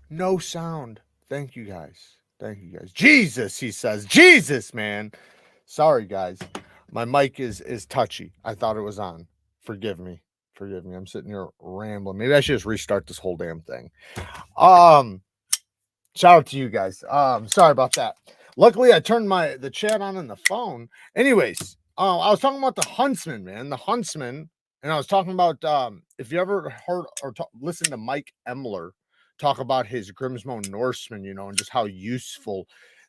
No sound. Thank you guys. Thank you guys. Jesus, he says. Jesus, man. Sorry, guys. My mic is touchy. I thought it was on. Forgive me. Forgive me. I'm sitting here rambling. Maybe I should just restart this whole damn thing. Um, Shout out to you guys. Sorry about that. Luckily, I turned the chat on the phone. Anyways, I was talking about the Huntsman, man. The Huntsman, and I was talking about if you ever heard or listened to Mike Emler talk about his Grimsmo Norseman, and just how useful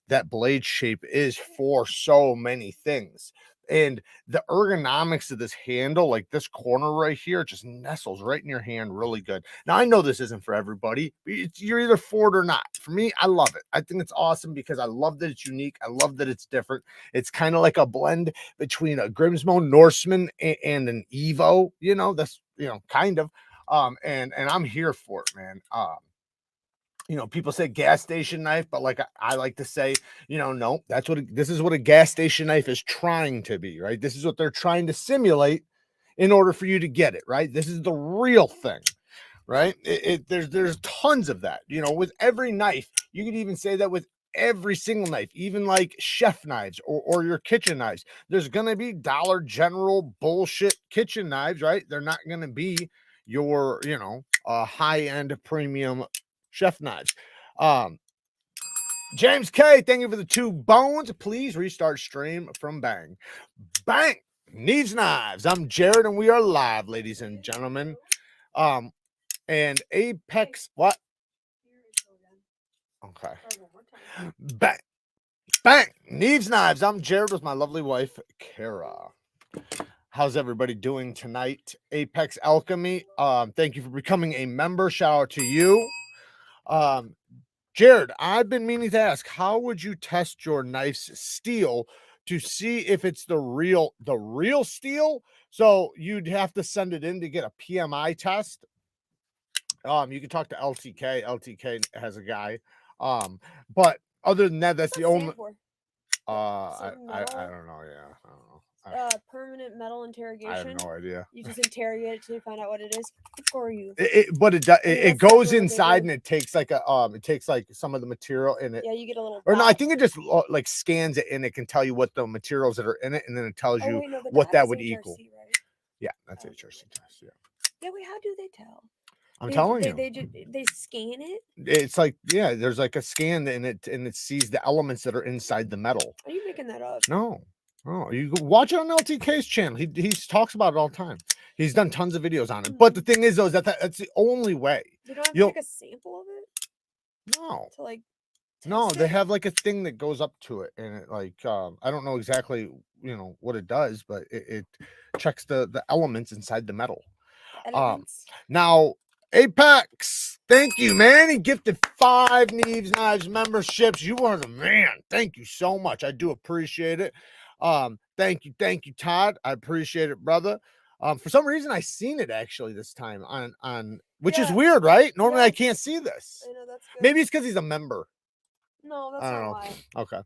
that blade shape is for so many things. And the ergonomics of this handle, like this corner right here, just nestles right in your hand really good. Now, I know this isn't for everybody. You're either for it or not. For me, I love it. I think it's awesome because I love that it's unique. I love that it's different. It's kind of like a blend between a Grimsmo Norseman and an Evo, that's, kind of. And I'm here for it, man. People say gas station knife, but like I like to say, no, this is what a gas station knife is trying to be, right? This is what they're trying to simulate in order for you to get it, right? This is the real thing, right? There's tons of that, with every knife. You could even say that with every single knife, even like chef knives or your kitchen knives. There's gonna be Dollar General bullshit kitchen knives, right? They're not gonna be your, high-end premium chef knives. James K, thank you for the 2 bones. Please restart stream from Bang. Bang! Neevesknives. I'm Jared, and we are live, ladies and gentlemen. And Apex, what? Okay. Bang! Bang! Neevesknives. I'm Jared with my lovely wife, Kara. How's everybody doing tonight? Apex Alchemy, thank you for becoming a member. Shout out to you. Jared, I've been meaning to ask, how would you test your knife's steel to see if it's the real steel? So you'd have to send it in to get a PMI test. You can talk to LTK. LTK has a guy. But other than that, that's the only. I don't know. Yeah, I don't know. Permanent metal interrogation. I have no idea. You just interrogate it to find out what it is. Good for you. It goes inside and it takes like some of the material in it. Yeah, you get a little. Or no, I think it just like scans it and it can tell you what the materials that are in it, and then it tells you what that would equal. Right? Yeah, that's HRC test. Yeah. Yeah, wait. How do they tell? I'm telling you. They scan it. It's like, yeah, there's like a scan and it sees the elements that are inside the metal. Are you making that up? No. Oh, you go watch it on LTK's channel. He talks about it all the time. He's done tons of videos on it. But the thing is, though, is that's the only way. You don't have to take a sample of it? No. To like no, they have like a thing that goes up to it, and it like I don't know exactly what it does, but it checks the elements inside the metal. Elements. Now Apex, thank you, man. He gifted 5 Neevesknives memberships. You are the man. Thank you so much. I do appreciate it. Thank you, Todd. I appreciate it, brother. For some reason, I seen it actually this time on which is weird, right? Normally, I can't see this. I know, that's good. Maybe it's because he's a member. No, that's not why.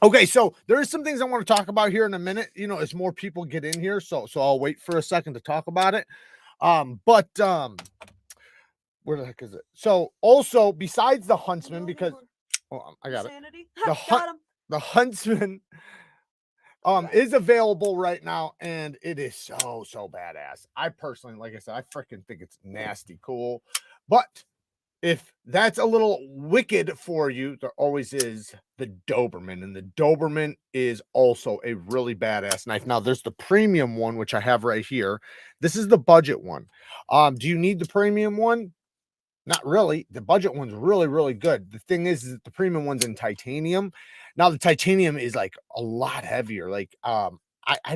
Okay, so there is some things I want to talk about here in a minute. As more people get in here, so I'll wait for a second to talk about it. But where the heck is it? So also besides the Huntsman, because I got it. The Huntsman is available right now, and it is so badass. I personally, like I said, I freaking think it's nasty cool. But if that's a little wicked for you, there always is the Doberman, and the Doberman is also a really badass knife. Now, there's the premium one, which I have right here. This is the budget one. Do you need the premium one? Not really. The budget one's really, really good. The thing is that the premium one's in titanium. Now, the titanium is like a lot heavier. Like, I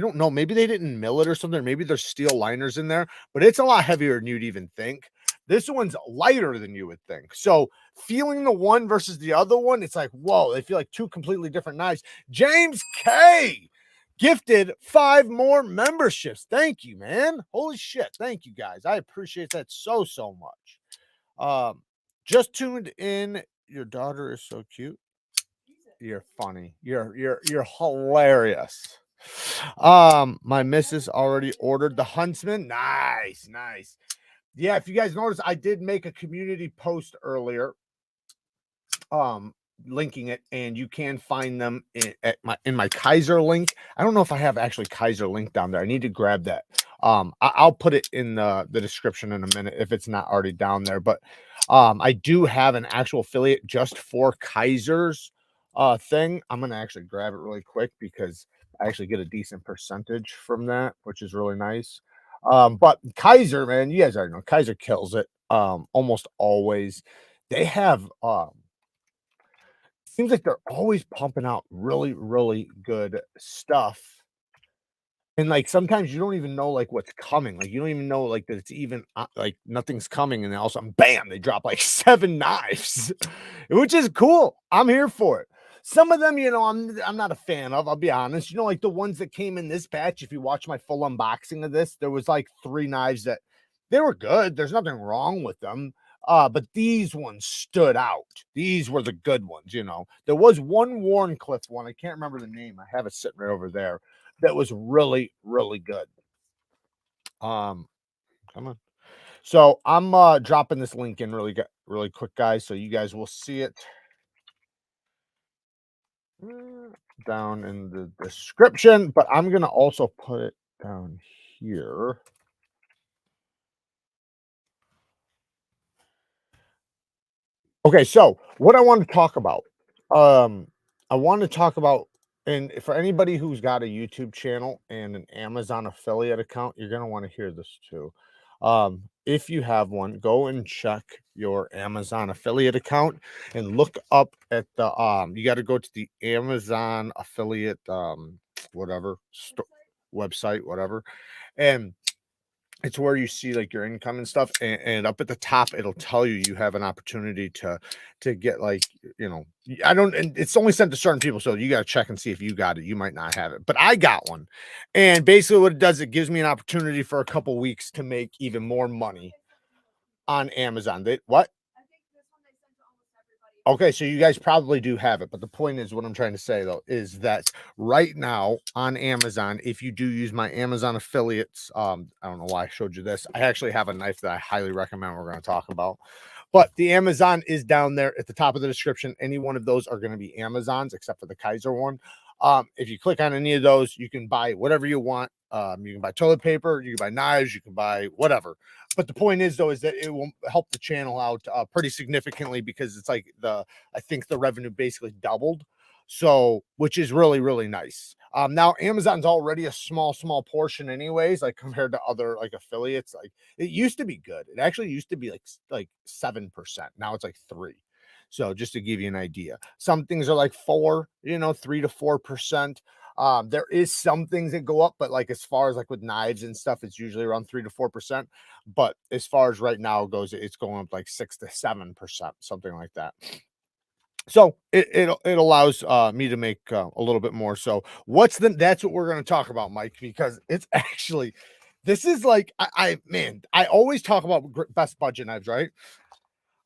don't know. Maybe they didn't mill it or something. Maybe there's steel liners in there, but it's a lot heavier than you'd even think. This one's lighter than you would think. So feeling the one versus the other one, it's like, whoa, they feel like 2 completely different knives. James K gifted 5 more memberships. Thank you, man. Holy shit. Thank you, guys. I appreciate that so much. Just tuned in. Your daughter is so cute. You're funny. You're hilarious. My missus already ordered the Huntsman. Nice. yeah, if you guys notice, I did make a community post earlier, linking it, and you can find them in my KIZER link. I don't know if I have actually KIZER link down there. I need to grab that. I'll put it in the description in a minute if it's not already down there. But I do have an actual affiliate just for KIZER's thing. I'm gonna actually grab it really quick because I actually get a decent percentage from that, which is really nice. But KIZER, man, you guys already know KIZER kills it almost always. They have seems like they're always pumping out really, really good stuff. And like sometimes you don't even know like what's coming. Like you don't even know like that it's even like nothing's coming, and then all of a sudden, bam, they drop like 7 knives, which is cool. I'm here for it. Some of them, you know, I'm not a fan of. I'll be honest. You know, like the ones that came in this batch. If you watch my full unboxing of this, there was like 3 knives that they were good. There's nothing wrong with them. But these ones stood out. These were the good ones, you know. There was one Warncliffe one. I can't remember the name. I have it sitting right over there. That was really, really good. Come on. So I'm dropping this link in really quick, guys, so you guys will see it down in the description, but I'm gonna also put it down here. Okay, so what I want to talk about, I want to talk about, and for anybody who's got a YouTube channel and an Amazon affiliate account, you're gonna want to hear this too. If you have one, go and check your Amazon affiliate account and look up at the you got to go to the Amazon affiliate whatever website, whatever, and it's where you see like your income and stuff, and up at the top it'll tell you have an opportunity to get like, you know, I don't, and it's only sent to certain people, so you got to check and see if you got it. You might not have it, but I got one, and basically what it does, it gives me an opportunity for a couple weeks to make even more money on Amazon. What? Okay, so you guys probably do have it, but the point is, what I'm trying to say though is that right now on Amazon, if you do use my Amazon affiliates, I don't know why I showed you this. I actually have a knife that I highly recommend we're going to talk about. But the Amazon is down there at the top of the description. Any one of those are going to be Amazons, except for the KIZER one. If you click on any of those, you can buy whatever you want. You can buy toilet paper, you can buy knives, you can buy whatever. But the point is, though, is that it will help the channel out pretty significantly, because it's like I think the revenue basically doubled. So, which is really, really nice. Now Amazon's already a small portion anyways, like compared to other like affiliates. Like it used to be good. It actually used to be like 7%. Now it's like 3. So just to give you an idea, some things are like 4, you know, 3 to 4%. There is some things that go up, but like as far as like with knives and stuff, it's usually around 3 to 4%. But as far as right now goes, it's going up like 6 to 7%, something like that. So it allows me to make a little bit more. So that's what we're going to talk about, Mike, because it's actually, this is like, man, I always talk about best budget knives, right?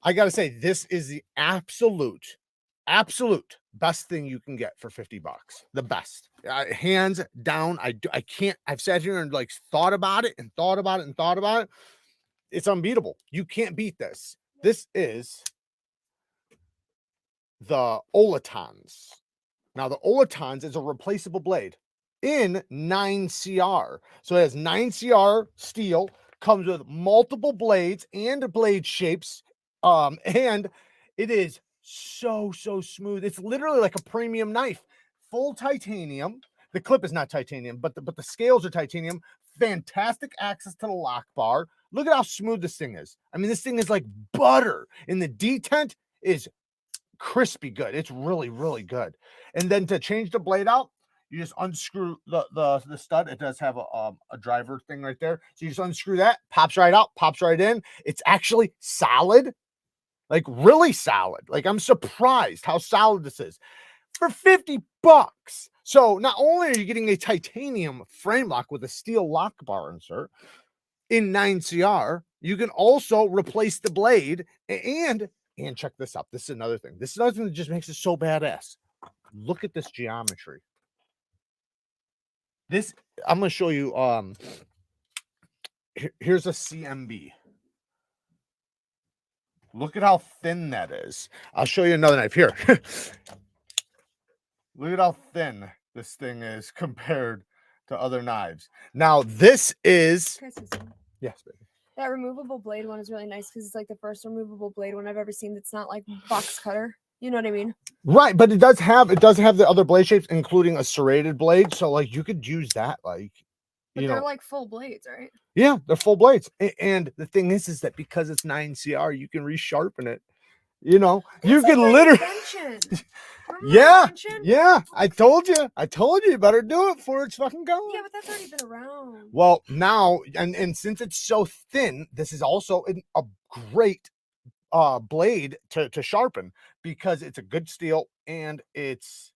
I got to say, this is the absolute best thing you can get for 50 bucks. The best, hands down. I can't, I've sat here and like thought about it and thought about it and thought about it. It's unbeatable. You can't beat this. This is the Olitans. Now, the Olitans is a replaceable blade in 9CR. So it has 9CR steel, comes with multiple blades and blade shapes. And it is so smooth. It's literally like a premium knife, full titanium. The clip is not titanium, but the scales are titanium. Fantastic access to the lock bar. Look at how smooth this thing is. I mean, this thing is like butter, and the detent is crispy good. It's really, really good. And then to change the blade out, you just unscrew the stud. It does have a driver thing right there. So you just unscrew that, pops right out, pops right in. It's actually solid, like really solid. Like I'm surprised how solid this is for 50 bucks. So not only are you getting a titanium frame lock with a steel lock bar insert in 9CR, you can also replace the blade. And check this out. This is another thing. This is another thing that just makes it so badass. Look at this geometry. This, I'm going to show you. Here's a CMB. Look at how thin that is. I'll show you another knife here. Look at how thin this thing is compared to other knives. Now, this is... Yes, baby. That removable blade one is really nice because it's like the first removable blade one I've ever seen that's not like box cutter. You know what I mean? Right, but it does have the other blade shapes, including a serrated blade. So like you could use that, like, but they're like full blades, right? Yeah, they're full blades. And the thing is that because it's 9CR, you can resharpen it. You know, you can literally. Yeah. I told you better do it before it's fucking gone. Yeah, but that's already been around. Well, now and since it's so thin, this is also a great blade to sharpen because it's a good steel and it's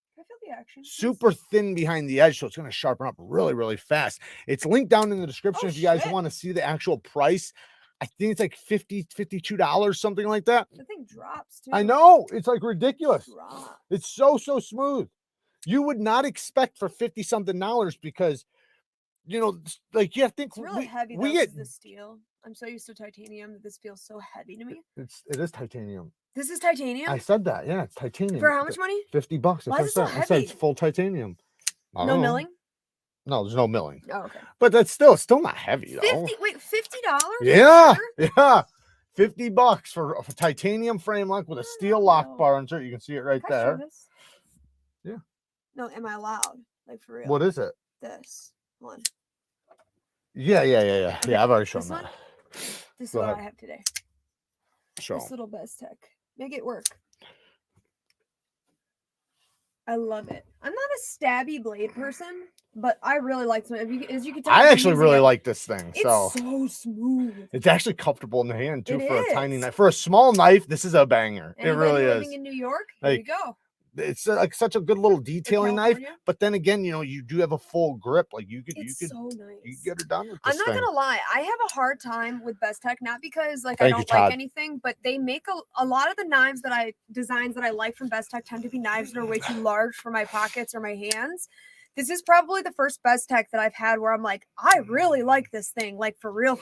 super thin behind the edge, so it's going to sharpen up really fast. It's linked down in the description if you guys want to see the actual price. I think it's like $52, something like that. The thing drops too. I know, it's like ridiculous. It's so smooth. You would not expect for $50 something because, you know, like you have to think it's really heavy. We get the steel. I'm so used to titanium that this feels so heavy to me. It is titanium. This is titanium? I said that. Yeah, it's titanium. For how much money? $50. Why is it so heavy? I said it's full titanium. No milling? No, there's no milling. Oh, okay. But that's still not heavy though. Wait, $50? Yeah, yeah. $50 for a titanium frame lock with a steel lock bar insert. You can see it right there. Yeah. No, am I allowed? Like for real? What is it? This one. Yeah. I've already shown that. This is what I have today. Show. This little Bestech. Make it work. I love it. I'm not a stabby blade person, but I really like some. As you can tell, I actually really like this thing. It's so smooth. It's actually comfortable in the hand too for a tiny knife. For a small knife, this is a banger. And it really is. Living in New York, here you go. It's like such a good little detailing knife, but then again, you know, you do have a full grip. Like you could so nice. You get it done with I'm this not thing. gonna lie, I have a hard time with Bestech, not because like I don't like anything, but they make a lot of the knives designs that I like from Bestech tend to be knives that are way too large for my pockets or my hands. This is probably the first Bestech that I've had where I'm like, I really like this thing, like for real.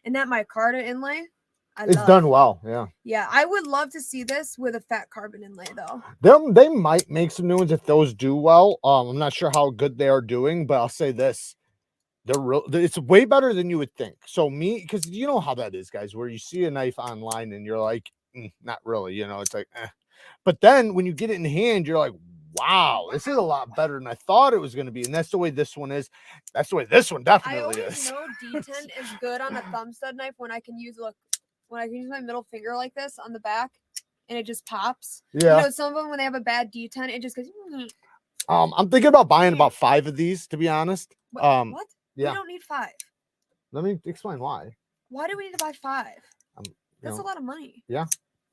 And that micarta inlay. It's done well, yeah. Yeah, I would love to see this with a fat carbon inlay though. They might make some new ones if those do well. I'm not sure how good they are doing, but I'll say this. It's way better than you would think. So because you know how that is, guys, where you see a knife online and you're like, not really, you know, it's like, eh. But then when you get it in hand, you're like, wow, this is a lot better than I thought it was going to be. And that's the way this one is. That's the way this one definitely is. I always know detent is good on a thumb stud knife when I can use my middle finger like this on the back and it just pops. Yeah. You know, some of them when they have a bad detent, it just goes. I'm thinking about buying about 5 of these, to be honest. What? Yeah. We don't need 5. Let me explain why. Why do we need to buy 5? That's a lot of money. Yeah.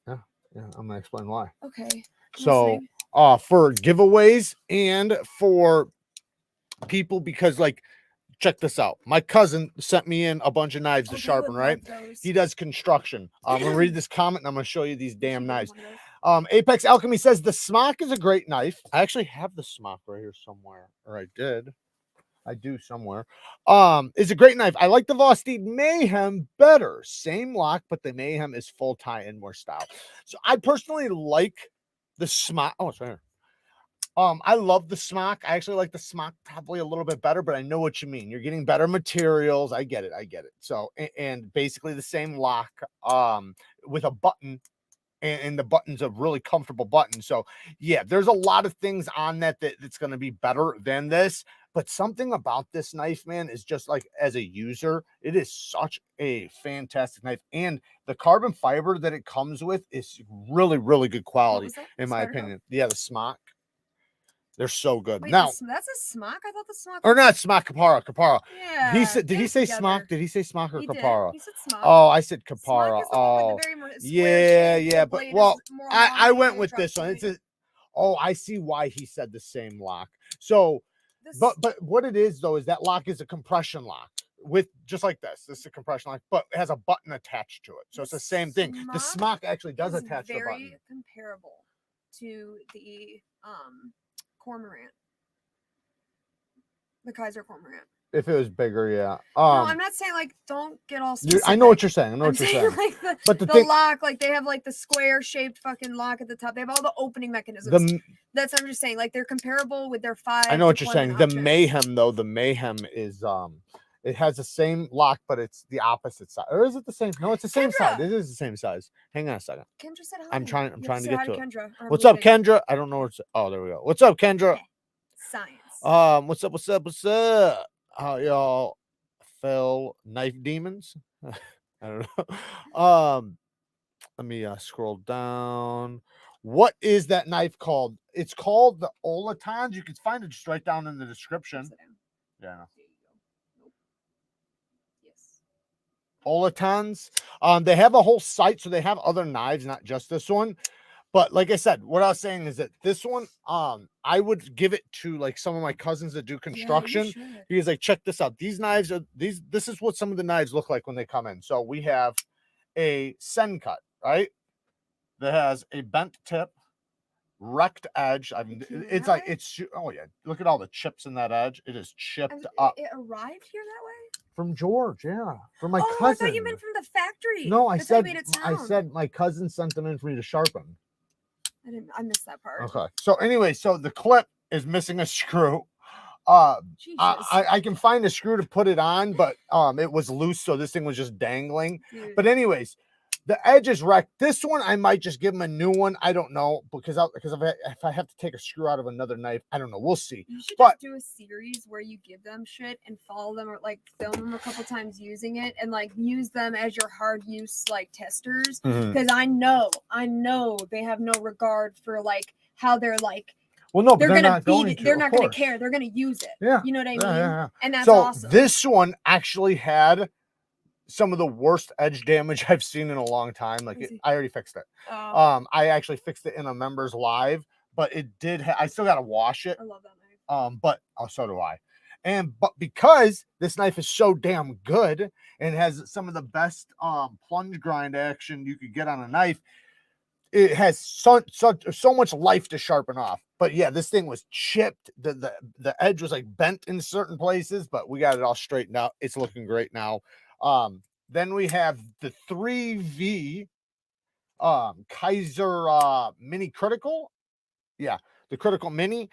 I'm gonna explain why. Okay. So for giveaways and for people, because like, check this out. My cousin sent me in a bunch of knives to sharpen, right? He does construction. I'm gonna read this comment and I'm gonna show you these damn knives. Apex Alchemy says the SMOKEY is a great knife. I actually have the SMOKEY right here somewhere, or I do somewhere. It's a great knife. I like the VOSTEED Mayhem better. Same lock, but the Mayhem is full tie and more style. So I personally like the SMOKEY. Oh, it's right here. I love the SMOKEY. I actually like the SMOKEY probably a little bit better, but I know what you mean. You're getting better materials. I get it. So, and basically the same lock, with a button, and the button's a really comfortable button. So yeah, there's a lot of things on that's going to be better than this, but something about this knife, man, is just like, as a user, it is such a fantastic knife. And the carbon fiber that it comes with is really good quality, in my opinion. Yeah, the SMOKEY. They're so good. Wait, now that's a SMOKEY? I thought the SMOKEY or not SMOKEY, Kapara. Yeah. He said, did he say SMOKEY? Did he say SMOKEY or Kapara? He said SMOKEY. Oh, I said Kapara. Oh, yeah. But well, I went with this one. It's I see why he said the same lock. So, but what it is though is that lock is a compression lock with just like this. This is a compression lock, but it has a button attached to it. So it's the same thing. The SMOKEY actually does attach the button. Very comparable to the Cormorant. The KIZER cormorant. If it was bigger, yeah. No, I'm not saying like don't get all specific. I know what you're saying. I know I'm what you're saying. Like but the thing, lock, like they have like the square shaped fucking lock at the top. They have all the opening mechanisms. That's what I'm just saying. Like they're comparable with their 5. I know what you're saying. Options. The Mayhem though, the Mayhem is it has the same lock, but it's the opposite side. Or is it the same? No, it's the same side. It is the same size. Hang on a second. Kendra said hi. I'm trying to get to it. Kendra, what's up, Kendra? I don't know what's. Oh, there we go. What's up, Kendra? Science. What's up? What's up? What's up? How y'all fell knife demons? I don't know. Let me scroll down. What is that knife called? It's called the Olitans. You can find it just right down in the description. Yeah. Olitans. They have a whole site, so they have other knives, not just this one. But like I said, what I was saying is that this one, I would give it to like some of my cousins that do construction. Because like, check this out. These knives are this is what some of the knives look like when they come in. So we have a SENCUT, right? That has a bent tip, wrecked edge. I mean, it's like oh yeah, look at all the chips in that edge. It is chipped up. It arrived here that way? From George, yeah. From my cousin. I thought you meant from the factory. No, I said my cousin sent them in for me to sharpen. I missed that part. Okay. So anyway, so the clip is missing a screw. I can find a screw to put it on, but it was loose, so this thing was just dangling. Dude. But anyways, the edge is wrecked. This one I might just give him a new one. I don't know, because if I have to take a screw out of another knife, I don't know. We'll see. You should just do a series where you give them shit and follow them, or like film them a couple times using it, and like use them as your hard use like testers. Because I know they have no regard for like how they're like. Well, no, they're gonna beat it. They're not gonna care. They're gonna use it. Yeah, you know what I mean. Yeah. And that's so awesome. This one actually had some of the worst edge damage I've seen in a long time. Like I already fixed it. I actually fixed it in a members live, but it did. I still got to wash it. I love that knife. But so do I. But because this knife is so damn good and has some of the best plunge grind action you could get on a knife, it has so much life to sharpen off. But yeah, this thing was chipped. The edge was like bent in certain places, but we got it all straightened out. It's looking great now. Then we have the 3V KIZER mini critical. Yeah, the critical mini.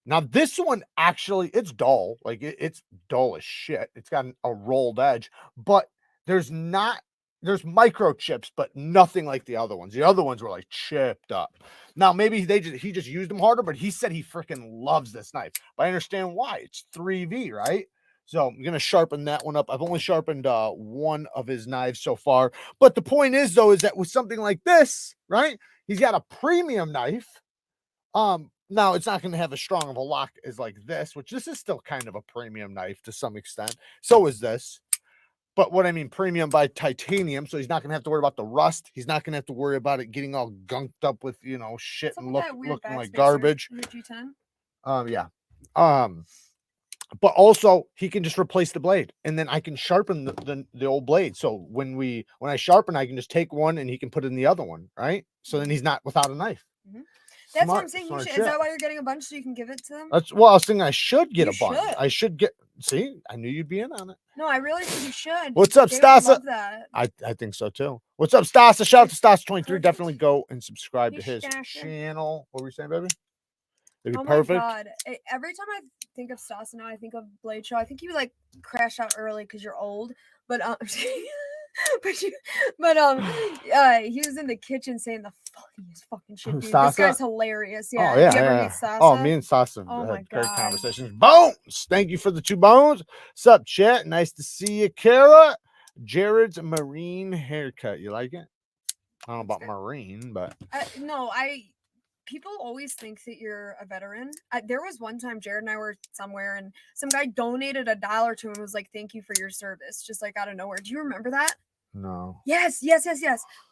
Now this one actually, it's dull. Like it's dull as shit. It's got a rolled edge, but there's microchips, but nothing like the other ones. The other ones were like chipped up. Now maybe he just used them harder, but he said he freaking loves this knife. But I understand why. It's 3V, right? So I'm gonna sharpen that one up. I've only sharpened one of his knives so far. But the point is, though, is that with something like this, right? He's got a premium knife. Now it's not gonna have as strong of a lock as like this, which this is still kind of a premium knife to some extent. So is this. But what I mean, premium by titanium, so he's not gonna have to worry about the rust. He's not gonna have to worry about it getting all gunked up with shit and looking like garbage. G10? Yeah. But also he can just replace the blade, and then I can sharpen the old blade. So when I sharpen, I can just take one and he can put in the other one, right? So then he's not without a knife. That's what I'm saying. Is that why you're getting a bunch so you can give it to them? Well, I was thinking I should get a bunch. I should get. See, I knew you'd be in on it. No, I really think you should. What's up, Stasa? I think so too. What's up, Stasa? Shout out to Stasa23. Definitely go and subscribe to his channel. What were you saying, baby? Oh perfect. My god! Every time I think of Stasa now, I think of Blade Show. I think you like crashed out early because you're old, but he was in the kitchen saying the funniest fucking shit, dude. This guy's hilarious. Yeah. Oh, yeah. Did you ever meet Stasa? Oh, me and Stasa had great conversations. Bones! Thank you for the 2 bones. Sup, chat? Nice to see you, Kara. Jared's marine haircut. You like it? I don't know about marine, but no, people always think that you're a veteran. There was one time Jared and I were somewhere and some guy donated $1 to him and was like, "Thank you for your service," just like out of nowhere. Do you remember that? No. Yes.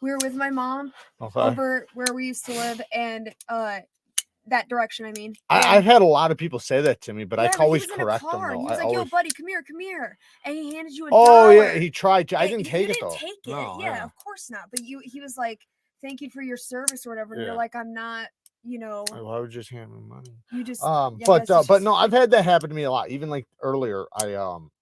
We were with my mom over where we used to live, and that direction. I mean, I've had a lot of people say that to me, but I always correct them. He was like, "Yo, buddy, come here," and he handed you $1. Oh yeah, he tried to. I didn't take it though. Take it. No, yeah, of course not. But he was like, "Thank you for your service" or whatever. And you're like, "I'm not." you know, Why would you just hand me money? you just, but no, I've had that happen to me a lot. Even like earlier,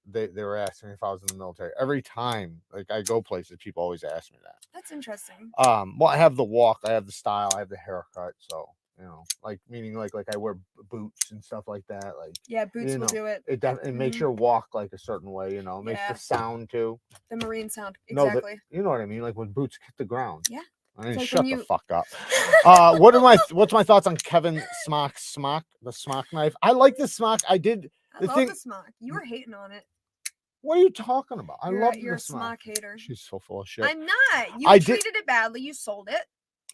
they were asking me if I was in the military. Every time like I go places, people always ask me that. That's interesting. Well, I have the walk, I have the style, I have the haircut, so you know, like meaning like I wear boots and stuff like that. Like yeah, boots will do it. It makes your walk like a certain way, you know. It makes the sound too. The Marine sound, No, exactly. you know what I mean, like when boots hit the ground. Yeah. I mean, like shut the fuck up. What's my thoughts on Kevin Smock, the Smock knife? I like the Smock. I love the Smock. You were hating on it. What are you talking about? You're a Smock hater. She's so full of shit. I'm not. You treated it badly. You sold it.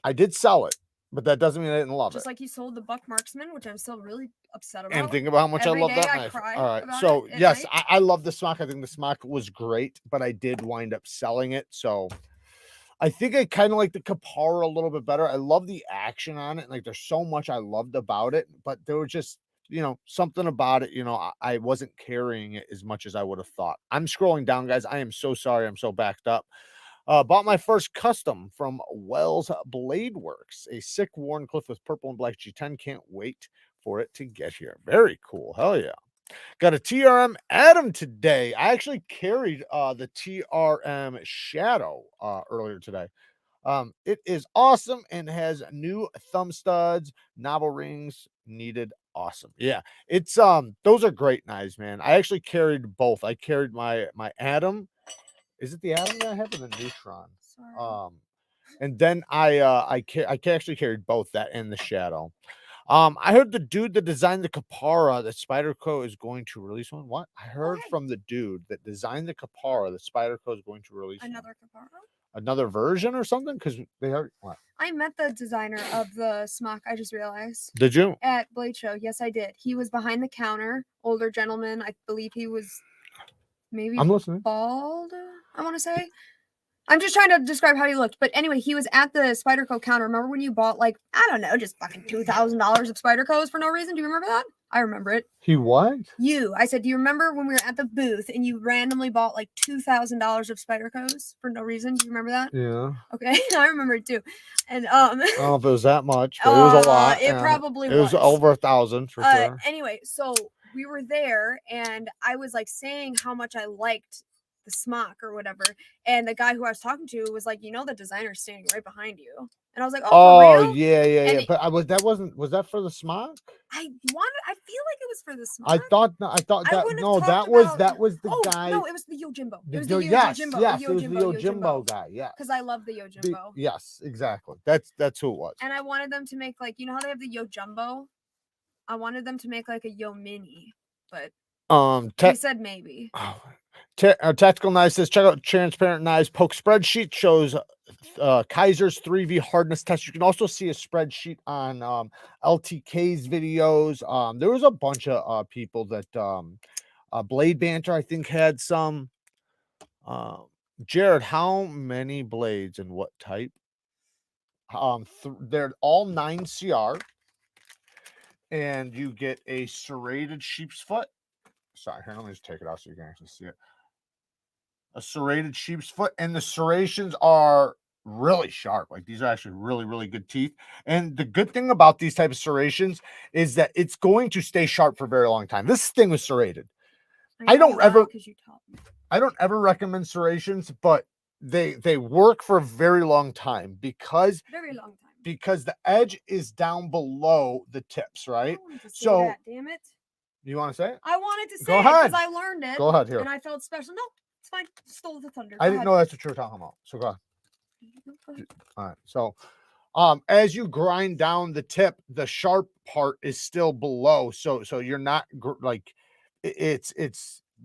I did sell it, but that doesn't mean I didn't love it. Just like you sold the Buck Marksman, which I'm still really upset about. And think about how much I love that knife. All right, so yes, I love the Smock. I think the Smock was great, but I did wind up selling it. So I think I kind of like the Kapara a little bit better. I love the action on it. Like there's so much I loved about it, but there was just, you know, something about it, you know, I wasn't carrying it as much as I would have thought. I'm scrolling down, guys. I am so sorry. I'm so backed up. Bought my first custom from Wells Blade Works, a sick Warncliffe with purple and black G10. Can't wait for it to get here. Very cool. Hell yeah. Got a TRM Atom today. I actually carried the TRM Shadow earlier today. It is awesome and has new thumb studs, novel rings needed. Awesome. Yeah, it's those are great knives, man. I actually carried both. I carried my Atom. Is it the Atom that I have or the Neutron? Sorry. And then I actually carried both that and the Shadow. I heard the dude that designed the Kapara that Spyderco is going to release one. What? I heard from the dude that designed the Kapara that Spyderco is going to release another Kapara. Another version or something? Because they are what? I met the designer of the Smock. I just realized. Did you? At Blade Show. Yes, I did. He was behind the counter. Older gentleman. I believe he was maybe bald. I want to say. I'm just trying to describe how he looked. But anyway, he was at the Spyderco counter. Remember when you bought, like, I don't know, just fucking $2,000 of Spydercos for no reason? Do you remember that? I remember it. He what? I said, do you remember when we were at the booth and you randomly bought like $2,000 of Spydercos for no reason? Do you remember that? Yeah. Okay, I remember it too. And I don't know if it was that much, but it was a lot. It probably was. It was over 1,000 for sure. Anyway, so we were there and I was like saying how much I liked the Smock or whatever, and the guy who I was talking to was like, you know, the designer's standing right behind you, and I was like, oh, for real? Yeah. But was that for the Smock? I feel like it was for the Smock. I thought that was the guy. No, it was the Yojimbo. It was the Yojimbo. Yes, it was the Yojimbo guy. Yeah, because I love the Yojimbo. Yes, exactly. That's who it was. And I wanted them to make, like, you know how they have the Yojimbo? I wanted them to make like a Yo Mini, but he said maybe. Tactical Knives says, check out Transparent Knives Poke spreadsheet, shows KIZER's 3V hardness test. You can also see a spreadsheet on LTK's videos. There was a bunch of people that Blade Banter, I think, had some. Jared, how many blades and what type? They're all 9CR, and you get a serrated sheep's foot. Sorry, here, let me just take it out so you can actually see it. A serrated sheep's foot, and the serrations are really sharp. Like, these are actually really, really good teeth. And the good thing about these type of serrations is that it's going to stay sharp for a very long time. This thing was serrated. I don't ever recommend serrations, but they work for a very long time because the edge is down below the tips, right? So that, damn it. You want to say it? I wanted to say it because I learned it. Go ahead here. And I felt special. No, it's fine. Stole the thunder. I didn't know that's what you were talking about. So go ahead. All right. So as you grind down the tip, the sharp part is still below. So you're not like it's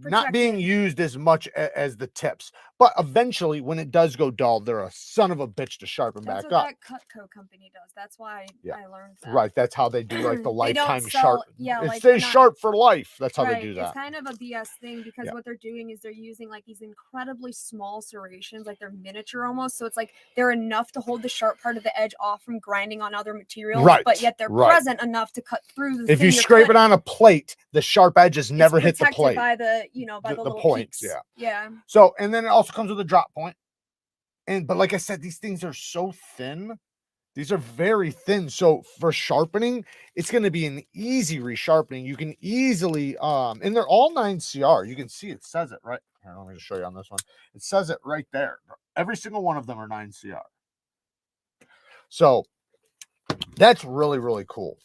not being used as much as the tips, but eventually when it does go dull, they're a son of a bitch to sharpen back up. That Cutco company does. That's why I learned that. Right, that's how they do like the lifetime sharp. Yeah, it stays sharp for life. That's how they do that. It's kind of a BS thing because what they're doing is they're using like these incredibly small serrations, like they're miniature almost. So it's like they're enough to hold the sharp part of the edge off from grinding on other materials, but yet they're present enough to cut through the. If you scrape it on a plate, the sharp edges never hit the plate. By the by the points. Peaks. Yeah. So, and then it also comes with a drop point. But like I said, these things are so thin These are very thin. So for sharpening, it's going to be an easy resharpening. You can easily, and they're all 9CR. You can see it says it right here. Let me just show you on this one. It says it right there. Every single one of them are 9CR. So that's really, really cool.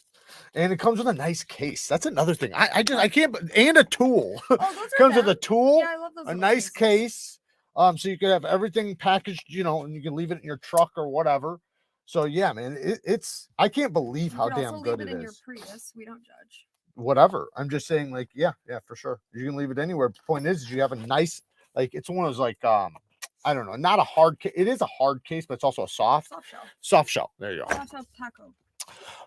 And it comes with a nice case. That's another thing. I can't, and a tool. Oh, comes with a tool, yeah, I love those a nice case. So you could have everything packaged, you know, and you can leave it in your truck or whatever. So yeah, man, it's I can't believe how damn good it is. Your Prius. We don't judge. Whatever. I'm just saying, like, yeah, for sure. You can leave it anywhere. The point is you have a nice, like, it's one of those, like, I don't know, not a hard case. It is a hard case, but it's also a soft shell. Soft shell. There you go. Soft shell taco.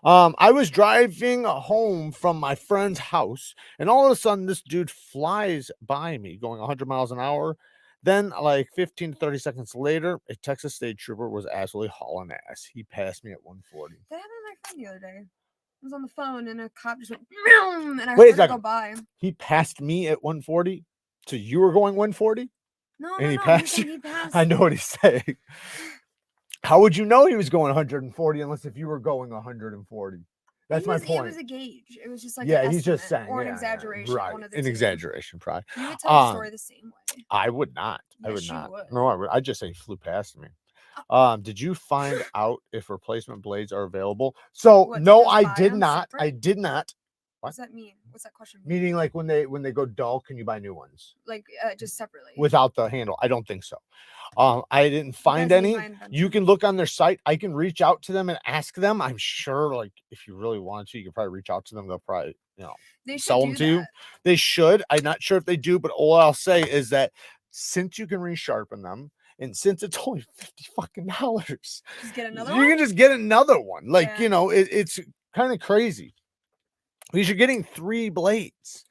I was driving home from my friend's house, and all of a sudden, this dude flies by me going 100 miles an hour. Then, like 15 to 30 seconds later, a Texas state trooper was absolutely hauling ass. He passed me at 140. That happened to my friend the other day. I was on the phone, and a cop just went, and I had to go by. He passed me at 140? So you were going 140? No, and no, he no. Passed he passed. I know what he's saying. How would you know he was going 140 unless if you were going 140? That's my point. It was a gauge. It was just like he's just saying, or an exaggeration. Right, one of the an exaggeration, probably. You would tell the story the same way. I would not. Yes, I would not. Would. No, I just say he flew past me. Did you find out if replacement blades are available? So no, I did not. Separate? I did not. What does that mean? What's that question mean? Meaning, like when they go dull, can you buy new ones? Like just separately without the handle? I don't think so. I didn't find any. You can look on their site. I can reach out to them and ask them. I'm sure, like, if you really want to, you can probably reach out to them. They'll probably, sell them to you. They should. I'm not sure if they do, but all I'll say is that since you can resharpen them, and since it's only $50 just get another you can just get another one. Like, it's kind of crazy. Because you're getting 3 blades.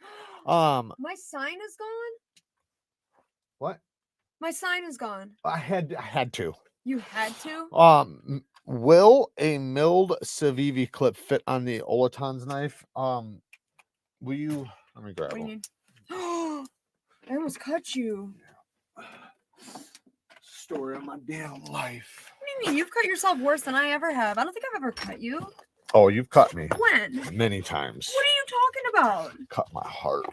My sign is gone. What? My sign is gone. I had to. You had to? Will a milled Civivi clip fit on the Olaton's knife? Will you? Let me grab What do you mean? I almost cut you. Story of my damn life. What do you mean? You've cut yourself worse than I ever have. I don't think I've ever cut you. Oh, you've cut me. When? Many times. What are you talking about? Cut my heart.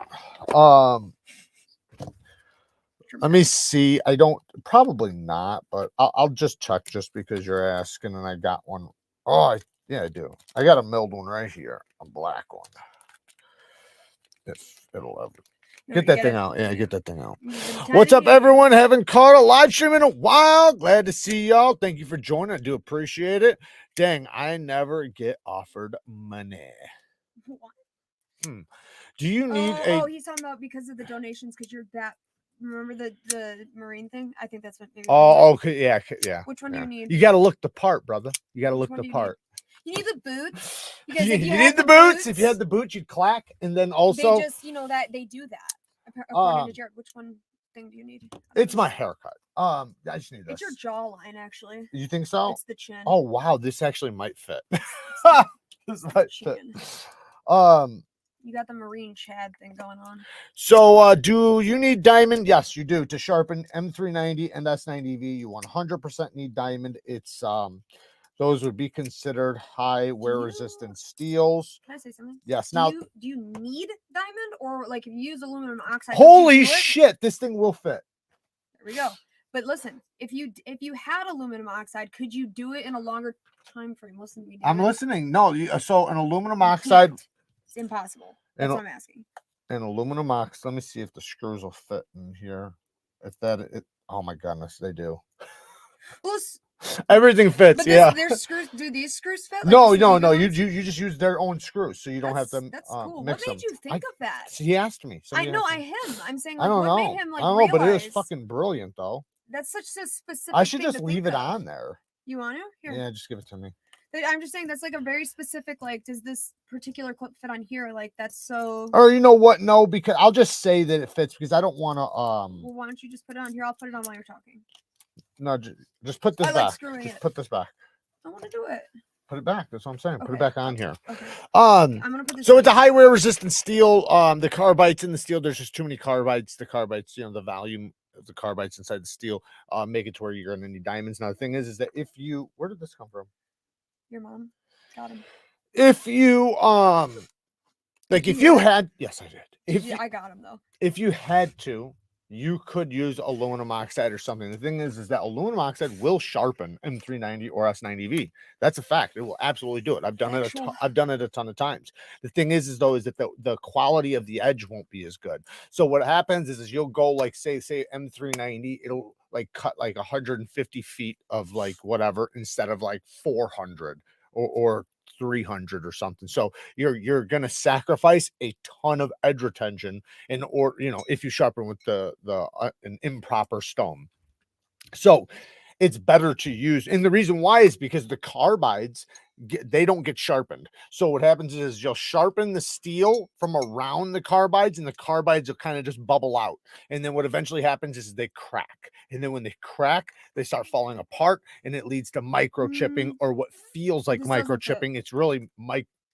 Let me see. I don't, probably not, but I'll just check just because you're asking, and I got one. Oh, yeah, I do. I got a milled one right here, a black one. It'll ever. Get that thing out. Yeah, get that thing out. What's up, everyone? Haven't caught a live stream in a while. Glad to see y'all. Thank you for joining. I do appreciate it. Dang, I never get offered money. Do you need Oh, he's talking about because of the donations, because you're that. Remember the Marine thing? I think that's what. Maybe okay, yeah. Which one do you need? You got to look the part, brother. You got to look the part. You need the boots. Because you need the boots. If you had the boots, you'd clack, and then also they just that they do that. According to Jared, which one thing do you need? It's my haircut. I just need this. It's your jawline, actually. You think so? It's the chin. Oh wow, this actually might fit. This might fit. You got the Marine Chad thing going on. So, do you need diamond? Yes, you do. To sharpen M390 and S90V, you 100% need diamond. It's those would be considered high wear resistant steels. Can I say something? Yes. Do you need diamond, or like if you use aluminum oxide? Holy shit, this thing will fit. There we go. But listen, if you had aluminum oxide, could you do it in a longer time frame? Listen to me. I'm listening. No, so an aluminum oxide. It's impossible. That's what I'm asking. An aluminum oxide. Let me see if the screws will fit in here. Oh my goodness, they do. Well, everything fits. Yeah. There's screws. Do these screws fit? No. You just use their own screws, so you don't have to. That's cool. What made you think of that? He asked me. I know. I'm saying. Like, I don't know. Made him, like, I don't know, but it is fucking brilliant, though. That's such a specific. I should just leave it on there. You want to? Here. Yeah, just give it to me. I'm just saying that's like a very specific, like, does this particular clip fit on here? Like, that's so. Or you know what? No, because I'll just say that it fits because I don't want to. Well, why don't you just put it on here? I'll put it on while you're talking. No, just put this back. Just put this back. I want to do it. Put it back. That's what I'm saying. Okay. Put it back on here. Okay. I'm gonna put this. So it's a high wear resistant steel. The carbides in the steel. There's just too many carbides. The carbides, the volume of the carbides inside the steel, make it to where you're gonna need diamonds. Now the thing is that if you, where did this come from? Your mom got him. If you like, if you had, yes, I did. If Yeah, I got him though. If you had to, you could use aluminum oxide or something. The thing is that aluminum oxide will sharpen M390 or S90V. That's a fact. It will absolutely do it. I've done it. I've done it a ton of times. The thing is though, is that the quality of the edge won't be as good. So what happens is you'll go like say M390, it'll like cut like 150 feet of like whatever instead of like 400 or 300 or something. So you're gonna sacrifice a ton of edge retention or if you sharpen with an improper stone. So it's better to use, and the reason why is because the carbides they don't get sharpened. So what happens is you'll sharpen the steel from around the carbides, and the carbides will kind of just bubble out. And then what eventually happens is they crack. And then when they crack, they start falling apart, and it leads to microchipping or what feels like microchipping. It's really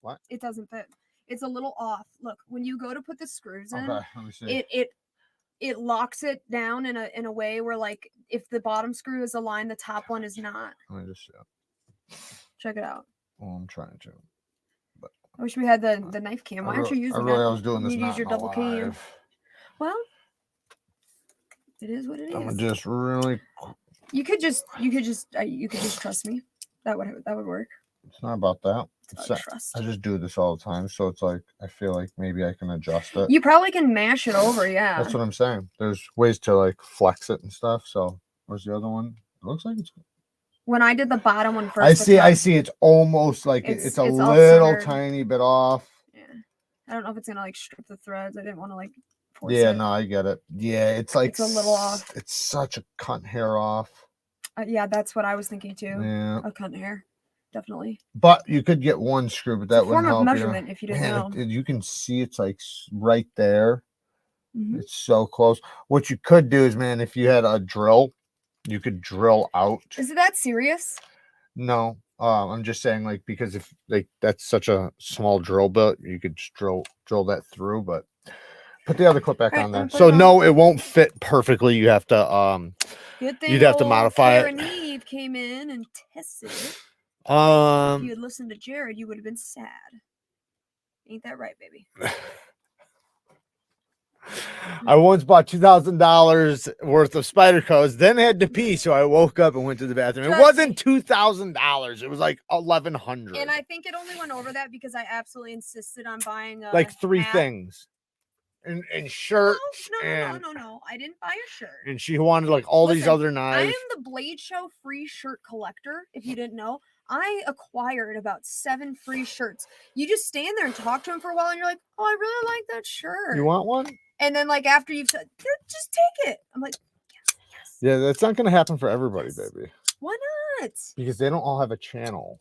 what? It doesn't fit. It's a little off. Look, when you go to put the screws in, let me see. It locks it down in a way where like if the bottom screw is aligned, the top one is not. Let me just see. Check it out. Well, I'm trying to. But I wish we had the knife cam. Why aren't you using that? I was doing this. You use your double cam. Well, it is what it is. I'm just really. You could just trust me. That would work. It's not about that. I just do this all the time, so it's like I feel like maybe I can adjust it. You probably can mash it over, yeah. That's what I'm saying. There's ways to like flex it and stuff. So where's the other one? It looks like it's. When I did the bottom one first, I see. It's almost like it's a little tiny bit off. Yeah, I don't know if it's gonna like strip the threads. I didn't want to like force it. Yeah, no, I get it. Yeah, it's like it's a little off. It's such a cunt hair off. Yeah, that's what I was thinking too. Yeah, a cunt hair. Definitely. But you could get one screw, but that would help. Measurement, if you didn't know. You can see it's like right there. Mm-hmm. It's so close. What you could do is, man, if you had a drill, you could drill out. Is it that serious? No. I'm just saying, like, because if like that's such a small drill bit, you could just drill that through, but put the other clip back on there. So no, it won't fit perfectly. You have to you'd have to modify it. Neve came in and tested it. If you had listened to Jared, you would have been sad. Ain't that right, baby? I once bought $2,000 worth of spider codes, then had to pee, so I woke up and went to the bathroom. It wasn't $2,000; it was like $1,100. And I think it only went over that because I absolutely insisted on buying like 3 things. And shirts. No. I didn't buy a shirt. And she wanted like all these other knives. I am the Blade Show free shirt collector. If you didn't know, I acquired about 7 free shirts. You just stand there and talk to them for a while, and you're like, "Oh, I really like that shirt. You want one?" And then like after you've said, "Just take it," I'm like, "Yes." Yeah, that's not going to happen for everybody, baby. Why not? Because they don't all have a channel.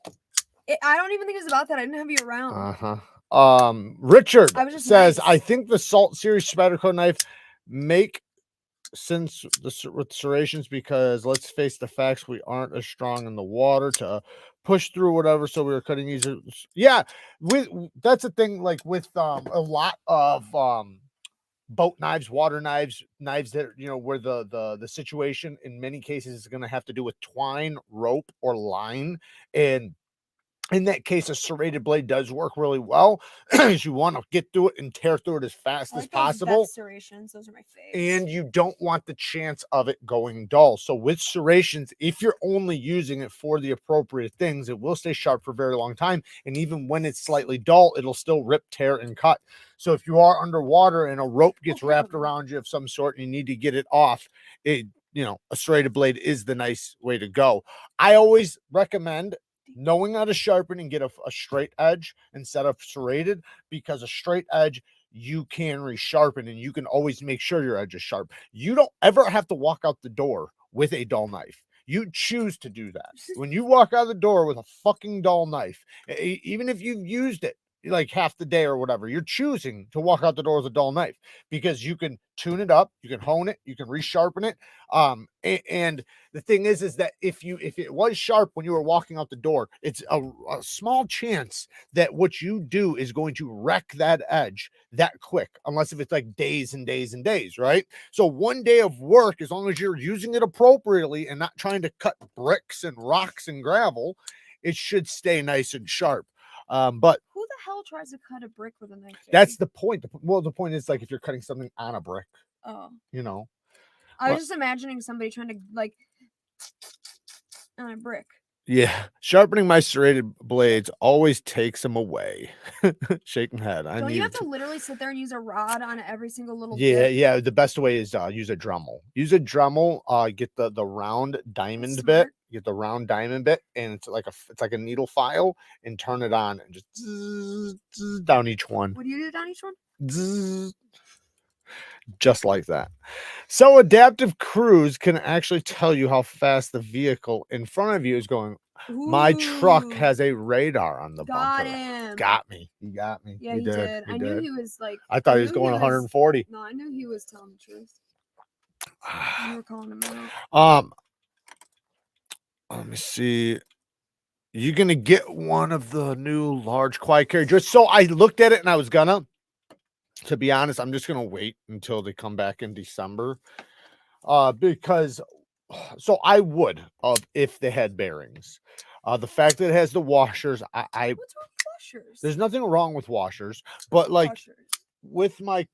I don't even think it's about that. I didn't have you around. Richard says, I think the Salt Series Spyderco knife make sense with serrations because let's face the facts, we aren't as strong in the water to push through whatever, so we were cutting easier. Yeah, that's the thing, like with a lot of boat knives, water knives that where the situation in many cases is going to have to do with twine, rope, or line. And in that case, a serrated blade does work really well. You want to get through it and tear through it as fast as possible. Serrations, those are my favorite. And you don't want the chance of it going dull. So with serrations, if you're only using it for the appropriate things, it will stay sharp for a very long time. And even when it's slightly dull, it'll still rip, tear, and cut. So if you are underwater and a rope gets wrapped around you of some sort and you need to get it off, a serrated blade is the nice way to go. I always recommend knowing how to sharpen and get a straight edge instead of serrated, because a straight edge you can resharpen and you can always make sure your edge is sharp. You don't ever have to walk out the door with a dull knife. You choose to do that. When you walk out the door with a fucking dull knife, even if you've used it like half the day or whatever, you're choosing to walk out the door with a dull knife because you can tune it up, you can hone it, you can resharpen it. And the thing is that if it was sharp when you were walking out the door, it's a small chance that what you do is going to wreck that edge that quick, unless if it's like days and days and days, right? So one day of work, as long as you're using it appropriately and not trying to cut bricks and rocks and gravel, it should stay nice and sharp. But who the hell tries to cut a brick with a knife? That's the point. Well, the point is like if you're cutting something on a brick, you know. I was just imagining somebody trying to like on a brick. Yeah, sharpening my serrated blades always takes them away. Shaking head. Don't you have to literally sit there and use a rod on every single little Yeah, bit? yeah. The best way is use a Dremel. Use a Dremel. Get the round diamond bit. Get the round diamond bit, and it's like a needle file, and turn it on and just zzz, down each one. What do you do down each one? Zzz, just like that. So adaptive cruise can actually tell you how fast the vehicle in front of you is going. Ooh. My truck has a radar on the Got bumper. him. Got me. He got me. Yeah, he did. I knew he was like. I thought he was going 140. No, I knew he was telling the truth. You were calling him out. Let me see. You're gonna get one of the new large quiet carry dress. So I looked at it and I was gonna. To be honest, I'm just gonna wait until they come back in December, because so I would if they had bearings. The fact that it has the washers, What's wrong with washers? There's nothing wrong with washers, but like with my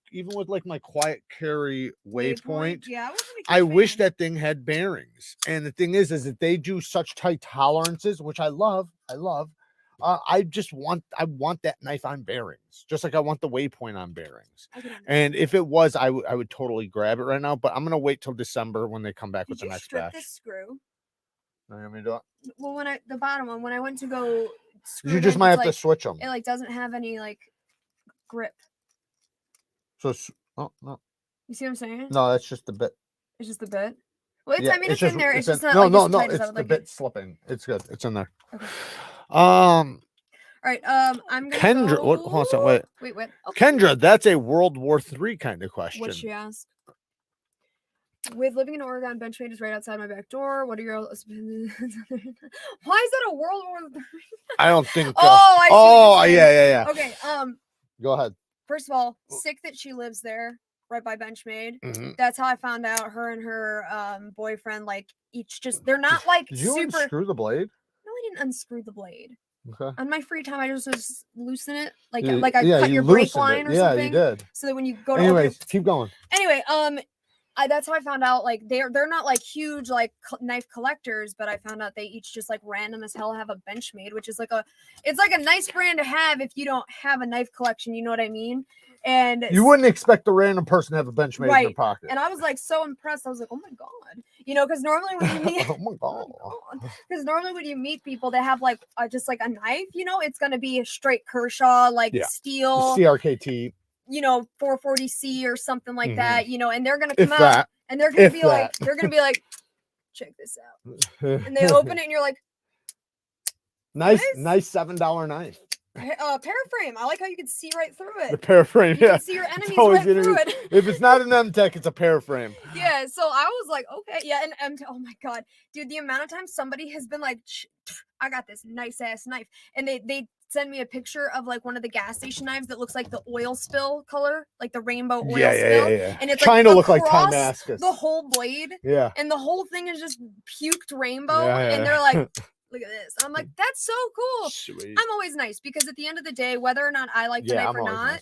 my quiet carry waypoint, yeah, I wish that thing had bearings. And the thing is that they do such tight tolerances, which I love. I want that knife on bearings, just like I want the waypoint on bearings. And if it was, I would totally grab it right now. But I'm gonna wait till December when they come back with the next batch. This screw? No, you want me to do it? Well, the bottom one, when I went to go, you just might have to switch them. It like doesn't have any like grip. So, oh no. You see what I'm saying? No, that's just the bit. It's just the bit. Well, it's, yeah, I mean, it's in there. It's just not no, like it's the bit slipping. It's good. It's in there. Okay. All right. I'm gonna Kendra. go... What? Hold on. Wait. Okay. Kendra, that's a World War III kind of question. What'd she ask? With living in Oregon, Benchmade is right outside my back door. What are your... Why is that a World War III? I don't think... I see yeah. Okay, go ahead. First of all, sick that she lives there, right by Benchmade. Mm-hmm. That's how I found out her and her boyfriend, like, each just... They're not, like, Did you unscrew the blade? No, I didn't unscrew the blade. Okay. On my free time, I just loosen it, like I cut your brake line or something. Yeah, you did. So that when you go to anyways, keep going. Anyway, that's how I found out. Like they're not like huge like knife collectors, but I found out they each just like random as hell have a Benchmade, which is like it's like a nice brand to have if you don't have a knife collection. You know what I mean? And you wouldn't expect a random person to have a Benchmade in their pocket. And I was like so impressed. I was like, oh my god, you know, because normally when you meet, oh my god, because normally when you meet people that have like just like a knife, you know, it's gonna be a straight Kershaw like steel CRKT. You know, 440C or something like that, you know, and they're gonna come out and they're gonna be like, check this out. And they open it and you're like, nice $7 knife. Paraframe. I like how you can see right through it. The paraframe, you can see your enemies right through it. If it's not an MTech, it's a paraframe. Yeah, so I was like, okay, yeah, and oh my god, dude, the amount of times somebody has been like, I got this nice ass knife, and they send me a picture of like one of the gas station knives that looks like the oil spill color, like the rainbow oil spill. Yeah. And it's trying to look like Damascus. The whole blade. Yeah. And the whole thing is just puked rainbow. And they're like, look at this. And I'm like, that's so cool. Sweet. I'm always nice because at the end of the day, whether or not I like the knife or not,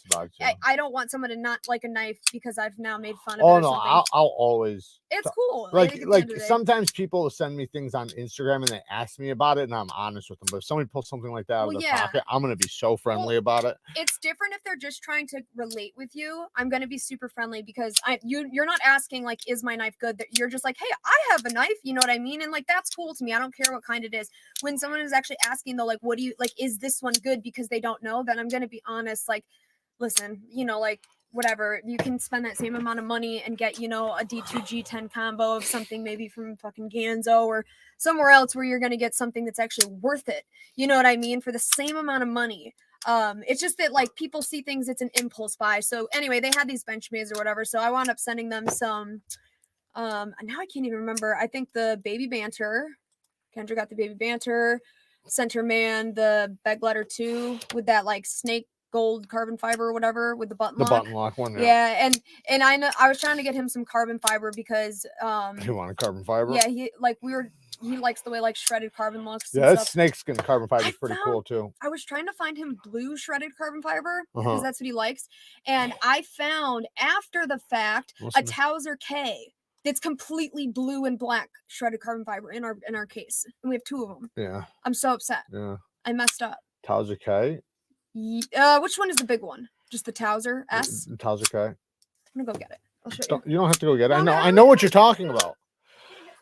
I don't want someone to not like a knife because I've now made fun of it. Oh no, I'll always. It's cool. Like sometimes people will send me things on Instagram and they ask me about it and I'm honest with them. But if somebody pulls something like that out of their pocket, I'm gonna be so friendly about it. It's different if they're just trying to relate with you. I'm gonna be super friendly because you're not asking like, is my knife good? You're just like, hey, I have a knife. You know what I mean? And like that's cool to me. I don't care what kind it is. When someone is actually asking though, like, what do you like? Is this one good? Because they don't know. Then I'm gonna be honest. Like, listen, you know, like. Whatever, you can spend that same amount of money and get, you know, a D2 G10 combo of something maybe from fucking Ganzo or somewhere else where you're going to get something that's actually worth it. You know what I mean? For the same amount of money. It's just that like people see things, it's an impulse buy. So anyway, they had these Benchmades or whatever. So I wound up sending them some, now I can't even remember. I think the Baby Banter, Kendra got the Baby Banter, Center Man, the Beg Letter 2 with that like snake gold carbon fiber or whatever with the button lock one. Yeah, and I know I was trying to get him some carbon fiber because you want a carbon fiber? Yeah, he like we were he likes the way like shredded carbon looks. Yeah, that snakeskin carbon fiber is pretty cool too. I was trying to find him blue shredded carbon fiber because that's what he likes, and I found after the fact a Towser K that's completely blue and black shredded carbon fiber in our case, and we have 2 of them. Yeah, I'm so upset. Yeah, I messed up. Towser K. Which one is the big one? Just the Towser S. Towser K. I'm gonna go get it. I'll show you. You don't have to go get it. I know what you're talking about.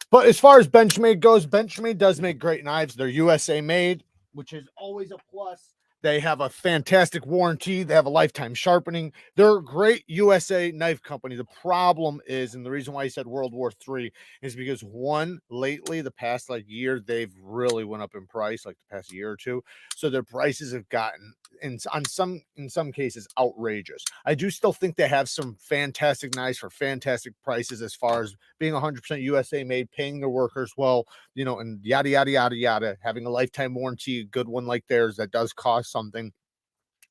But as far as Benchmade goes, Benchmade does make great knives. They're USA made, which is always a plus. They have a fantastic warranty. They have a lifetime sharpening. They're a great USA knife company. The problem is, and the reason why I said World War III is because one, lately, the past like year, they've really went up in price, like the past year or two. So their prices have gotten in some cases outrageous. I do still think they have some fantastic knives for fantastic prices as far as being 100% USA made, paying their workers well, you know, and yada yada yada yada, having a lifetime warranty, a good one like theirs that does cost something,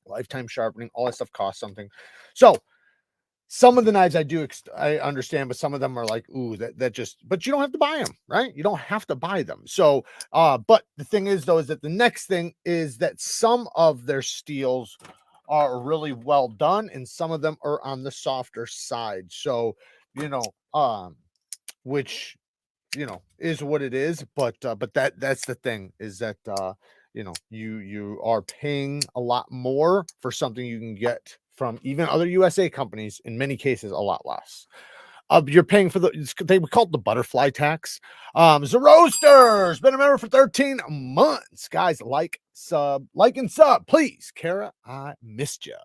lifetime sharpening, all that stuff costs something. So some of the knives I understand, but some of them are like, ooh, that just, but you don't have to buy them, right? You don't have to buy them. So, but the thing is though, is that the next thing is that some of their steels are really well done and some of them are on the softer side. So, you know, which, you know, is what it is. But that's the thing is that, you know, you are paying a lot more for something you can get from even other USA companies, in many cases, a lot less. You're paying for they call it the butterfly tax. Zeroaster's been a member for 13 months. Guys, like and sub, please. Kara, I missed you.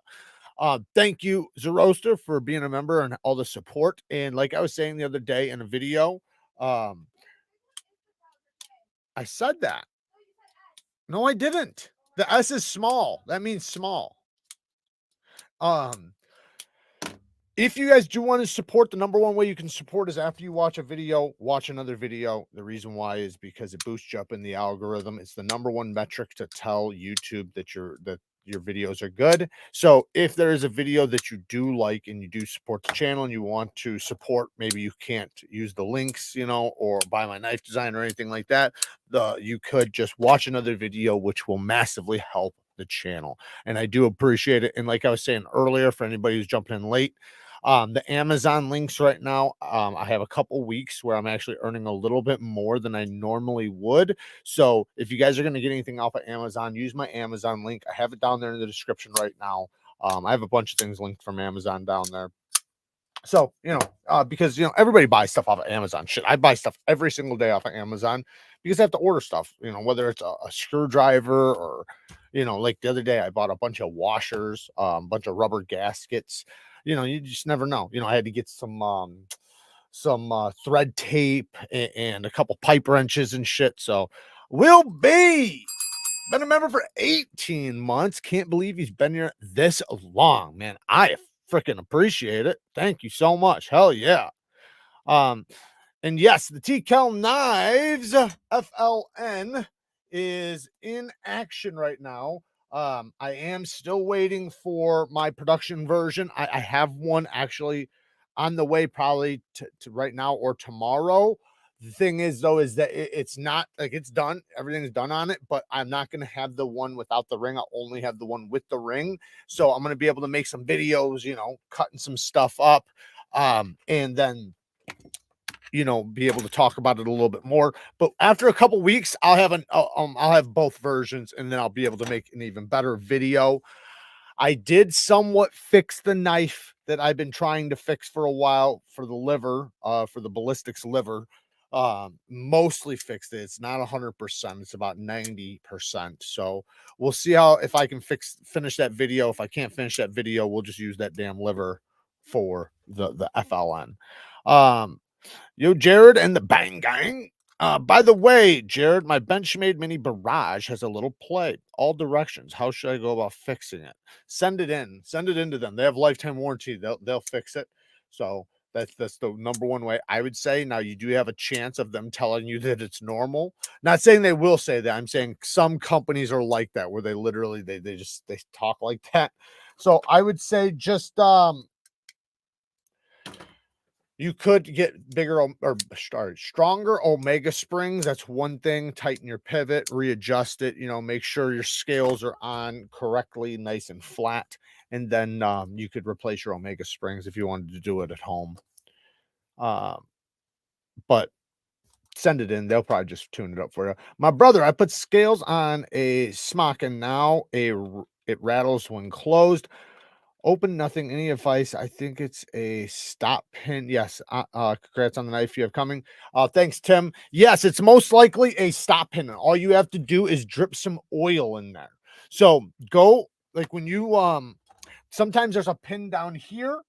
Thank you, Zeroaster, for being a member and all the support. And like I was saying the other day in a video, I said that. No, I didn't. The S is small. That means small. If you guys do want to support, the number one way you can support is after you watch a video, watch another video. The reason why is because it boosts you up in the algorithm. It's the number one metric to tell YouTube that your videos are good. So if there is a video that you do like and you do support the channel and you want to support, maybe you can't use the links, you know, or buy my knife design or anything like that, you could just watch another video, which will massively help the channel. And I do appreciate it. And like I was saying earlier, for anybody who's jumping in late, the Amazon links right now, I have a couple weeks where I'm actually earning a little bit more than I normally would. So if you guys are going to get anything off of Amazon, use my Amazon link. I have it down there in the description right now. I have a bunch of things linked from Amazon down there. So, you know, because, you know, everybody buys stuff off of Amazon. Shit, I buy stuff every single day off of Amazon because I have to order stuff, you know, whether it's a screwdriver or, you know, like the other day I bought a bunch of washers, a bunch of rubber gaskets. You know, you just never know. You know, I had to get some thread tape and a couple pipe wrenches and shit. So Will B, been a member for 18 months. Can't believe he's been here this long, man. I freaking appreciate it. Thank you so much. Hell yeah. And yes, the TKELL Knives FLN is in action right now. I am still waiting for my production version. I have one actually on the way, probably to right now or tomorrow. The thing is, though, is that it's not like it's done. Everything's done on it, but I'm not going to have the one without the ring. I'll only have the one with the ring. So I'm going to be able to make some videos, you know, cutting some stuff up. And then, you know, be able to talk about it a little bit more. But after a couple weeks, I'll have both versions, and then I'll be able to make an even better video. I did somewhat fix the knife that I've been trying to fix for a while for the liver, for the ballistics liver. Mostly fixed it. It's not 100%. It's about 90%. So we'll see if I can finish that video. If I can't finish that video, we'll just use that damn liver for the FLN. Yo, Jared and the Bang Gang. By the way, Jared, my Benchmade mini barrage has a little play, all directions. How should I go about fixing it? Send it in to them. They have lifetime warranty. They'll fix it. So that's the number one way I would say. Now you do have a chance of them telling you that it's normal. Not saying they will say that. I'm saying some companies are like that, where they literally they talk like that. So I would say just You could get bigger or stronger omega springs. That's one thing. Tighten your pivot, readjust it, you know, make sure your scales are on correctly, nice and flat. And then you could replace your omega springs if you wanted to do it at home. But send it in. They'll probably just tune it up for you. My brother, I put scales on a SMOKEY and now it rattles when closed. Open, nothing, any advice? I think it's a stop pin. Yes. Congrats on the knife you have coming. Thanks, Tim. Yes, it's most likely a stop pin. And all you have to do is drip some oil in there. So go, like when you, sometimes there's a pin down here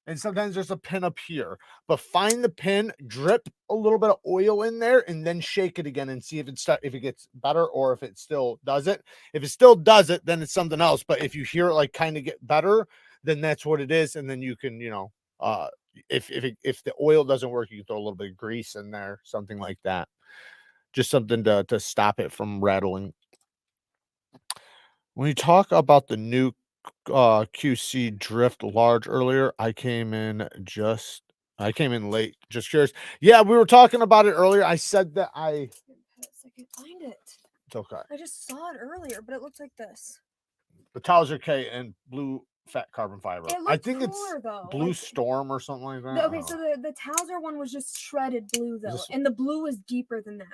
and sometimes there's a pin up here, but find the pin, drip a little bit of oil in there, and then shake it again and see if it gets better or if it still does it. If it still does it, then it's something else. But if you hear it like kind of get better, then that's what it is. And then you can, you know, if the oil doesn't work, you can throw a little bit of grease in there, something like that. Just something to stop it from rattling. When you talk about the new QC drift large earlier, I came in late, just curious. Yeah, we were talking about it earlier. I said that I can find it. It's okay. I just saw it earlier, but it looks like this. The Towser K and blue fat carbon fiber. I think cooler, it's though. blue storm or something like that. Okay, so the Towser one was just shredded blue though, and the blue is deeper than that.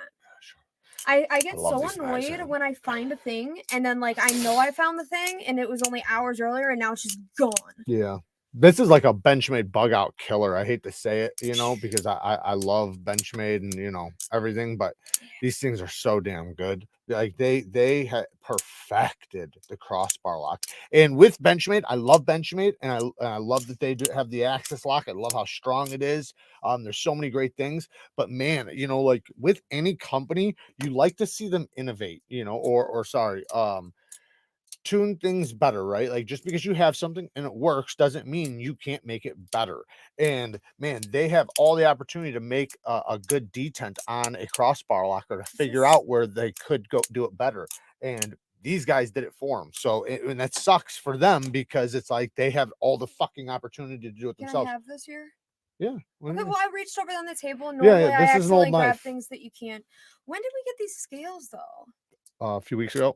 I get so annoyed when I find a thing and then like I know I found the thing and it was only hours earlier and now it's just gone. Yeah. This is like a Benchmade bug out killer. I hate to say it, you know, because I love Benchmade and, you know, everything, but these things are so damn good. Like they had perfected the crossbar lock. And with Benchmade, I love Benchmade and I love that they do have the access lock. I love how strong it is. There's so many great things, but man, you know, like with any company, you like to see them innovate, you know, or sorry, tune things better, right? Like just because you have something and it works doesn't mean you can't make it better. And man, they have all the opportunity to make a good detent on a crossbar locker to figure out where they could go do it better. And these guys did it for them. So and that sucks for them because it's like they have all the fucking opportunity to do it themselves. Can I have this here? Yeah. Okay, well, I reached over on the table and normally I accidentally grab things that you can't. When did we get these scales though? A few weeks ago.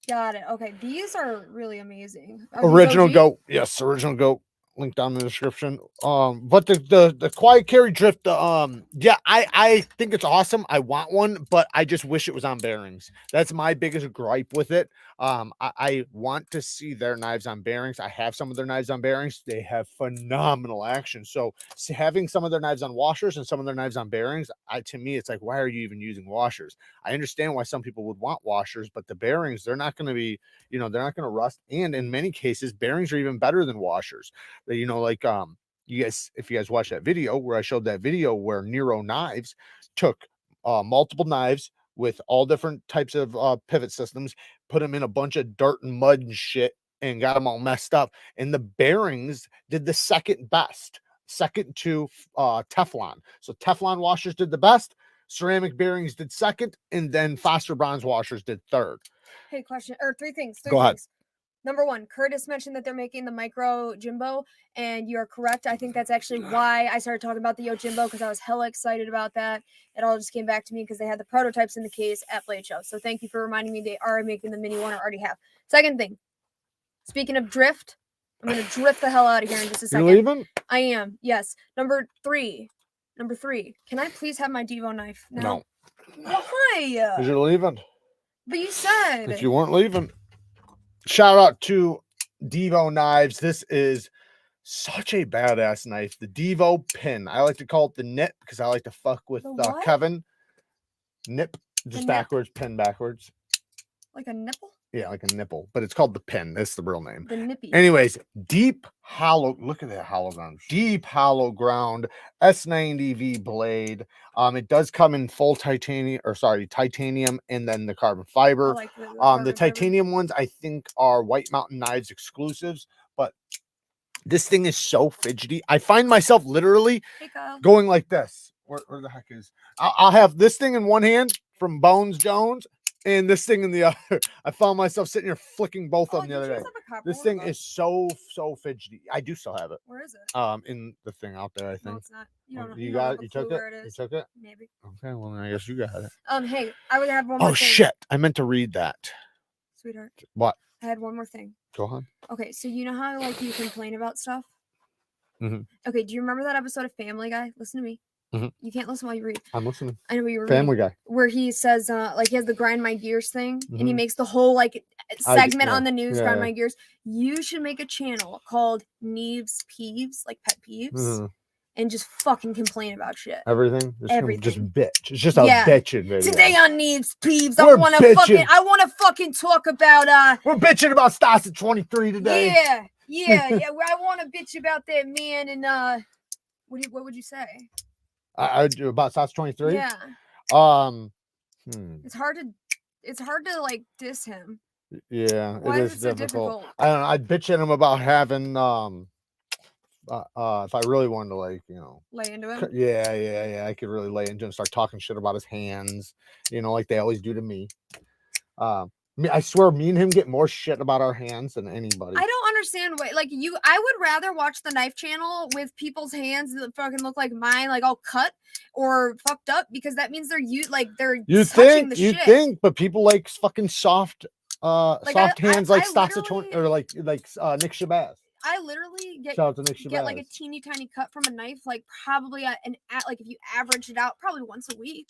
Got it. Okay, these are really amazing. Original goat. Yes, original goat. Link down in the description. But the quiet carry drift, yeah, I think it's awesome. I want one, but I just wish it was on bearings. That's my biggest gripe with it. I want to see their knives on bearings. I have some of their knives on bearings. They have phenomenal action. So having some of their knives on washers and some of their knives on bearings, to me, it's like, why are you even using washers? I understand why some people would want washers, but the bearings, they're not going to be, you know, they're not going to rust. And in many cases, bearings are even better than washers. You know, like you guys, if you guys watch that video where I showed that video where Nero Knives took multiple knives with all different types of pivot systems, put them in a bunch of dirt and mud and shit and got them all messed up, and the bearings did the second best, second to Teflon. So Teflon washers did the best, ceramic bearings did second, and then Foster bronze washers did third. Hey, question or three things. Go ahead. Number one, Curtis mentioned that they're making the micro Jimbo, and you're correct. I think that's actually why I started talking about the Yojimbo, because I was hella excited about that. It all just came back to me because they had the prototypes in the case at Blade Show. So thank you for reminding me they are making the mini one, or already have. Second thing, speaking of drift, I'm going to drift the hell out of here in just a second. You're leaving? I am, yes. Number three, can I please have my Devo knife now? No. Why? Because you're leaving. But you said. If you weren't leaving. Shout out to Devo Knives. This is such a badass knife. The Devo pin. I like to call it the nip because I like to fuck with Kevin. Nip, just backwards, pin backwards. Like a nipple? Yeah, like a nipple, but it's called the pin. That's the real name. The nippy. Anyways, deep hollow. Look at that hollow ground. Deep hollow ground S90V blade. It does come in full titanium, and then the carbon fiber. Like the titanium ones I think are White Mountain Knives exclusives, but this thing is so fidgety. I find myself literally going like this. Where the heck is? I'll have this thing in one hand from Bones Jones, and this thing in the other. I found myself sitting here flicking both of them the did other you day. just have a cup This holder? thing is so fidgety. I do still have it. Where is it? In the thing out there, I No, think. it's not. You don't. You You got don't it? have a You clue took it? where it You is. took it? Maybe. Okay, well then I guess you got it. Hey, I would have one more Oh thing. shit! I meant to read that. Sweetheart. What? I had one more thing. Go on. Okay, so you know how like you complain about stuff? Mhm. Okay, do you remember that episode of Family Guy? Listen to me. Mhm. You can't listen while you read. I'm listening. I know what you were Family reading. Guy. Where he says, like he has the grind my gears thing, and he Mhm. makes the whole like segment on yeah, the news, yeah, grind yeah. my gears. You should make a channel called Neeves Peeves, like pet peeves, Mhm. and just fucking complain about shit. Everything. Everything. Just bitch. It's just Yeah. a bitching video. Today on Neeves Peeves, I We're wanna bitching. fucking talk about We're bitching about Stas at 23 today. Yeah. I wanna bitch about that man and what would you say? I about Stas 23? Yeah. It's hard to like diss him. Yeah, Why it is is it so difficult. difficult? I don't know. I'd bitch at him about having if I really wanted to, like, lay into him. Yeah, I could really lay into him, start talking shit about his hands, like they always do to me. I swear, me and him get more shit about our hands than anybody. I don't understand why. Like I would rather watch the knife channel with people's hands that fucking look like mine, like all cut or fucked up, because that means they're touching the shit. You think, but people like fucking soft hands, like Stas or like Nick Shabazz. I literally get like a teeny tiny cut from a knife, like probably like if you average it out, probably once a week.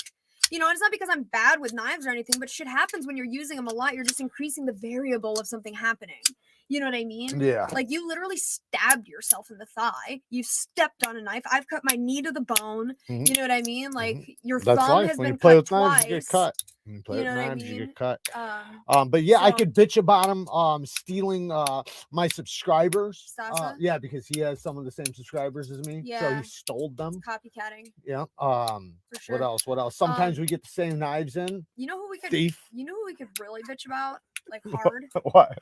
It's not because I'm bad with knives or anything, but shit happens when you're using them a lot. You're just increasing the variable of something happening. You know what I mean? Yeah. Like you literally stabbed yourself in the thigh. You stepped on a knife. I've cut my knee to the bone. Mm-hmm. You know what I mean? Like your That's thumb life. has when been you play cut with twice. knives, you get cut. When you play You know with what I knives, you mean? get cut. But yeah, I could bitch about him stealing my subscribers. Sasa? Yeah, because he has some of the same subscribers as me. So Yeah. he stole them. It's copycatting. Yeah. For sure. What else? Sometimes we get the same knives in. You know who we could Thief. You know who we could really bitch about? Like hard. What?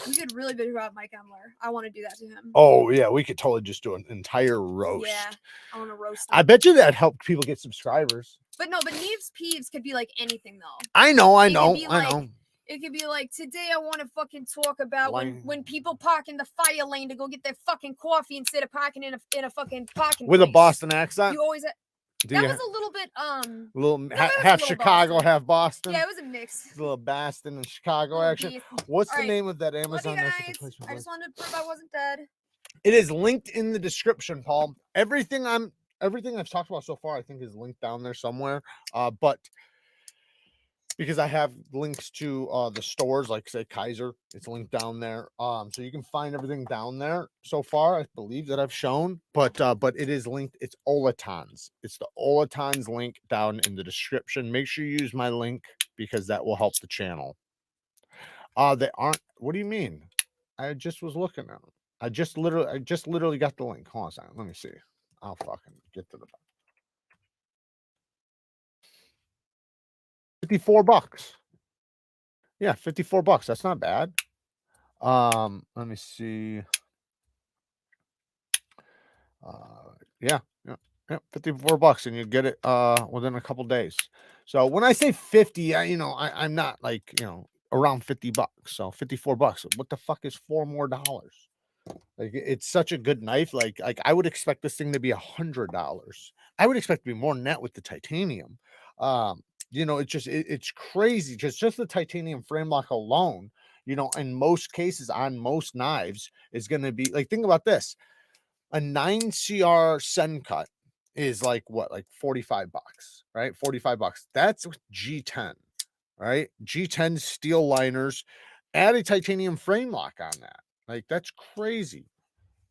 We could really bitch about Mike Emler. I want to do that to him. Oh yeah, we could totally just do an entire roast. Yeah, I want to roast him. I bet you that helped people get subscribers. But Neeves Peeves could be like anything though. I know. It could be like, today I want to fucking talk about when people park in the fire lane to go get their fucking coffee instead of parking in a fucking parking with place. A Boston accent. You always that was a little bit half Chicago, Boston. half Boston. Yeah, it was a mix. A little Boston and Chicago action. What's the name of that Amazon? I just wanted to prove I wasn't dead. It is linked in the description, Paul. Everything I've talked about so far, I think, is linked down there somewhere. But because I have links to the stores, like say KIZER, it's linked down there. So you can find everything down there so far, I believe, that I've shown. But it is linked. It's OLITANS. It's the OLITANS link down in the description. Make sure you use my link because that will help the channel. They aren't. What do you mean? I just was looking at them. I just literally got the link. Hold on a second. Let me see. I'll fucking get to the $54. Yeah, $54. That's not bad. Let me see. Yeah, $54, and you get it within a couple days. So when I say 50, I'm not like, around $50. So $54. What the fuck is $4 more? Like, it's such a good knife. Like I would expect this thing to be $100. I would expect to be more net with the titanium. It's crazy. Just the titanium frame lock alone, in most cases on most knives is going to be like, think about this. A 9CR SENCUT is like what, like $45, right? $45. That's G10, right? G10 steel liners, add a titanium frame lock on that. Like, that's crazy.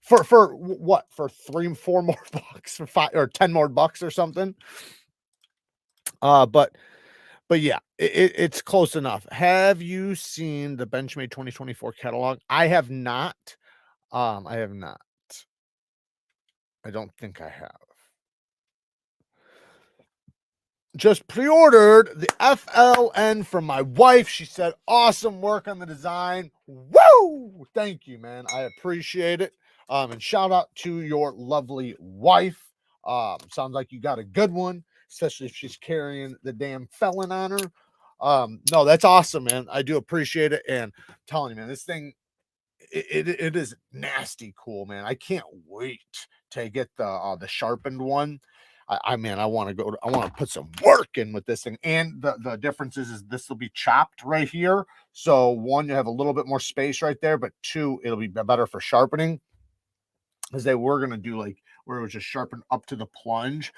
For what? For $3-4 more bucks, for $5 or $10 more bucks or something. But yeah, it's close enough. Have you seen the Benchmade 2024 catalog? I have not. I have not. I don't think I have. Just pre-ordered the FLN from my wife. She said, awesome work on the design. Woo! Thank you, man. I appreciate it. And shout out to your lovely wife. Sounds like you got a good one, especially if she's carrying the damn felon on her. No, that's awesome, man. I do appreciate it. And I'm telling you, man, this thing, it is nasty cool, man. I can't wait to get the sharpened one. Man, I want to put some work in with this thing. And the difference is this will be chopped right here. So one, you have a little bit more space right there, but two, it'll be better for sharpening. As they were gonna do like where it was just sharpened up to the plunge,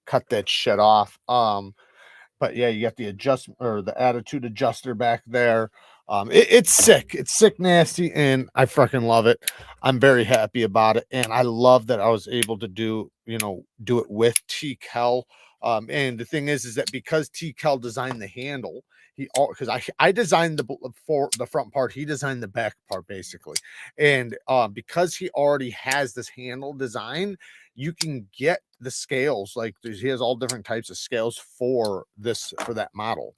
cut that shit off. But yeah, you got the adjustment or the attitude adjuster back there. It's sick. It's sick, nasty, and I freaking love it. I'm very happy about it, and I love that I was able to do it with TKELL. And the thing is that because TKELL designed the handle, because I designed for the front part, he designed the back part basically, and because he already has this handle design, you can get the scales. Like he has all different types of scales for that model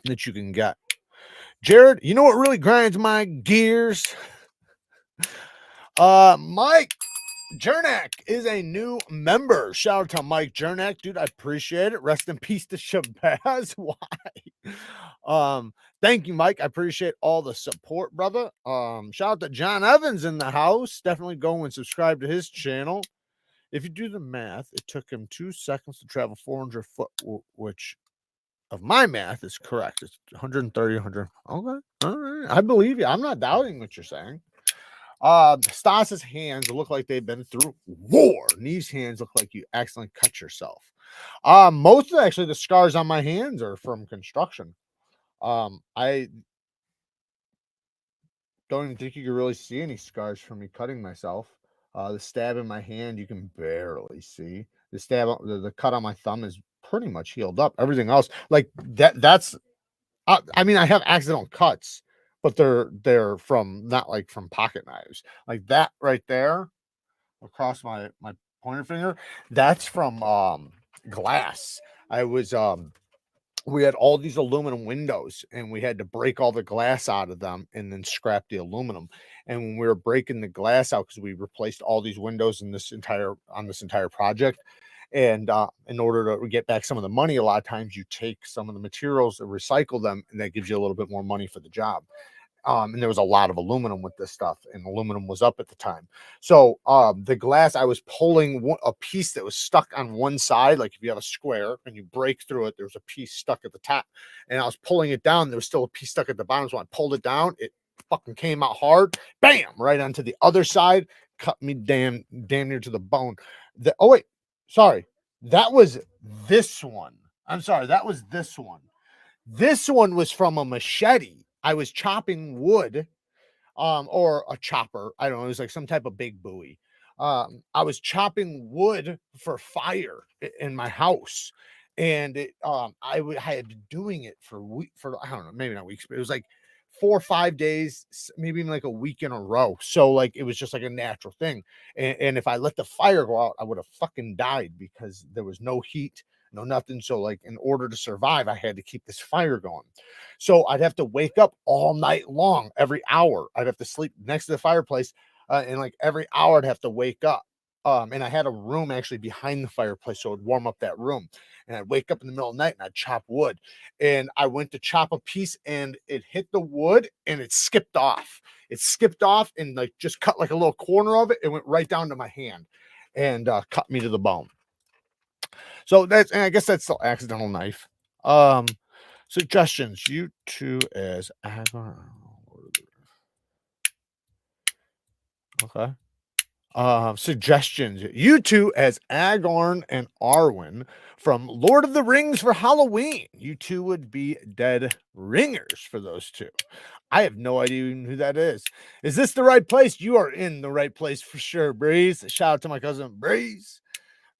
that you can get. Jared, you know what really grinds my gears? Mike Jernak is a new member. Shout out to Mike Jernak, dude. I appreciate it. Rest in peace to Shabazz. Why? Thank you, Mike. I appreciate all the support, brother. Shout out to John Evans in the house. Definitely go and subscribe to his channel. If you do the math, it took him 2 seconds to travel 400 foot, which of my math is correct. It's 130, 100. Okay. All right. I believe you. I'm not doubting what you're saying. Stas's hands look like they've been through war. Neve's hands look like you accidentally cut yourself. Most of the scars on my hands are from construction. I don't even think you can really see any scars from me cutting myself. The stab in my hand, you can barely see. The stab, the cut on my thumb is pretty much healed up. Everything else, like that's, I mean, I have accidental cuts, but they're from not like from pocket knives. Like that right there across my pointer finger, that's from glass. I was we had all these aluminum windows and we had to break all the glass out of them and then scrap the aluminum. And when we were breaking the glass out, because we replaced all these windows in this entire project, and in order to get back some of the money, a lot of times you take some of the materials and recycle them, and that gives you a little bit more money for the job. And there was a lot of aluminum with this stuff, and aluminum was up at the time. So the glass, I was pulling a piece that was stuck on one side. Like if you have a square and you break through it, there's a piece stuck at the top, and I was pulling it down. There was still a piece stuck at the bottom. So when I pulled it down, it fucking came out hard, bam, right onto the other side, cut me damn near to the bone. Oh wait, sorry, that was this one. I'm sorry, that was this one. This one was from a machete. I was chopping wood, or a chopper. I don't know. It was like some type of big buoy. I was chopping wood for fire in my house, and I had been doing it for I don't know, maybe not weeks, but it was like 4 or 5 days, maybe even like a week in a row. So like it was just like a natural thing. And if I let the fire go out, I would have fucking died because there was no heat, no nothing. So like in order to survive, I had to keep this fire going. So I'd have to wake up all night long, every hour. I'd have to sleep next to the fireplace, and like every hour I'd have to wake up. And I had a room actually behind the fireplace, so it'd warm up that room. And I'd wake up in the middle of the night and I'd chop wood. And I went to chop a piece and it hit the wood and it skipped off. It skipped off and like just cut like a little corner of it. It went right down to my hand and cut me to the bone. So and I guess that's still accidental knife. Suggestions, you two as okay. Suggestions, you two as Agorn and Arwen from Lord of the Rings for Halloween. You two would be dead ringers for those two. I have no idea even who that is. Is this the right place? You are in the right place for sure, Breeze. Shout out to my cousin Breeze.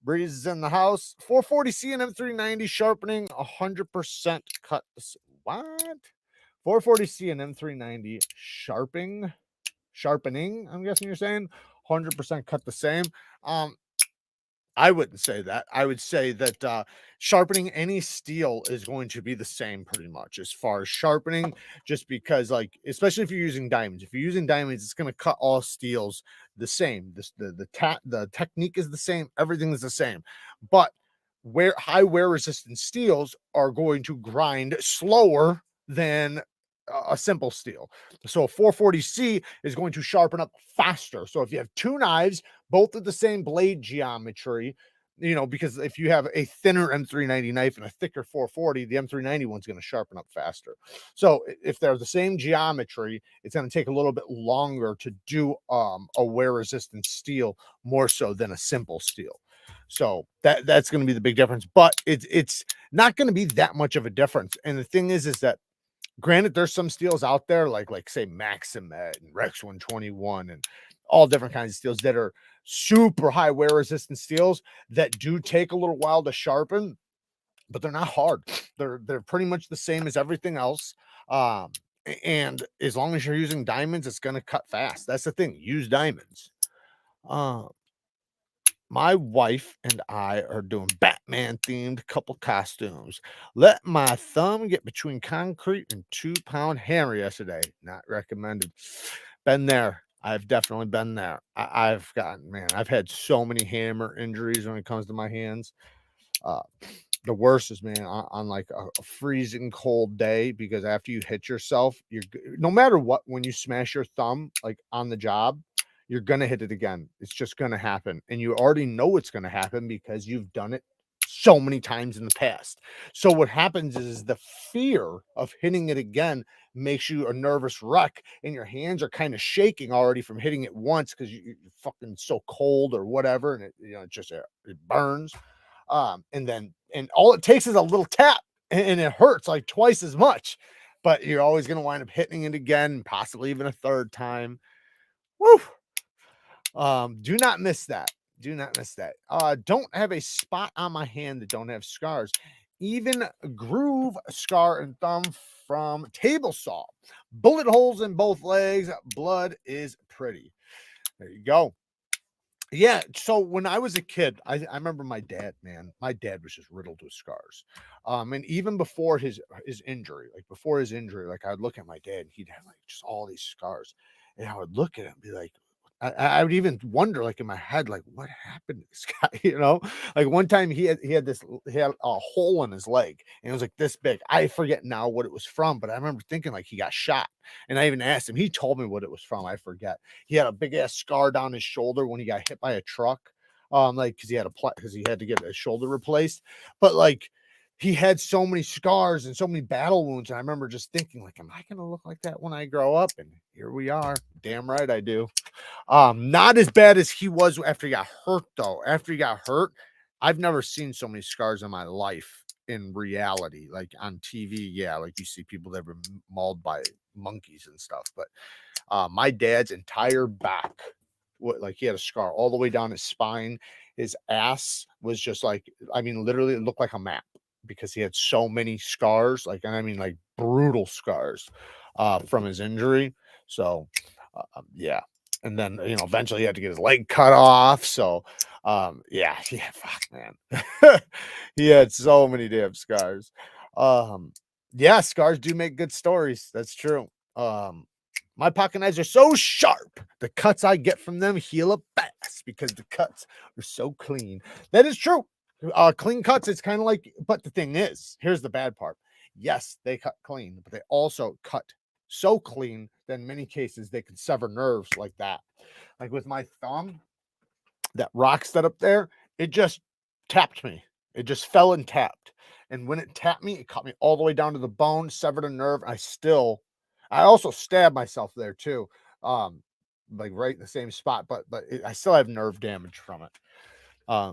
Breeze is in the house. 440 CNM 390 sharpening, 100% cut. What? 440 CNM 390 sharpening. I'm guessing you're saying 100% cut the same. I wouldn't say that. I would say that sharpening any steel is going to be the same pretty much as far as sharpening, just because, like, especially if you're using diamonds. If you're using diamonds, it's going to cut all steels the same. The technique is the same. Everything is the same. But high wear resistant steels are going to grind slower than a simple steel. So a 440C is going to sharpen up faster. So if you have two knives, both of the same blade geometry, you know, because if you have a thinner M390 knife and a thicker 440, the M390 one's going to sharpen up faster. So if they're the same geometry, it's going to take a little bit longer to do a wear resistant steel more so than a simple steel. So that's going to be the big difference, but it's not going to be that much of a difference. And the thing is that granted, there's some steels out there like say Maxace and Rex 121 and all different kinds of steels that are super high wear resistant steels that do take a little while to sharpen, but they're not hard. They're pretty much the same as everything else. And as long as you're using diamonds, it's going to cut fast. That's the thing. Use diamonds. My wife and I are doing Batman themed couple costumes. Let my thumb get between concrete and 2-pound hammer yesterday. Not recommended. Been there. I've definitely been there. I've had so many hammer injuries when it comes to my hands. The worst is, man, on like a freezing cold day, because after you hit yourself, no matter what, when you smash your thumb like on the job, you're going to hit it again. It's just going to happen. And you already know it's going to happen because you've done it so many times in the past. So what happens is the fear of hitting it again makes you a nervous wreck, and your hands are kind of shaking already from hitting it once because you're fucking so cold or whatever. And it burns. And all it takes is a little tap and it hurts like twice as much, but you're always going to wind up hitting it again, possibly even a third time. Woo! Do not miss that. Do not miss that. Don't have a spot on my hand that don't have scars. Even groove, scar, and thumb from table saw. Bullet holes in both legs. Blood is pretty. There you go. Yeah, so when I was a kid, I remember my dad, man. My dad was just riddled with scars. And even before his injury, like I'd look at my dad and he'd have like just all these scars. And I would look at him and be like, I would even wonder, like in my head, like what happened to this guy? You know, like one time he had a hole in his leg, and it was like this big. I forget now what it was from, but I remember thinking like he got shot. And I even asked him. He told me what it was from. I forget. He had a big ass scar down his shoulder when he got hit by a truck. Like because he had to get his shoulder replaced. But like he had so many scars and so many battle wounds. And I remember just thinking, like, am I gonna look like that when I grow up? And here we are. Damn right I do. Not as bad as he was after he got hurt, though. After he got hurt, I've never seen so many scars in my life in reality. Like on TV, yeah, like you see people that were mauled by monkeys and stuff. But my dad's entire back, like he had a scar all the way down his spine. His ass was just like, I mean, literally it looked like a map because he had so many scars, like, and I mean, like brutal scars from his injury. So, yeah. And then, you know, eventually he had to get his leg cut off. So, yeah, fuck, man. He had so many damn scars. Yeah, scars do make good stories. That's true. My pocket knives are so sharp. The cuts I get from them heal up fast because the cuts are so clean. That is true. Clean cuts, it's kind of like, but the thing is, here's the bad part. Yes, they cut clean, but they also cut so clean that in many cases they can sever nerves like that. Like with my thumb, that rock stud up there, it just tapped me. It just fell and tapped. And when it tapped me, it cut me all the way down to the bone, severed a nerve. I also stabbed myself there too. Like right in the same spot, but I still have nerve damage from it.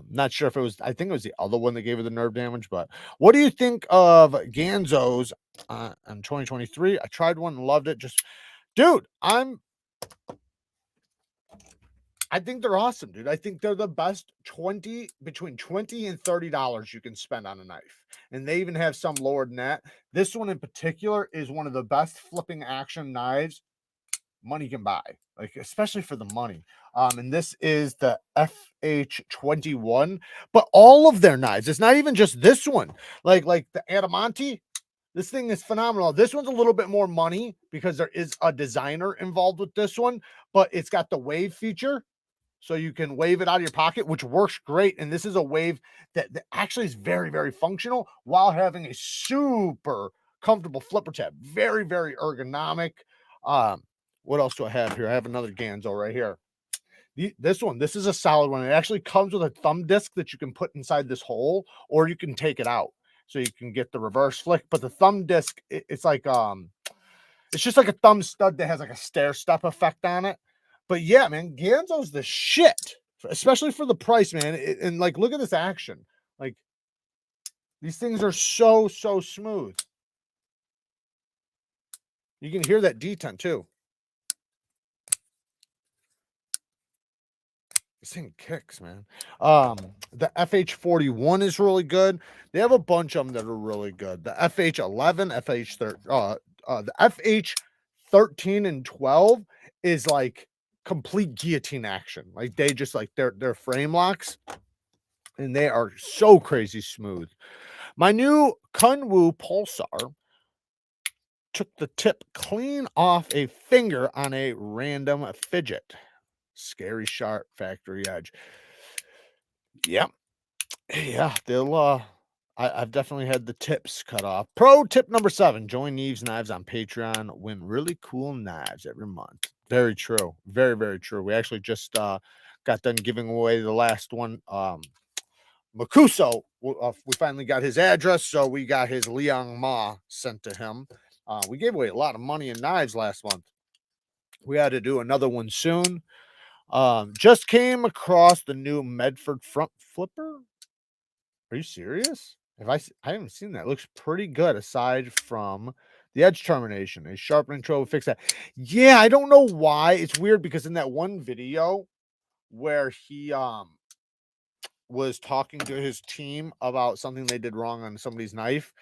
Not sure if it was, I think it was the other one that gave her the nerve damage, but what do you think of Ganzos in 2023? I tried one and loved it. Just, dude, I think they're awesome, dude. I think they're the best between $20 and $30 you can spend on a knife. And they even have some lower than that. This one in particular is one of the best flipping action knives money can buy, like especially for the money. And this is the FH21, but all of their knives, it's not even just this one, like the Adamante. This thing is phenomenal. This one's a little bit more money because there is a designer involved with this one, but it's got the wave feature. So you can wave it out of your pocket, which works great. And this is a wave that actually is very, very functional while having a super comfortable flipper tab. Very, very ergonomic. What else do I have here? I have another Ganzo right here. This is a solid one. It actually comes with a thumb disc that you can put inside this hole, or you can take it out so you can get the reverse flick. But the thumb disc, it's like it's just like a thumb stud that has like a stair step effect on it. But yeah, man, Ganzo's the shit, especially for the price, man. And like, look at this action. Like, these things are so smooth. You can hear that detent too. This thing kicks, man. The FH41 is really good. They have a bunch of them that are really good. The FH11, the FH13 and 12 is like complete guillotine action. Like they just like they're frame locks, and they are so crazy smooth. My new Kunwu Pulsar took the tip clean off a finger on a random fidget. Scary sharp factory edge. Yep. Yeah, they'll I've definitely had the tips cut off. Pro tip number 7, join Neevesknives on Patreon, win really cool knives every month. Very true. Very, very true. We actually just got done giving away the last one. Makuso, we finally got his address, so we got his Liang Ma sent to him. We gave away a lot of money in knives last month. We had to do another one soon. Just came across the new Medford front flipper. Are you serious? I haven't seen that. It looks pretty good aside from the edge termination. A sharpening tool will fix that. Yeah, I don't know why. It's weird because in that one video where he was talking to his team about something they did wrong on somebody's knife,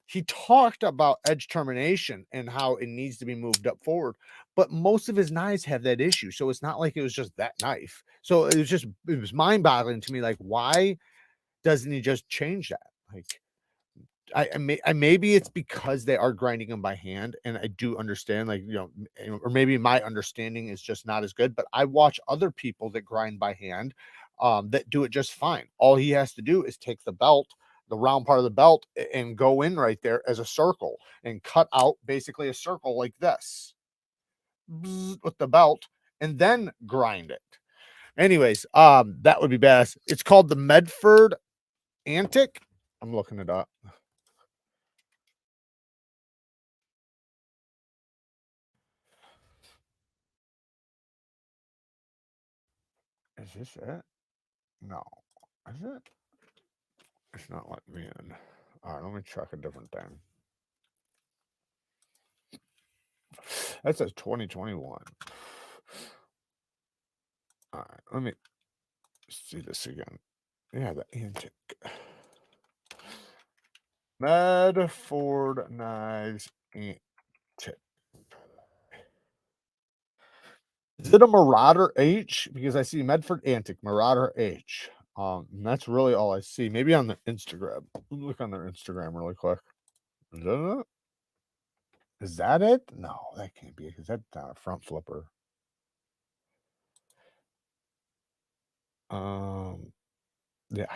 he talked about edge termination and how it needs to be moved up forward. But most of his knives have that issue. So it's not like it was just that knife. So it was mind-boggling to me. Like, why doesn't he just change that? Like, maybe it's because they are grinding them by hand, and I do understand, like, you know, or maybe my understanding is just not as good. But I watch other people that grind by hand, that do it just fine. All he has to do is take the belt, the round part of the belt, and go in right there as a circle and cut out basically a circle like this with the belt, and then grind it. Anyways, that would be best. It's called the Medford Antic. I'm looking it up. Is this it? No. Is it? It's not letting me in. All right, let me check a different thing. That says 2021. All right, let me see this again. Yeah, the Antic. Medford Knives Antic. Is it a Marauder H? Because I see Medford Antic, Marauder H. And that's really all I see. Maybe on the Instagram. Look on their Instagram really quick. Is that it? Is that it? No, that can't be it because that's not a front flipper. Yeah,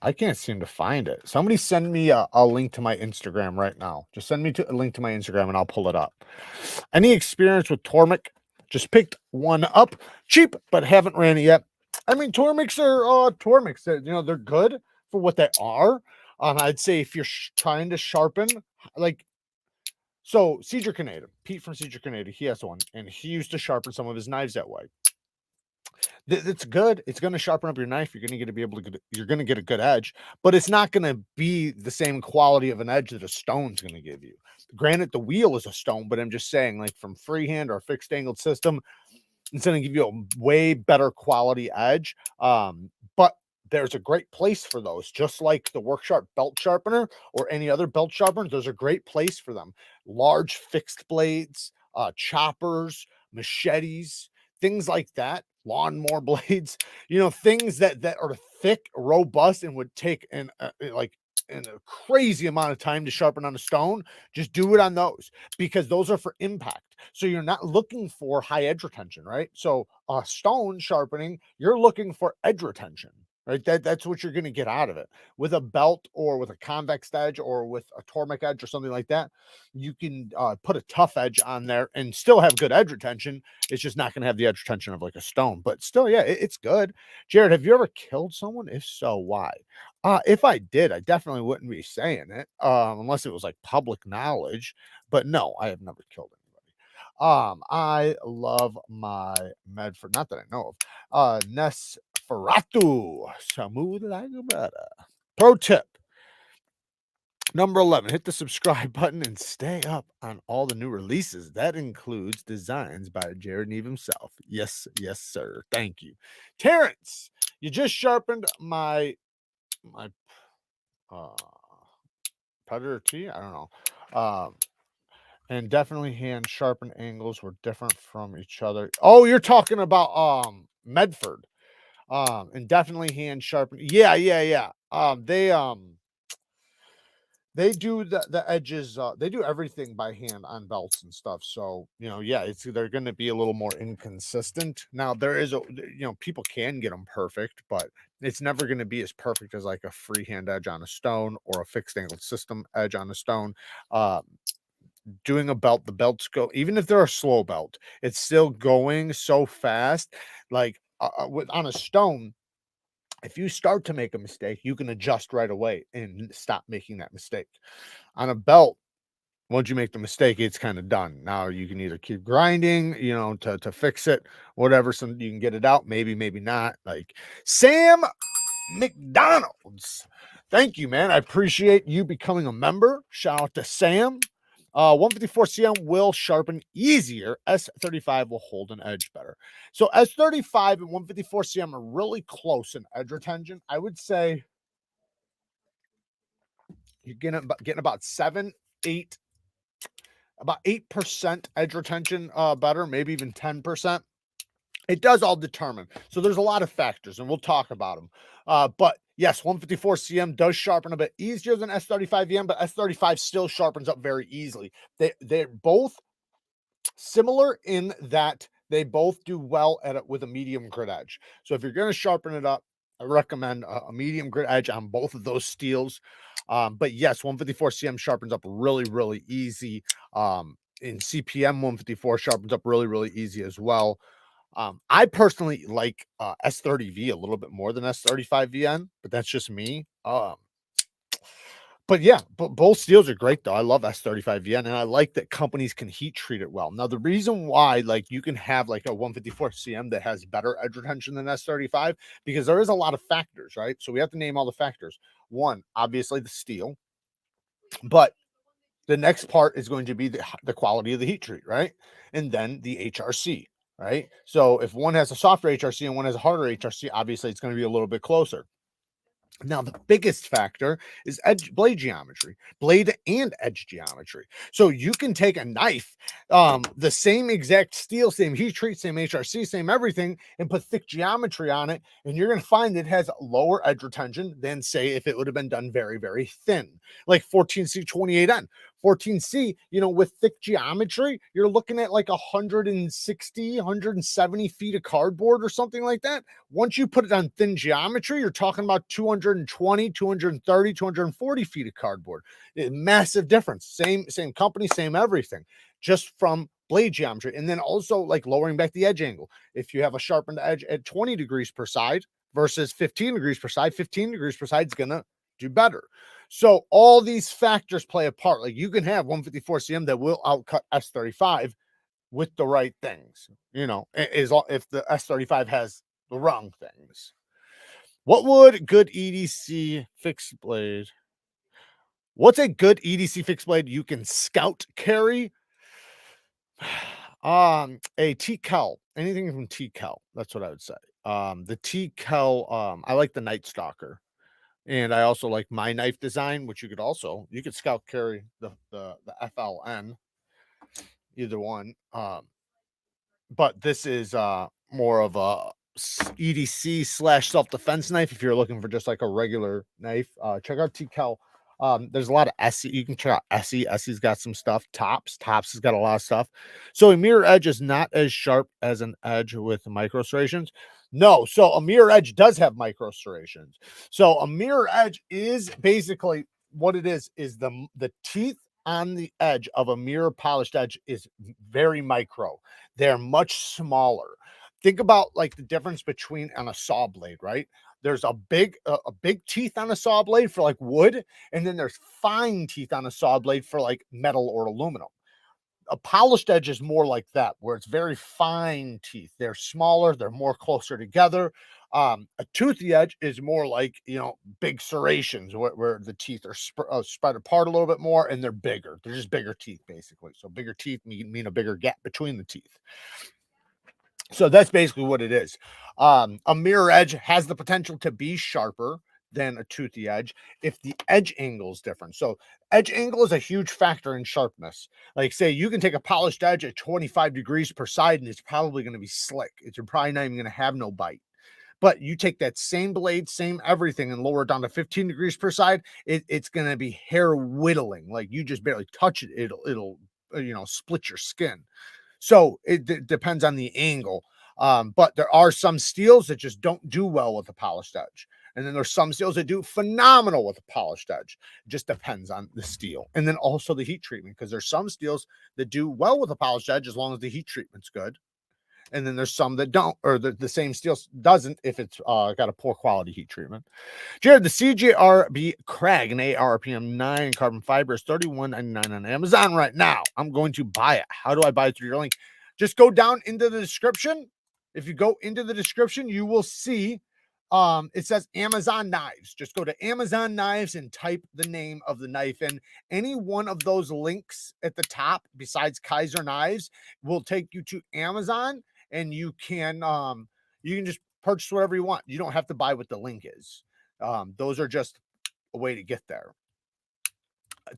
I can't seem to find it. Somebody send me a link to my Instagram right now. Just send me a link to my Instagram and I'll pull it up. Any experience with Tormek? Just picked one up, cheap, but haven't ran it yet. I mean, Tormeks are Tormeks. You know, they're good for what they are. I'd say if you're trying to sharpen, like, so Cedar Canada, Pete from Cedar Canada, he has one, and he used to sharpen some of his knives that way. It's good. It's going to sharpen up your knife. You're going to get a good edge, but it's not going to be the same quality of an edge that a stone's going to give you. Granted, the wheel is a stone, but I'm just saying, like, from freehand or a fixed angled system, it's going to give you a way better quality edge. But there's a great place for those, just like the Worksharp belt sharpener or any other belt sharpener. There's a great place for them. Large fixed blades, choppers, machetes, things like that, lawnmower blades, you know, things that are thick, robust, and would take like and a crazy amount of time to sharpen on a stone, just do it on those, because those are for impact. So you're not looking for high edge retention, right? So stone sharpening, you're looking for edge retention, right? That's what you're going to get out of it. With a belt or with a convex edge or with a tormek edge or something like that, you can put a tough edge on there and still have good edge retention. It's just not going to have the edge retention of like a stone, but still, yeah, it's good. Jared, have you ever killed someone? If so, why? If I did, I definitely wouldn't be saying it, unless it was like public knowledge. But no, I have never killed anybody. I love my Medford, not that I know of. Nesferatu, smooth like a butter. Pro tip number 11: hit the subscribe button and stay up on all the new releases. That includes designs by Jared Neve himself. Yes, yes, sir. Thank you, Terrence. You just sharpened my Predator T. I don't know. And definitely hand sharpened angles were different from each other. Oh, you're talking about Medford. And definitely hand sharpened. Yeah. They do the edges, they do everything by hand on belts and stuff. So, yeah, they're going to be a little more inconsistent. Now, there is people can get them perfect, but it's never going to be as perfect as like a freehand edge on a stone or a fixed angle system edge on a stone. Doing a belt, the belts go, even if they're a slow belt, it's still going so fast. Like on a stone, if you start to make a mistake, you can adjust right away and stop making that mistake. On a belt, once you make the mistake, it's kind of done. Now you can either keep grinding, to fix it, whatever. So you can get it out, maybe not. Like Sam McDonald's. Thank you, man. I appreciate you becoming a member. Shout out to Sam. 154 cm will sharpen easier. S35 will hold an edge better. So S35 and 154 cm are really close in edge retention. I would say you're getting about 8% edge retention better, maybe even 10%. It does all determine. So there's a lot of factors, and we'll talk about them. But yes, 154 cm does sharpen a bit easier than S35 EM, but S35 still sharpens up very easily. They're both similar in that they both do well at it with a medium grit edge. So if you're going to sharpen it up, I recommend a medium grit edge on both of those steels. But yes, 154 cm sharpens up really, really easy. In CPM, 154 sharpens up really, really easy as well. I personally like S30V a little bit more than S35VN, but that's just me. But yeah, both steels are great though. I love S35VN, and I like that companies can heat treat it well. Now, the reason why, like, you can have like a 154 cm that has better edge retention than S35, because there is a lot of factors, right? So we have to name all the factors. One, obviously the steel, but the next part is going to be the quality of the heat treat, right? And then the HRC, right? So if one has a softer HRC and one has a harder HRC, obviously it's going to be a little bit closer. Now, the biggest factor is blade geometry, blade and edge geometry. So you can take a knife, the same exact steel, same heat treat, same HRC, same everything, and put thick geometry on it, and you're going to find it has lower edge retention than, say, if it would have been done very, very thin, like 14C 28N. 14C, with thick geometry, you're looking at like 160, 170 feet of cardboard or something like that. Once you put it on thin geometry, you're talking about 220, 230, 240 feet of cardboard. Massive difference. Same company, same everything, just from blade geometry. And then also like lowering back the edge angle. If you have a sharpened edge at 20 degrees per side versus 15 degrees per side, 15 degrees per side is going to do better. So all these factors play a part. Like you can have 154 cm that will outcut S35 with the right things, if the S35 has the wrong things. What would good EDC fixed blade? What's a good EDC fixed blade you can scout carry? A TKELL, anything from TKELL. That's what I would say. The TKELL, I like the Night Stalker. And I also like my knife design, which you could scout carry the FLN, either one. But this is more of a EDC / self-defense knife. If you're looking for just like a regular knife, check out TKELL. There's a lot of SE. You can check out SE. SE's got some stuff. Tops has got a lot of stuff. So a mirror edge is not as sharp as an edge with micro serrations. No, so a mirror edge does have micro serrations. So a mirror edge is basically what it is the teeth on the edge of a mirror polished edge is very micro. They're much smaller. Think about like the difference between on a saw blade, right? There's a big teeth on a saw blade for like wood, and then there's fine teeth on a saw blade for like metal or aluminum. A polished edge is more like that, where it's very fine teeth. They're smaller, they're more closer together. A toothy edge is more like, big serrations where the teeth are spread apart a little bit more and they're bigger. They're just bigger teeth, basically. So bigger teeth mean a bigger gap between the teeth. So that's basically what it is. A mirror edge has the potential to be sharper than a toothy edge if the edge angle is different. So edge angle is a huge factor in sharpness. Like say you can take a polished edge at 25 degrees per side and it's probably going to be slick. You're probably not even going to have no bite. But you take that same blade, same everything, and lower it down to 15 degrees per side, it's going to be hair whittling. Like you just barely touch it, it'll split your skin. So it depends on the angle. But there are some steels that just don't do well with a polished edge. And then there's some steels that do phenomenal with a polished edge. It just depends on the steel. And then also the heat treatment, because there's some steels that do well with a polished edge as long as the heat treatment's good. And then there's some that don't, or the same steel doesn't if it's got a poor quality heat treatment. Jared, the CJRB Krag, an ARPM 9 carbon fiber is $31.99 on Amazon right now. I'm going to buy it. How do I buy it? Through your link? Just go down into the description. If you go into the description, you will see it says Amazon Knives. Just go to Amazon Knives and type the name of the knife in. Any one of those links at the top, besides KIZER Knives, will take you to Amazon, and you can just purchase whatever you want. You don't have to buy what the link is. Those are just a way to get there.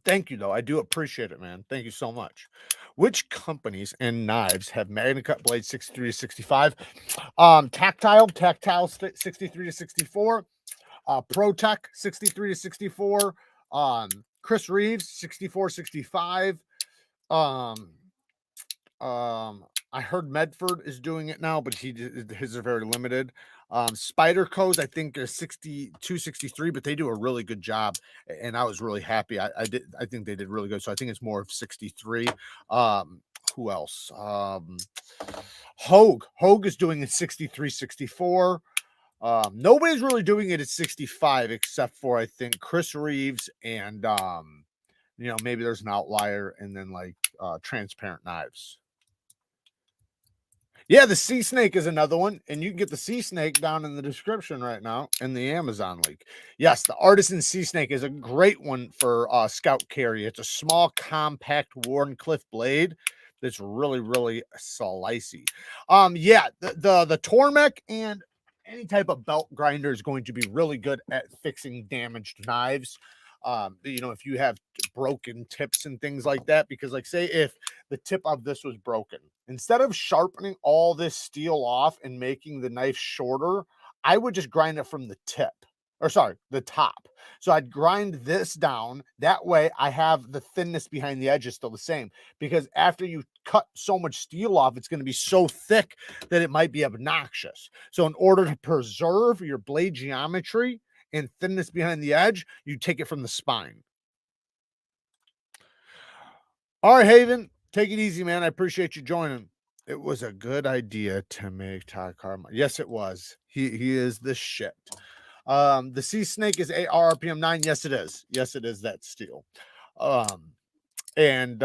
Thank you, though. I do appreciate it, man. Thank you so much. Which companies and knives have MagnaCut blades 63 to 65? Tactile 63 to 64. ProTech 63 to 64. Chris Reeves 64 65. I heard Medford is doing it now, but his are very limited. Spyderco's I think is 62 63, but they do a really good job, and I was really happy. I think they did really good. So I think it's more of 63. Who else? Hogue is doing it 63 64. Nobody's really doing it at 65 except for I think Chris Reeves and maybe there's an outlier, and then like Transparent Knives. Yeah, the Sea Snake is another one, and you can get the Sea Snake down in the description right now in the Amazon link. Yes, the Artisan Sea Snake is a great one for scout carry. It's a small, compact Wharncliffe blade that's really, really slicey. Yeah, the Tormek and any type of belt grinder is going to be really good at fixing damaged knives. If you have broken tips and things like that, because like say if the tip of this was broken, instead of sharpening all this steel off and making the knife shorter, I would just grind it from the the top. So I'd grind this down. That way I have the thinness behind the edge is still the same, because after you cut so much steel off, it's going to be so thick that it might be obnoxious. So in order to preserve your blade geometry and thinness behind the edge, you take it from the spine. All right, Haven, take it easy, man. I appreciate you joining. It was a good idea to make Ty Carmine. Yes, it was. He is the shit. The Sea Snake is ARPM 9. Yes, it is. Yes, it is that steel. And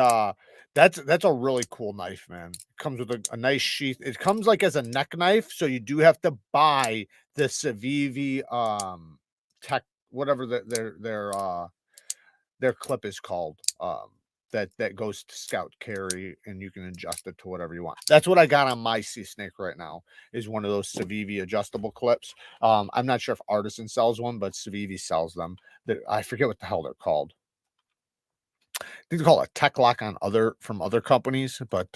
that's a really cool knife, man. It comes with a nice sheath. It comes like as a neck knife, so you do have to buy the Civivi tech, whatever their clip is called. That goes to scout carry, and you can adjust it to whatever you want. That's what I got on my Sea Snake right now, is one of those Civivi adjustable clips. I'm not sure if Artisan sells one, but Civivi sells them. I forget what the hell they're called. I think they call it a tech lock from other companies, but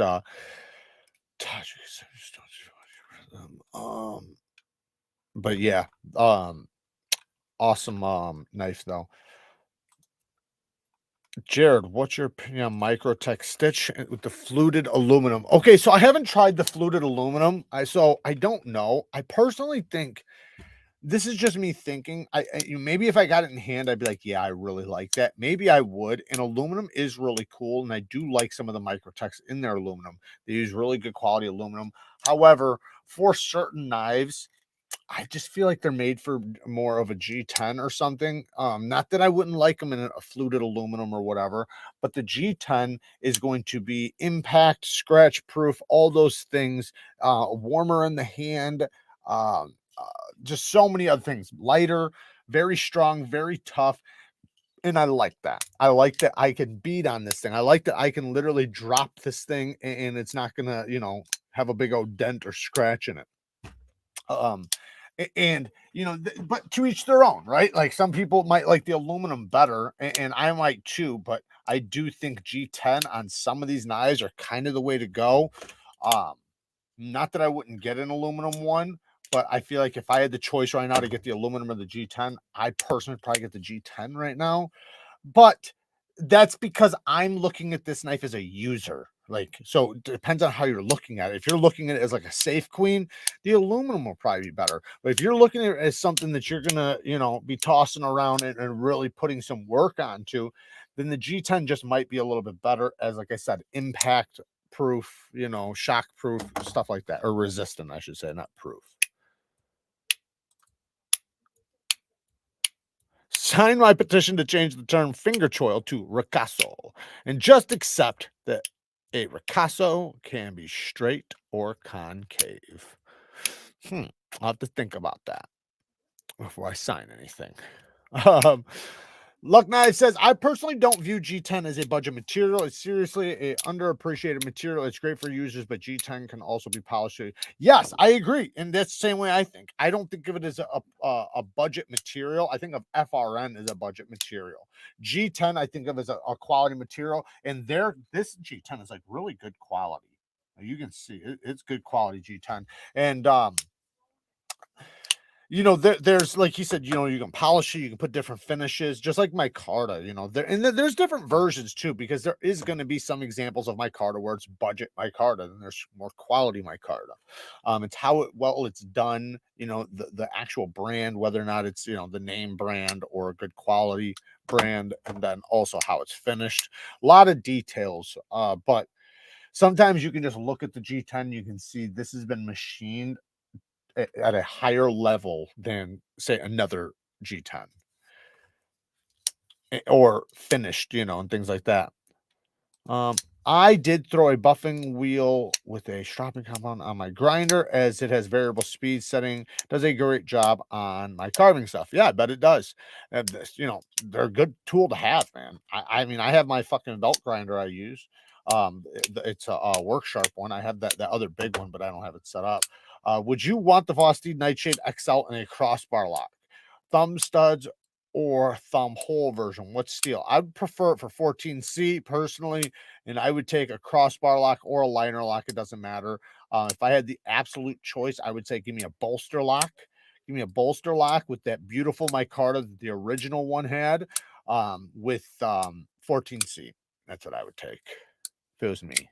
But yeah, awesome knife though. Jared, what's your opinion on Microtech stitch with the fluted aluminum? Okay, so I haven't tried the fluted aluminum. So I don't know. I personally think this is just me thinking. Maybe if I got it in hand, I'd be like, yeah, I really like that. Maybe I would. And aluminum is really cool, and I do like some of the Microtechs in their aluminum. They use really good quality aluminum. However, for certain knives, I just feel like they're made for more of a G10 or something. Not that I wouldn't like them in a fluted aluminum or whatever, but the G10 is going to be impact, scratch proof, all those things, warmer in the hand, just so many other things. Lighter, very strong, very tough. And I like that. I like that I can beat on this thing. I like that I can literally drop this thing and it's not gonna, have a big old dent or scratch in it. And but to each their own, right? Like some people might like the aluminum better, and I might too, but I do think G10 on some of these knives are kind of the way to go. Not that I wouldn't get an aluminum one, but I feel like if I had the choice right now to get the aluminum or the G10, I personally would probably get the G10 right now. But that's because I'm looking at this knife as a user. Like, so it depends on how you're looking at it. If you're looking at it as like a safe queen, the aluminum will probably be better. But if you're looking at it as something that you're gonna, be tossing around and really putting some work onto, then the G10 just might be a little bit better as, like I said, impact proof, shock proof, stuff like that, or resistant, I should say, not proof. Sign my petition to change the term finger choil to ricasso and just accept that a ricasso can be straight or concave. I'll have to think about that before I sign anything. Um, Luck Knife says, I personally don't view G10 as a budget material. It's seriously a underappreciated material. It's great for users, but G10 can also be polished. Yes, I agree. And that's the same way I think. I don't think of it as a budget material. I think of FRN as a budget material. G10, I think of as a quality material. And this G10 is like really good quality. You can see it's good quality G10. And there's like he said, you can polish it, you can put different finishes, just like micarta. There's different versions too, because there is going to be some examples of micarta where it's budget micarta, and there's more quality micarta. It's how it's done, the actual brand, whether or not it's the name brand or a good quality brand, and then also how it's finished. A lot of details, but sometimes you can just look at the G10, you can see this has been machined at a higher level than, say, another G10 or finished, and things like that. I did throw a buffing wheel with a stropping compound on my grinder, as it has variable speed setting. Does a great job on my carving stuff. Yeah, I bet it does. And this, they're a good tool to have, man. I mean, I have my fucking adult grinder I use. It's a work sharp one. I have that other big one, but I don't have it set up. Would you want the VOSTEED Nightshade XL in a crossbar lock, thumb studs, or thumb hole version? What steel? I would prefer it for 14C personally, and I would take a crossbar lock or a liner lock. It doesn't matter. If I had the absolute choice, I would say give me a bolster lock. Give me a bolster lock with that beautiful micarta that the original one had, with 14C. That's what I would take if it was me.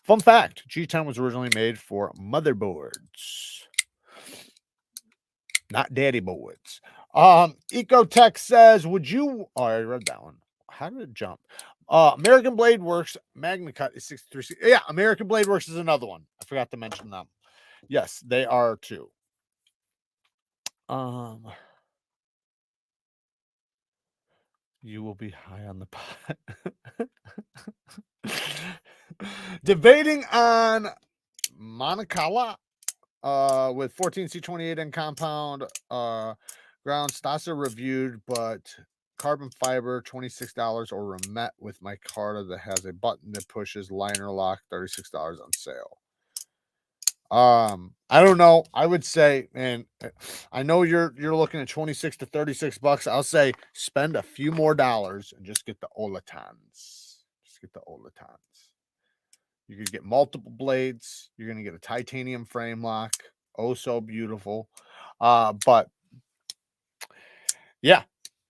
Fun fact, G10 was originally made for motherboards, not daddy boards. Ecotech says, would you, I read that one. How did it jump? American Blade Works MagnaCut is 63. Yeah, American Blade Works is another one. I forgot to mention them. Yes, they are too. You will be high on the pot. Debating on Monocala with 14C28 and compound ground. Stasa reviewed, but carbon fiber $26, or Remet with micarta that has a button that pushes liner lock $36 on sale. I don't know. I would say, man, I know you're looking at 26 to 36 bucks. I'll say spend a few more dollars and just get the Olitans. Just get the Olitans. You could get multiple blades. You're going to get a titanium frame lock. Oh, so beautiful. But yeah,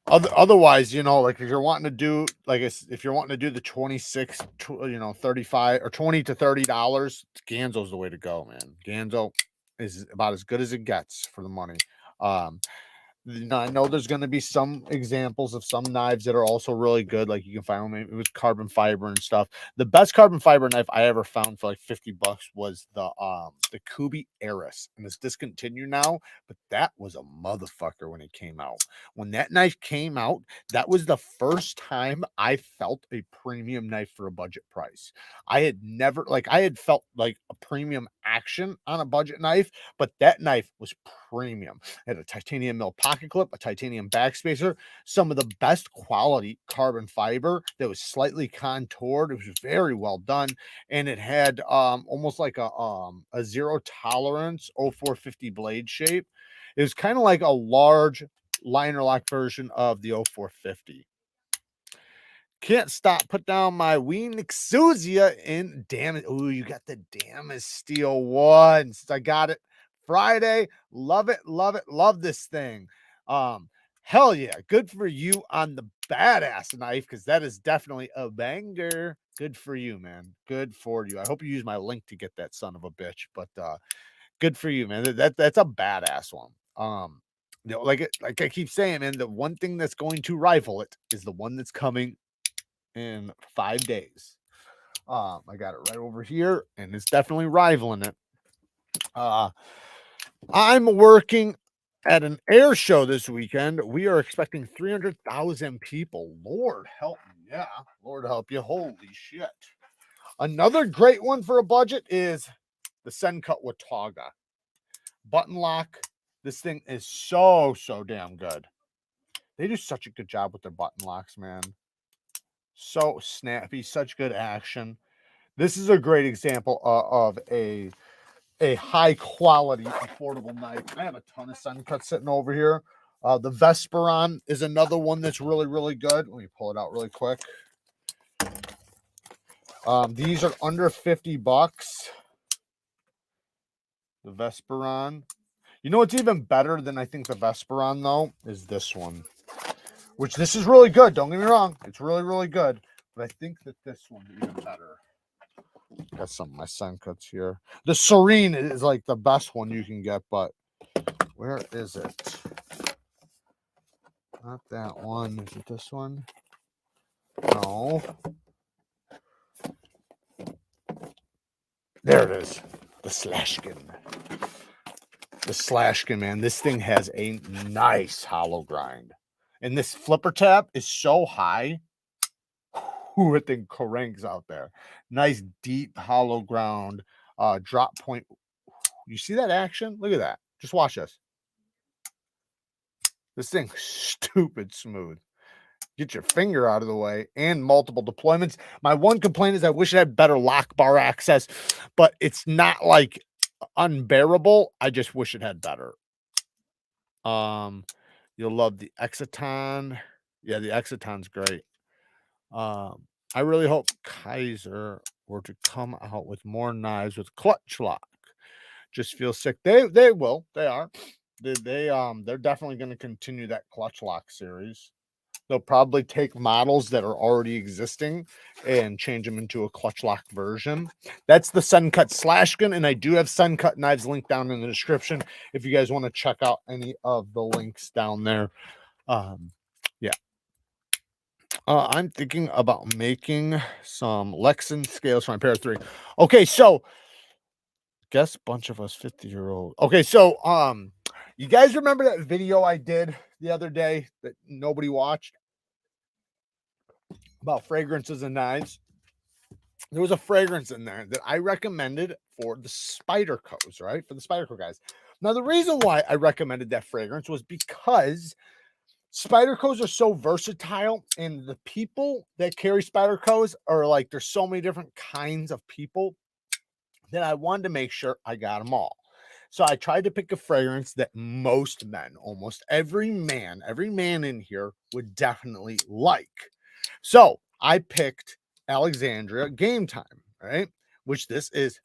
otherwise, you know, like if you're wanting to do, like if you're wanting to do the 26, 35 or $20 to $30, Ganzo's the way to go, man. Ganzo is about as good as it gets for the money. I know there's going to be some examples of some knives that are also really good. Like you can find them with carbon fiber and stuff. The best carbon fiber knife I ever found for like $50 was the Kubi Eris, and it's discontinued now. But that was a motherfucker when it came out. When that knife came out, that was the first time I felt a premium knife for a budget price. I had never, like, I had felt like a premium action on a budget knife, but that knife was premium. It had a titanium mill pocket clip, a titanium backspacer, some of the best quality carbon fiber that was slightly contoured. It was very well done, and it had almost like a zero tolerance 0450 blade shape. It was kind of like a large liner lock version of the 0450. Can't stop. Put down my Weenixuzia in. Damn it. Ooh, you got the Damas steel ones. I got it Friday. Love it. Love it. Love this thing. Hell yeah. Good for you on the badass knife, because that is definitely a banger. Good for you, man. Good for you. I hope you use my link to get that son of a bitch. But good for you, man. That's a badass one. Like I keep saying, man, the one thing that's going to rival it is the one that's coming in 5 days. I got it right over here, and it's definitely rivaling it. I'm working at an air show this weekend. We are expecting 300,000 people. Lord help me. Yeah, Lord help you. Holy shit. Another great one for a budget is the SENCUT Watauga. Button lock. This thing is so damn good. They do such a good job with their button locks, man. So snappy, such good action. This is a great example of a high quality, affordable knife. I have a ton of SENCUT sitting over here. The Vesperon is another one that's really good. Let me pull it out really quick. These are under $50. The Vesperon. You know what's even better than I think the Vesperon though is this one. Which this is really good. Don't get me wrong. It's really good. But I think that this one is even better. Got some of my SENCUTs here. The Serene is like the best one you can get, but where is it? Not that one. Is it this one? No. There it is. The Slashkin. The Slashkin, man. This thing has a nice hollow grind. And this flipper tab is so high. Ooh, it thing cranks out there. Nice deep hollow ground. Drop point. You see that action? Look at that. Just watch this. This thing's stupid smooth. Get your finger out of the way, and multiple deployments. My one complaint is I wish it had better lock bar access, but it's not like unbearable. I just wish it had better. You'll love the Exciton. Yeah, the Exciton's great. I really hope KIZER were to come out with more knives with clutch lock. Just feel sick. They will. They are. They're definitely going to continue that clutch lock series. They'll probably take models that are already existing and change them into a clutch lock version. That's the SENCUT Slashkin, and I do have SENCUT knives linked down in the description if you guys want to check out any of the links down there. Yeah. I'm thinking about making some Lexan scales for my pair of 3. Okay, so guess a bunch of us 50-year-old. Okay, so you guys remember that video I did the other day that nobody watched about fragrances and knives? There was a fragrance in there that I recommended for the Spydercos, right? For the Spyderco guys. Now, the reason why I recommended that fragrance was because Spydercos are so versatile, and the people that carry Spydercos are like, there's so many different kinds of people that I wanted to make sure I got them all. So I tried to pick a fragrance that most men, almost every man in here would definitely like. So I picked Alexandria Game Time, right? Which this is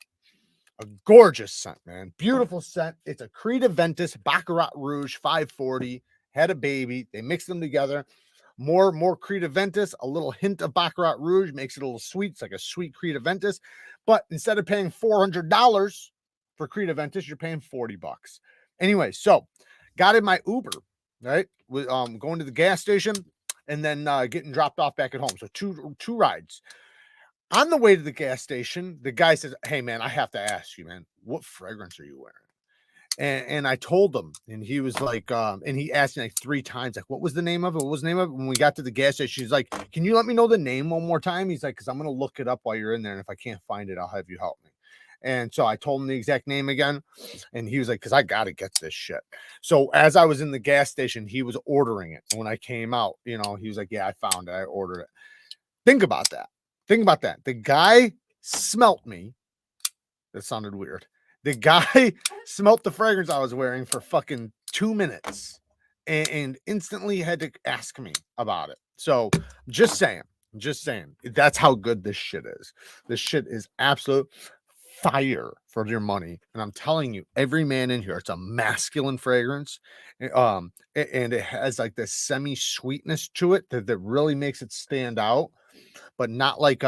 A gorgeous scent, man. Beautiful scent. It's a Creed Aventus Baccarat Rouge 540. Had a baby. They mixed them together. More Creed Aventus, a little hint of Baccarat Rouge makes it a little sweet. It's like a sweet Creed Aventus. But instead of paying $400 for Creed Aventus, you're paying $40. Anyway, so got in my Uber, right? With going to the gas station and then getting dropped off back at home. So two rides. On the way to the gas station, the guy says, "Hey man, I have to ask you, man, what fragrance are you wearing?" And I told him, and he was like, and he asked me like 3 times, like, what was the name of it? What was the name of it? When we got to the gas station, he's like, "Can you let me know the name one more time?" He's like, "Because I'm gonna look it up while you're in there, and if I can't find it, I'll have you help me." And so I told him the exact name again, and he was like, "Because I gotta get this shit." So as I was in the gas station, he was ordering it. And when I came out, you know, he was like, "Yeah, I found it. I ordered it." Think about that. Think about that. The guy smelt me. That sounded weird. The guy smelt the fragrance I was wearing for fucking 2 minutes and instantly had to ask me about it. So just saying, that's how good this shit is. This shit is absolute fire for your money. And I'm telling you, every man in here, it's a masculine fragrance. And it has like this semi-sweetness to it that really makes it stand out, but not like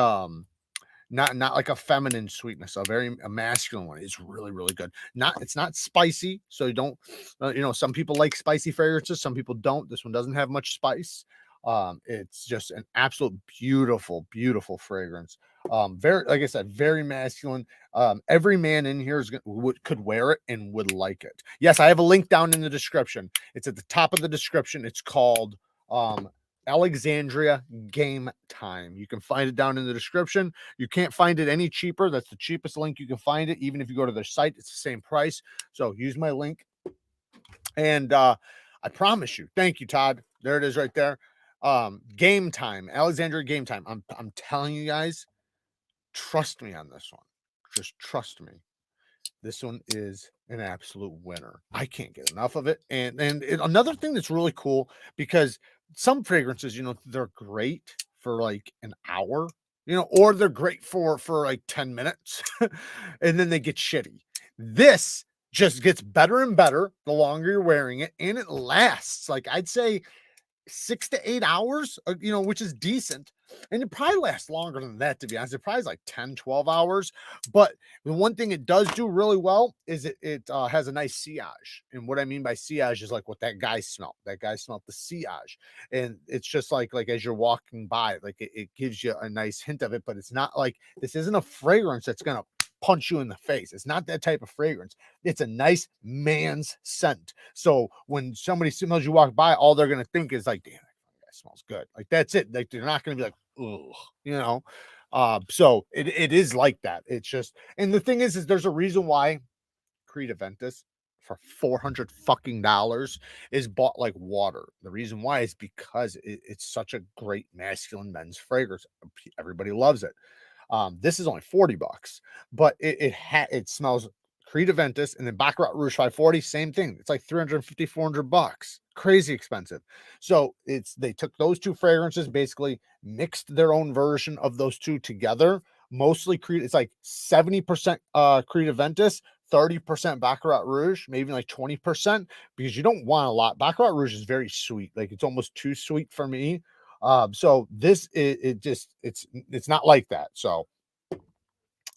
not like a feminine sweetness, a masculine one. It's really good. It's not spicy, so you don't you know, some people like spicy fragrances, some people don't. This one doesn't have much spice. It's just an absolute beautiful fragrance. Very, like I said, very masculine. Every man in here could wear it and would like it. Yes, I have a link down in the description. It's at the top of the description. It's called Alexandria Game Time. You can find it down in the description. You can't find it any cheaper. That's the cheapest link you can find it. Even if you go to their site, it's the same price. So use my link. And I promise you, thank you, Todd. There it is right there. Game Time, Alexandria Game Time. I'm telling you guys, trust me on this one. Just trust me. This one is an absolute winner. I can't get enough of it. And another thing that's really cool, because some fragrances, you know, they're great for like an hour, you know, or they're great for like 10 minutes and then they get shitty. This just gets better and better the longer you're wearing it, and it lasts, like, I'd say 6 to 8 hours, you know, which is decent. And it probably lasts longer than that, to be honest. It probably is like 10, 12 hours. But the one thing it does do really well is it has a nice sillage. And what I mean by sillage is like what that guy smelled. That guy smelled the sillage. And it's just like as you're walking by, like it gives you a nice hint of it. But it's not like, this isn't a fragrance that's going to punch you in the face. It's not that type of fragrance. It's a nice man's scent. So when somebody smells you walk by, all they're going to think is like, "Damn, that smells good." Like, that's it. Like, they're not going to be like, "Ugh," you know? So it is like that. It's just, and the thing is there's a reason why Creed Aventus for $400 fucking dollars is bought like water. The reason why is because it's such a great masculine men's fragrance. Everybody loves it. This is only $40, but it smells Creed Aventus, and then Baccarat Rouge 540, same thing. It's like $350, $400, crazy expensive. So they took those two fragrances, basically mixed their own version of those two together. Mostly Creed, it's like 70% Creed Aventus, 30% Baccarat Rouge, maybe like 20%, because you don't want a lot. Baccarat Rouge is very sweet, like it's almost too sweet for me. So this it's not like that. So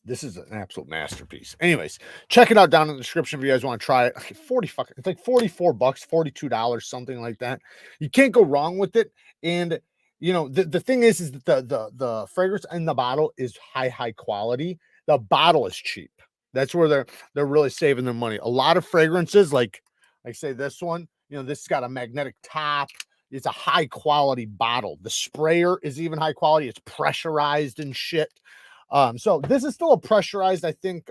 this is an absolute masterpiece. Anyways, check it out down in the description if you guys want to try it. It's like $44, $42, something like that. You can't go wrong with it. And you know, the thing is that the fragrance in the bottle is high quality. The bottle is cheap. That's where they're really saving their money. A lot of fragrances, like say this one, you know, this has got a magnetic top. It's a high quality bottle. The sprayer is even high quality. It's pressurized and shit. So this is still a pressurized, I think,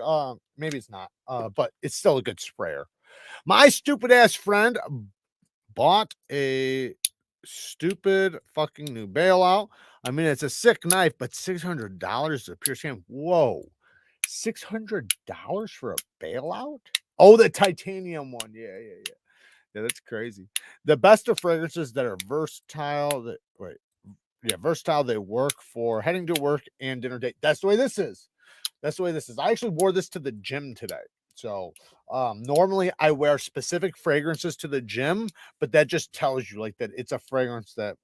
maybe it's not, but it's still a good sprayer. My stupid ass friend bought a stupid fucking new bailout. I mean, it's a sick knife, but $600 a pierce hand. Whoa, $600 for a bailout? Oh, the titanium one. Yeah, that's crazy. The best of fragrances that are versatile. Versatile. They work for heading to work and dinner date. That's the way this is. That's the way this is. I actually wore this to the gym today. So normally I wear specific fragrances to the gym, but that just tells you like that it's a fragrance that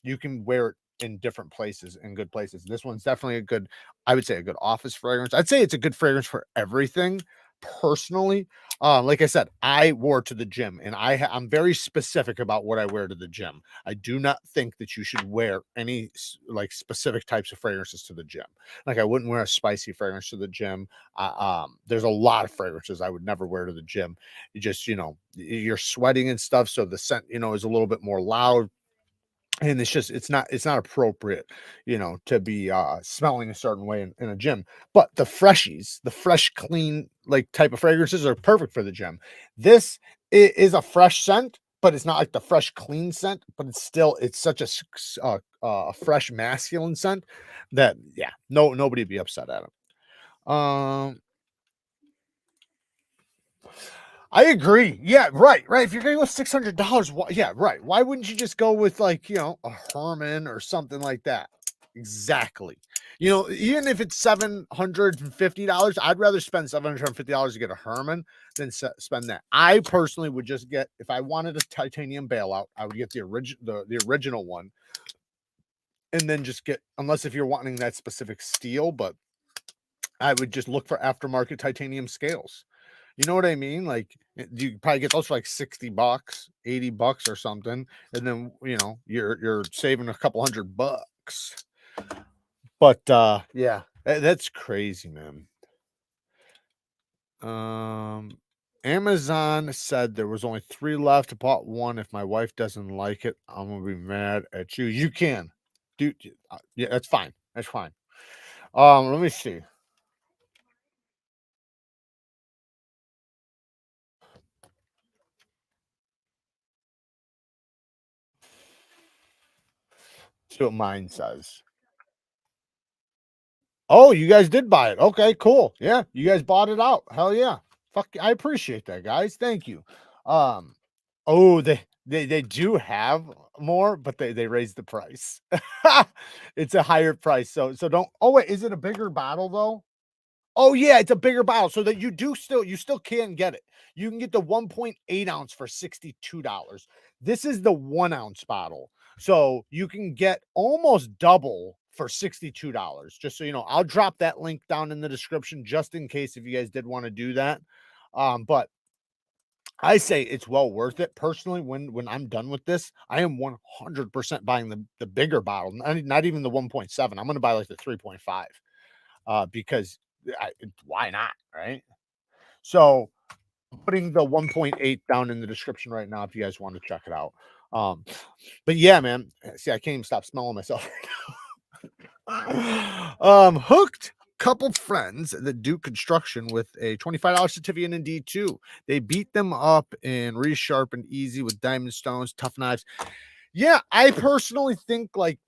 you can wear it in different places, in good places. This one's definitely a good, I would say a good office fragrance. I'd say it's a good fragrance for everything personally. Like I said, I wore to the gym, and I'm very specific about what I wear to the gym. I do not think that you should wear any like specific types of fragrances to the gym. Like I wouldn't wear a spicy fragrance to the gym. There's a lot of fragrances I would never wear to the gym. You just, you're sweating and stuff, so the scent, is a little bit more loud. And it's not appropriate, to be smelling a certain way in a gym. But the freshies, the fresh, clean, like type of fragrances are perfect for the gym. This is a fresh scent, but it's not like the fresh, clean scent, but it's such a fresh, masculine scent that, yeah, nobody would be upset at it. I agree. Yeah, right. If you're gonna go $600, yeah, right. Why wouldn't you just go with like a Herman or something like that? Exactly. Even if it's $750, I'd rather spend $750 to get a Herman than spend that. I personally would just get, if I wanted a titanium bailout, I would get the original one, and then just get, unless if you're wanting that specific steel, but I would just look for aftermarket titanium scales. You know what I mean? Like you probably get those for like $60, $80 or something, and then you're saving a couple $100. But yeah, that's crazy, man. Amazon said there was only 3 left. I bought one. If my wife doesn't like it, I'm gonna be mad at you. You can, dude. Yeah, that's fine. That's fine. Let me see. See what mine says. Oh, you guys did buy it. Okay, cool. Yeah, you guys bought it out. Hell yeah. Fuck, I appreciate that, guys. Thank you. Um, oh, they do have more, but they raised the price. It's a higher price. So don't. Oh wait, is it a bigger bottle though? Oh yeah, it's a bigger bottle, so that you still can get it. You can get the 1.8 ounce for $62. This is the 1 ounce bottle, so you can get almost double for $62. Just so you know, I'll drop that link down in the description just in case if you guys did want to do that. But I say it's well worth it. Personally, when I'm done with this, I am 100% buying the bigger bottle, not even the 1.7. I'm going to buy like the 3.5, because why not, right? So I'm putting the 1.8 down in the description right now if you guys want to check it out. But yeah, man. See, I can't even stop smelling myself right now. Hooked couple friends that do construction with a $25 certificate in D2. They beat them up and resharpened easy with diamond stones, tough knives. Yeah, I personally think like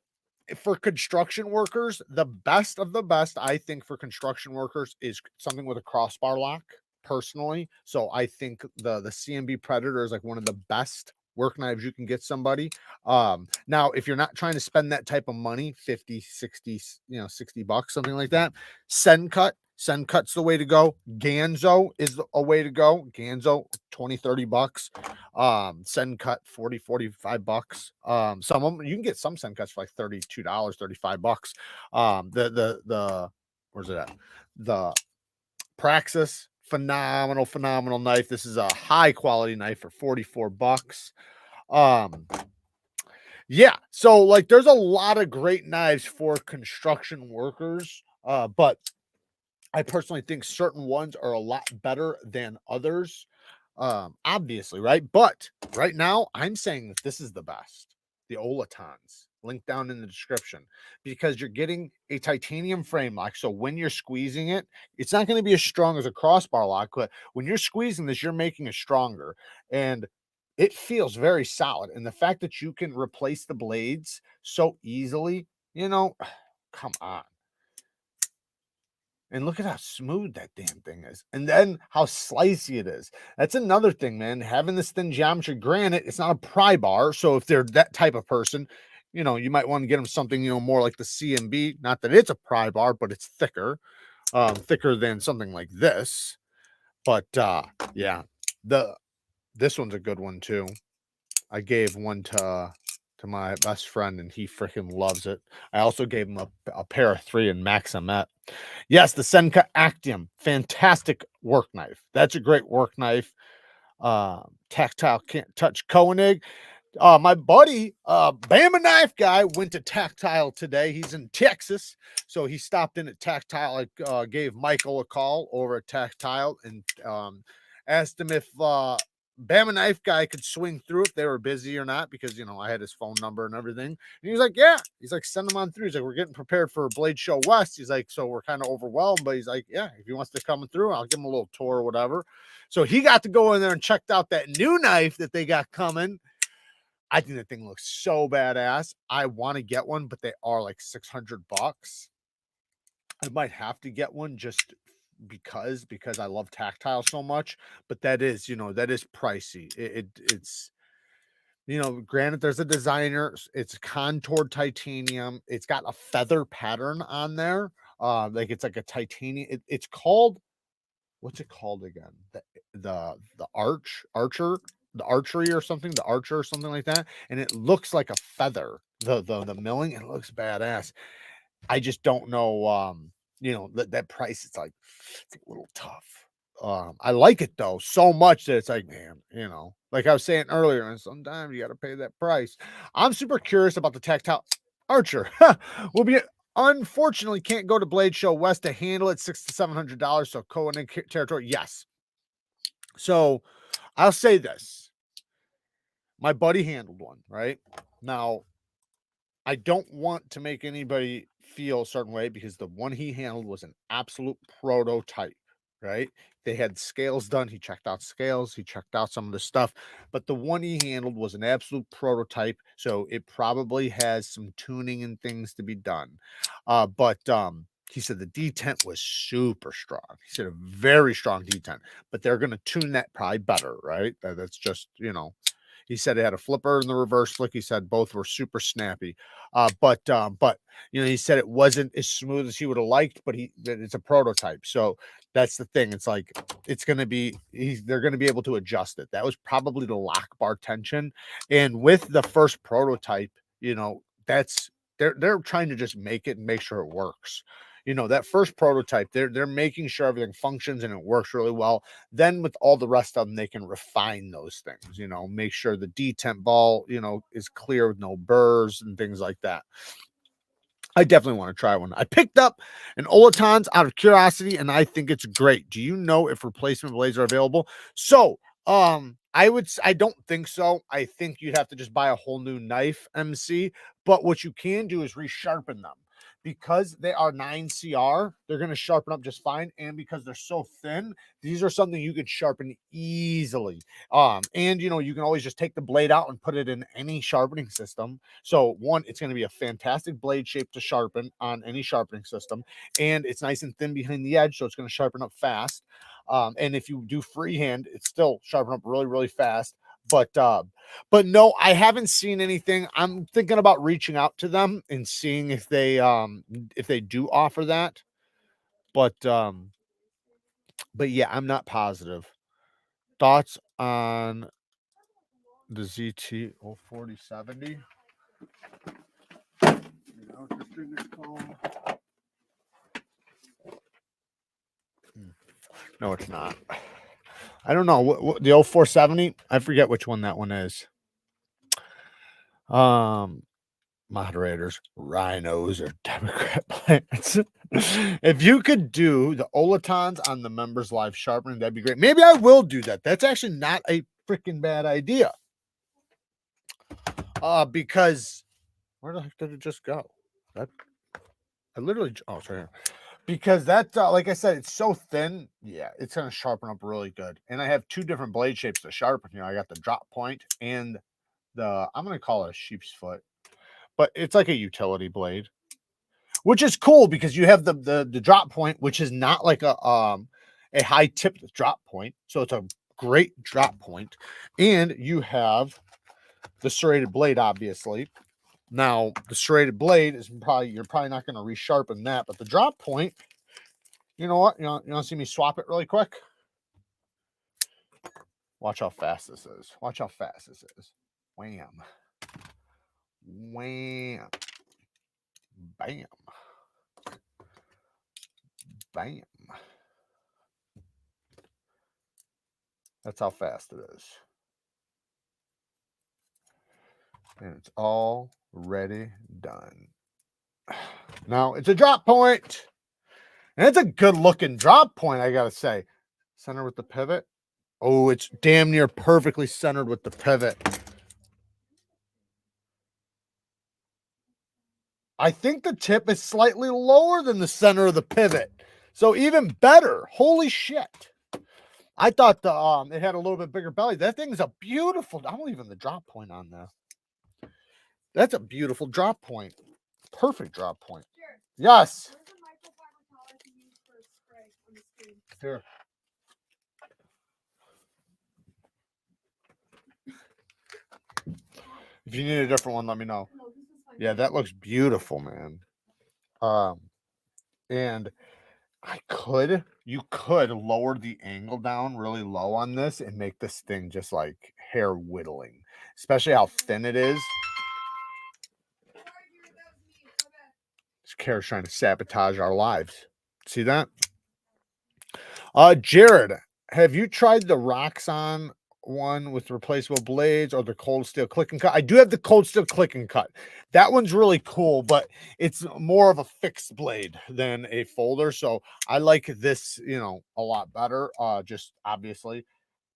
for construction workers, the best of the best, I think for construction workers is something with a crossbar lock personally. So I think the CMB Predator is like one of the best work knives you can get somebody. Now if you're not trying to spend that type of money, 50, 60, $60, something like that, SENCUT's the way to go. Ganzo is a way to go. Ganzo, 20, $30. SENCUT, 40, $45. Some of them, you can get some SENCUTs for like $32, $35. Where's it at? The Praxis, phenomenal knife. This is a high quality knife for $44. Yeah, so like there's a lot of great knives for construction workers, but I personally think certain ones are a lot better than others. Obviously, right? But right now, I'm saying that this is the best. The Olitans, link down in the description, because you're getting a titanium frame lock. So when you're squeezing it, it's not going to be as strong as a crossbar lock, but when you're squeezing this, you're making it stronger. And it feels very solid. And the fact that you can replace the blades so easily, come on. And look at how smooth that damn thing is. And then how slicey it is. That's another thing, man. Having this thin geometry, granted, it's not a pry bar. So if they're that type of person, you might want to get them something, more like the CMB. Not that it's a pry bar, but it's thicker. thicker than something like this. But yeah, this one's a good one too. I gave one to my best friend, and he freaking loves it. I also gave him a pair of 3 in Maxace. Yes, the SENCUT Actium, fantastic work knife. That's a great work knife. Tactile can't touch Koenig. My buddy, Bama Knife Guy, went to Tactile today. He's in Texas, so he stopped in at Tactile. I gave Michael a call over at Tactile and asked him if Bama Knife Guy could swing through if they were busy or not, because, you know, I had his phone number and everything. And he was like, yeah. He's like, send him on through. He's like, we're getting prepared for Blade Show West. He's like, so we're kind of overwhelmed, but he's like, yeah, if he wants to come through, I'll give him a little tour or whatever. So he got to go in there and checked out that new knife that they got coming. I think that thing looks so badass. I want to get one, but they are like $600. I might have to get one just because I love Tactile so much. But that is, you know, that is pricey. It's, you know, granted, there's a designer. It's contoured titanium. It's got a feather pattern on there. Like it's like a titanium. It's called, what's it called again? The archer. The archery or something, the archer or something like that, and it looks like a feather. The milling, it looks badass. I just don't know, you know, that price. It's like, it's a little tough. I like it though so much that it's like, man, you know, like I was saying earlier, and sometimes you got to pay that price. I'm super curious about the Tactile archer. We'll be. Unfortunately, can't go to Blade Show West to handle it. $600 to $700. So Koenig territory, yes. So I'll say this. My buddy handled one, right? Now, I don't want to make anybody feel a certain way, because the one he handled was an absolute prototype, right? They had scales done. He checked out scales. He checked out some of the stuff. But the one he handled was an absolute prototype. So it probably has some tuning and things to be done. But he said the detent was super strong. He said a very strong detent. But they're going to tune that probably better, right? That's just, you know. He said it had a flipper and the reverse flick. He said both were super snappy. But you know, he said it wasn't as smooth as he would have liked, but it's a prototype. So that's the thing. It's like, it's going to be, they're going to be able to adjust it. That was probably the lock bar tension. And with the first prototype, you know, that's, they're trying to just make it and make sure it works. You know, that first prototype, they're making sure everything functions and it works really well. Then with all the rest of them, they can refine those things, you know, make sure the detent ball, you know, is clear with no burrs and things like that. I definitely want to try one. I picked up an Olaton's out of curiosity, and I think it's great. Do you know if replacement blades are available? So, I don't think so. I think you'd have to just buy a whole new knife, MC. But what you can do is resharpen them. Because they are 9CR, they're going to sharpen up just fine. And because they're so thin, these are something you could sharpen easily. And you know, you can always just take the blade out and put it in any sharpening system. So one, it's going to be a fantastic blade shape to sharpen on any sharpening system. And it's nice and thin behind the edge, so it's going to sharpen up fast. And if you do freehand, it's still sharpen up really, really fast. But no, I haven't seen anything. I'm thinking about reaching out to them and seeing if they do offer that. But yeah, I'm not positive. Thoughts on the ZT 4070? No, it's not. I don't know. What the 0470? I forget which one that one is. Moderators, rhinos, or Democrat plants. If you could do the Olitans on the members live sharpening, that'd be great. Maybe I will do that. That's actually not a freaking bad idea. Because where the heck did it just go? I literally, oh, sorry. Because that, like I said, it's so thin. Yeah, it's going to sharpen up really good. And I have two different blade shapes to sharpen here. I got the drop point and I'm going to call it a sheep's foot, but it's like a utility blade, which is cool because you have the drop point, which is not like a high tipped drop point. So it's a great drop point. And you have the serrated blade, obviously. Now, the serrated blade is you're probably not going to resharpen that, but the drop point You know what? You want to see me swap it really quick? Watch how fast this is. Watch how fast this is. Wham. Wham. Bam. Bam. That's how fast it is. And it's already done. Now, it's a drop point. And it's a good looking drop point, I got to say. Center with the pivot. Oh, it's damn near perfectly centered with the pivot. I think the tip is slightly lower than the center of the pivot. So even better. Holy shit. I thought the it had a little bit bigger belly. That thing is a beautiful. I'm leaving the drop point on there. That's a beautiful drop point. Perfect drop point. Sure. Yes. Here. If you need a different one, let me know. Yeah, that looks beautiful, man. And you could lower the angle down really low on this and make this thing just like hair whittling, especially how thin it is. This Kara's trying to sabotage our lives. See that? Jared, have you tried the Roxxon one with replaceable blades or the cold steel click and cut? I do have the cold steel click and cut. That one's really cool, but it's more of a fixed blade than a folder. So I like this, you know, a lot better. Just obviously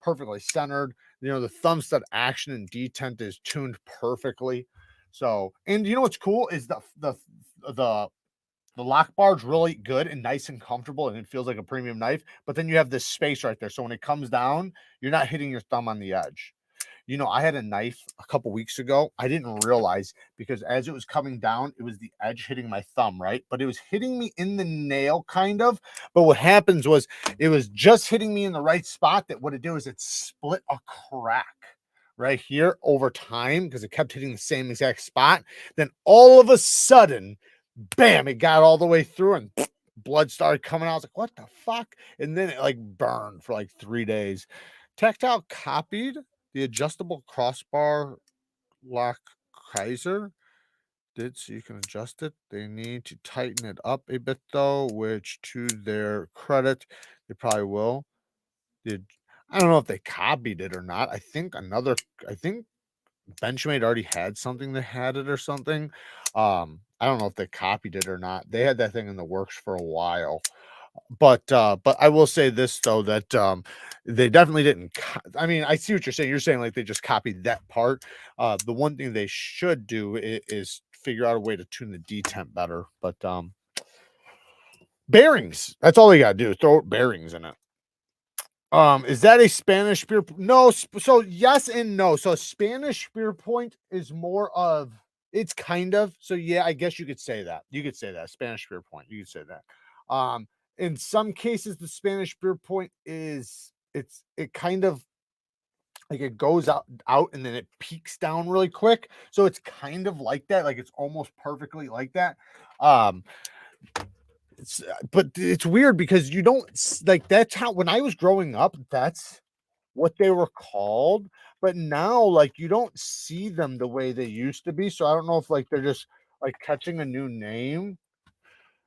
perfectly centered. You know, the thumb stud action and detent is tuned perfectly. So, and you know what's cool is the lock bar is really good and nice and comfortable, and it feels like a premium knife. But then you have this space right there. So when it comes down, you're not hitting your thumb on the edge. You know, I had a knife a couple weeks ago. I didn't realize because as it was coming down, it was the edge hitting my thumb, right? But it was hitting me in the nail, kind of. But what happens was it was just hitting me in the right spot. That what it did was it split a crack right here over time because it kept hitting the same exact spot. Then all of a sudden, bam, it got all the way through and blood started coming out. I was like, what the fuck? And then it like burned for like 3 days. Tactile copied the adjustable crossbar lock KIZER. So you can adjust it. They need to tighten it up a bit though, which to their credit, they probably will. I don't know if they copied it or not. I think Benchmade already had something that had it or something. I don't know if they copied it or not. They had that thing in the works for a while. But I will say this though, that they definitely didn't. I mean, I see what you're saying. You're saying like they just copied that part. The one thing they should do is figure out a way to tune the detent better. But bearings. That's all they gotta do. Throw bearings in it. Is that a Spanish spear? No. So yes and no. So a Spanish spear point is more of, it's kind of, so yeah, I guess you could say that. You could say that Spanish spear point. You could say that. In some cases, the Spanish spear point is it kind of like it goes out and then it peaks down really quick. So it's kind of like that. Like it's almost perfectly like that. But it's weird because you don't like, that's how, when I was growing up, that's what they were called. But now, like, you don't see them the way they used to be. So I don't know if like they're just like catching a new name,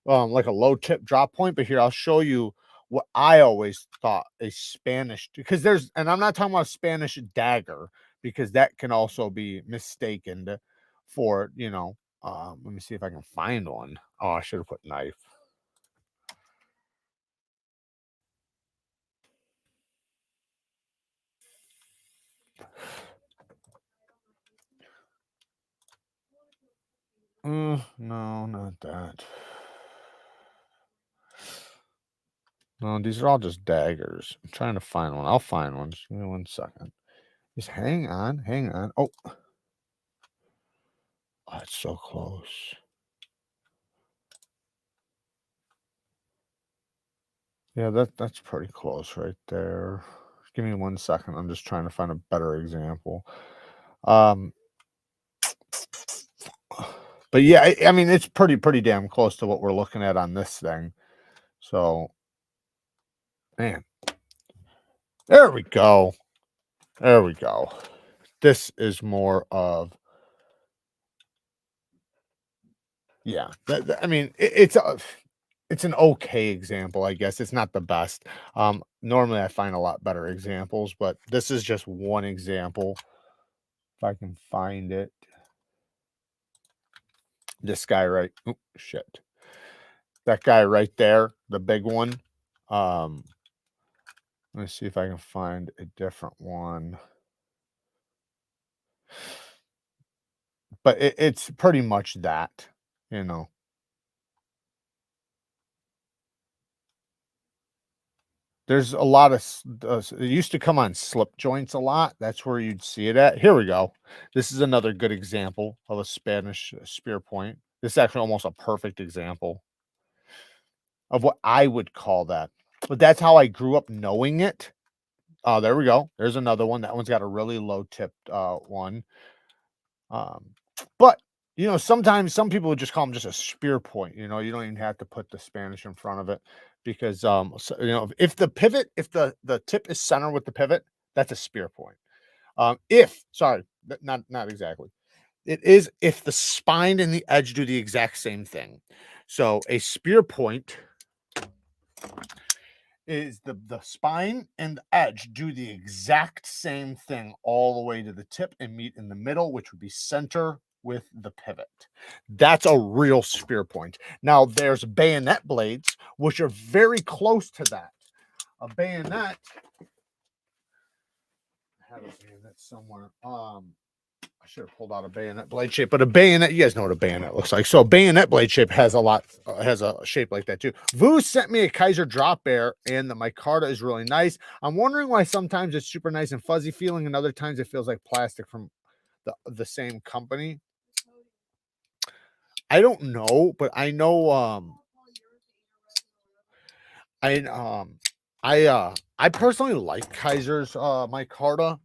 like a low tip drop point. But here, I'll show you what I always thought a Spanish, because and I'm not talking about a Spanish dagger, because that can also be mistaken for, you know, let me see if I can find one. Oh, I should have put knife. No, not that. No, these are all just daggers. I'm trying to find one. I'll find one. Just give me 1 second. Just hang on. Hang on. Oh, it's so close. Yeah, that's pretty close right there. Give me 1 second. I'm just trying to find a better example. But yeah, I mean, it's pretty damn close to what we're looking at on this thing. So Man. There we go. There we go. This is more of, yeah. I mean, it's an okay example, I guess. It's not the best. Normally I find a lot better examples, but this is just one example. If I can find it. This guy right, oh, shit. That guy right there, the big one. Let me see if I can find a different one. But it's pretty much that, you know. There's a lot of it used to come on slip joints a lot. That's where you'd see it at. Here we go. This is another good example of a Spanish spear point. This is actually almost a perfect example of what I would call that. But that's how I grew up knowing it. Oh, there we go. There's another one. That one's got a really low tipped one. But you know, sometimes some people would just call them just a spear point. You know, you don't even have to put the Spanish in front of it because so, you know, if the pivot, if the tip is center with the pivot, that's a spear point. If sorry, not exactly. It is if the spine and the edge do the exact same thing. So a spear point is the spine and the edge do the exact same thing all the way to the tip and meet in the middle, which would be center with the pivot. That's a real spear point. Now there's bayonet blades, which are very close to that. A bayonet, I have a bayonet somewhere. I should have pulled out a bayonet blade shape, but a bayonet, you guys know what a bayonet looks like. So a bayonet blade shape has a lot, has a shape like that too. Vu sent me a KIZER drop bear, and the micarta is really nice. I'm wondering why sometimes it's super nice and fuzzy feeling, and other times it feels like plastic from the same company. I don't know, but I know I personally like KIZER's micarta.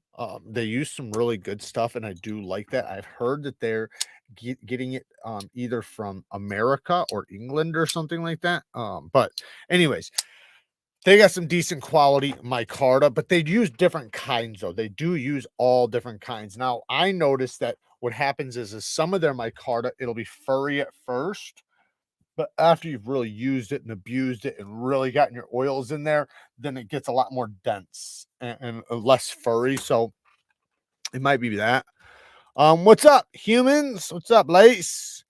They use some really good stuff, and I do like that. I've heard that they're getting it either from America or England or something like that. But anyways, they got some decent quality micarta, but they use different kinds though. They do use all different kinds. Now I noticed that what happens is some of their micarta, it'll be furry at first, but after you've really used it and abused it and really gotten your oils in there, then it gets a lot more dense and less furry. So it might be that. What's up, humans? What's up, Lace?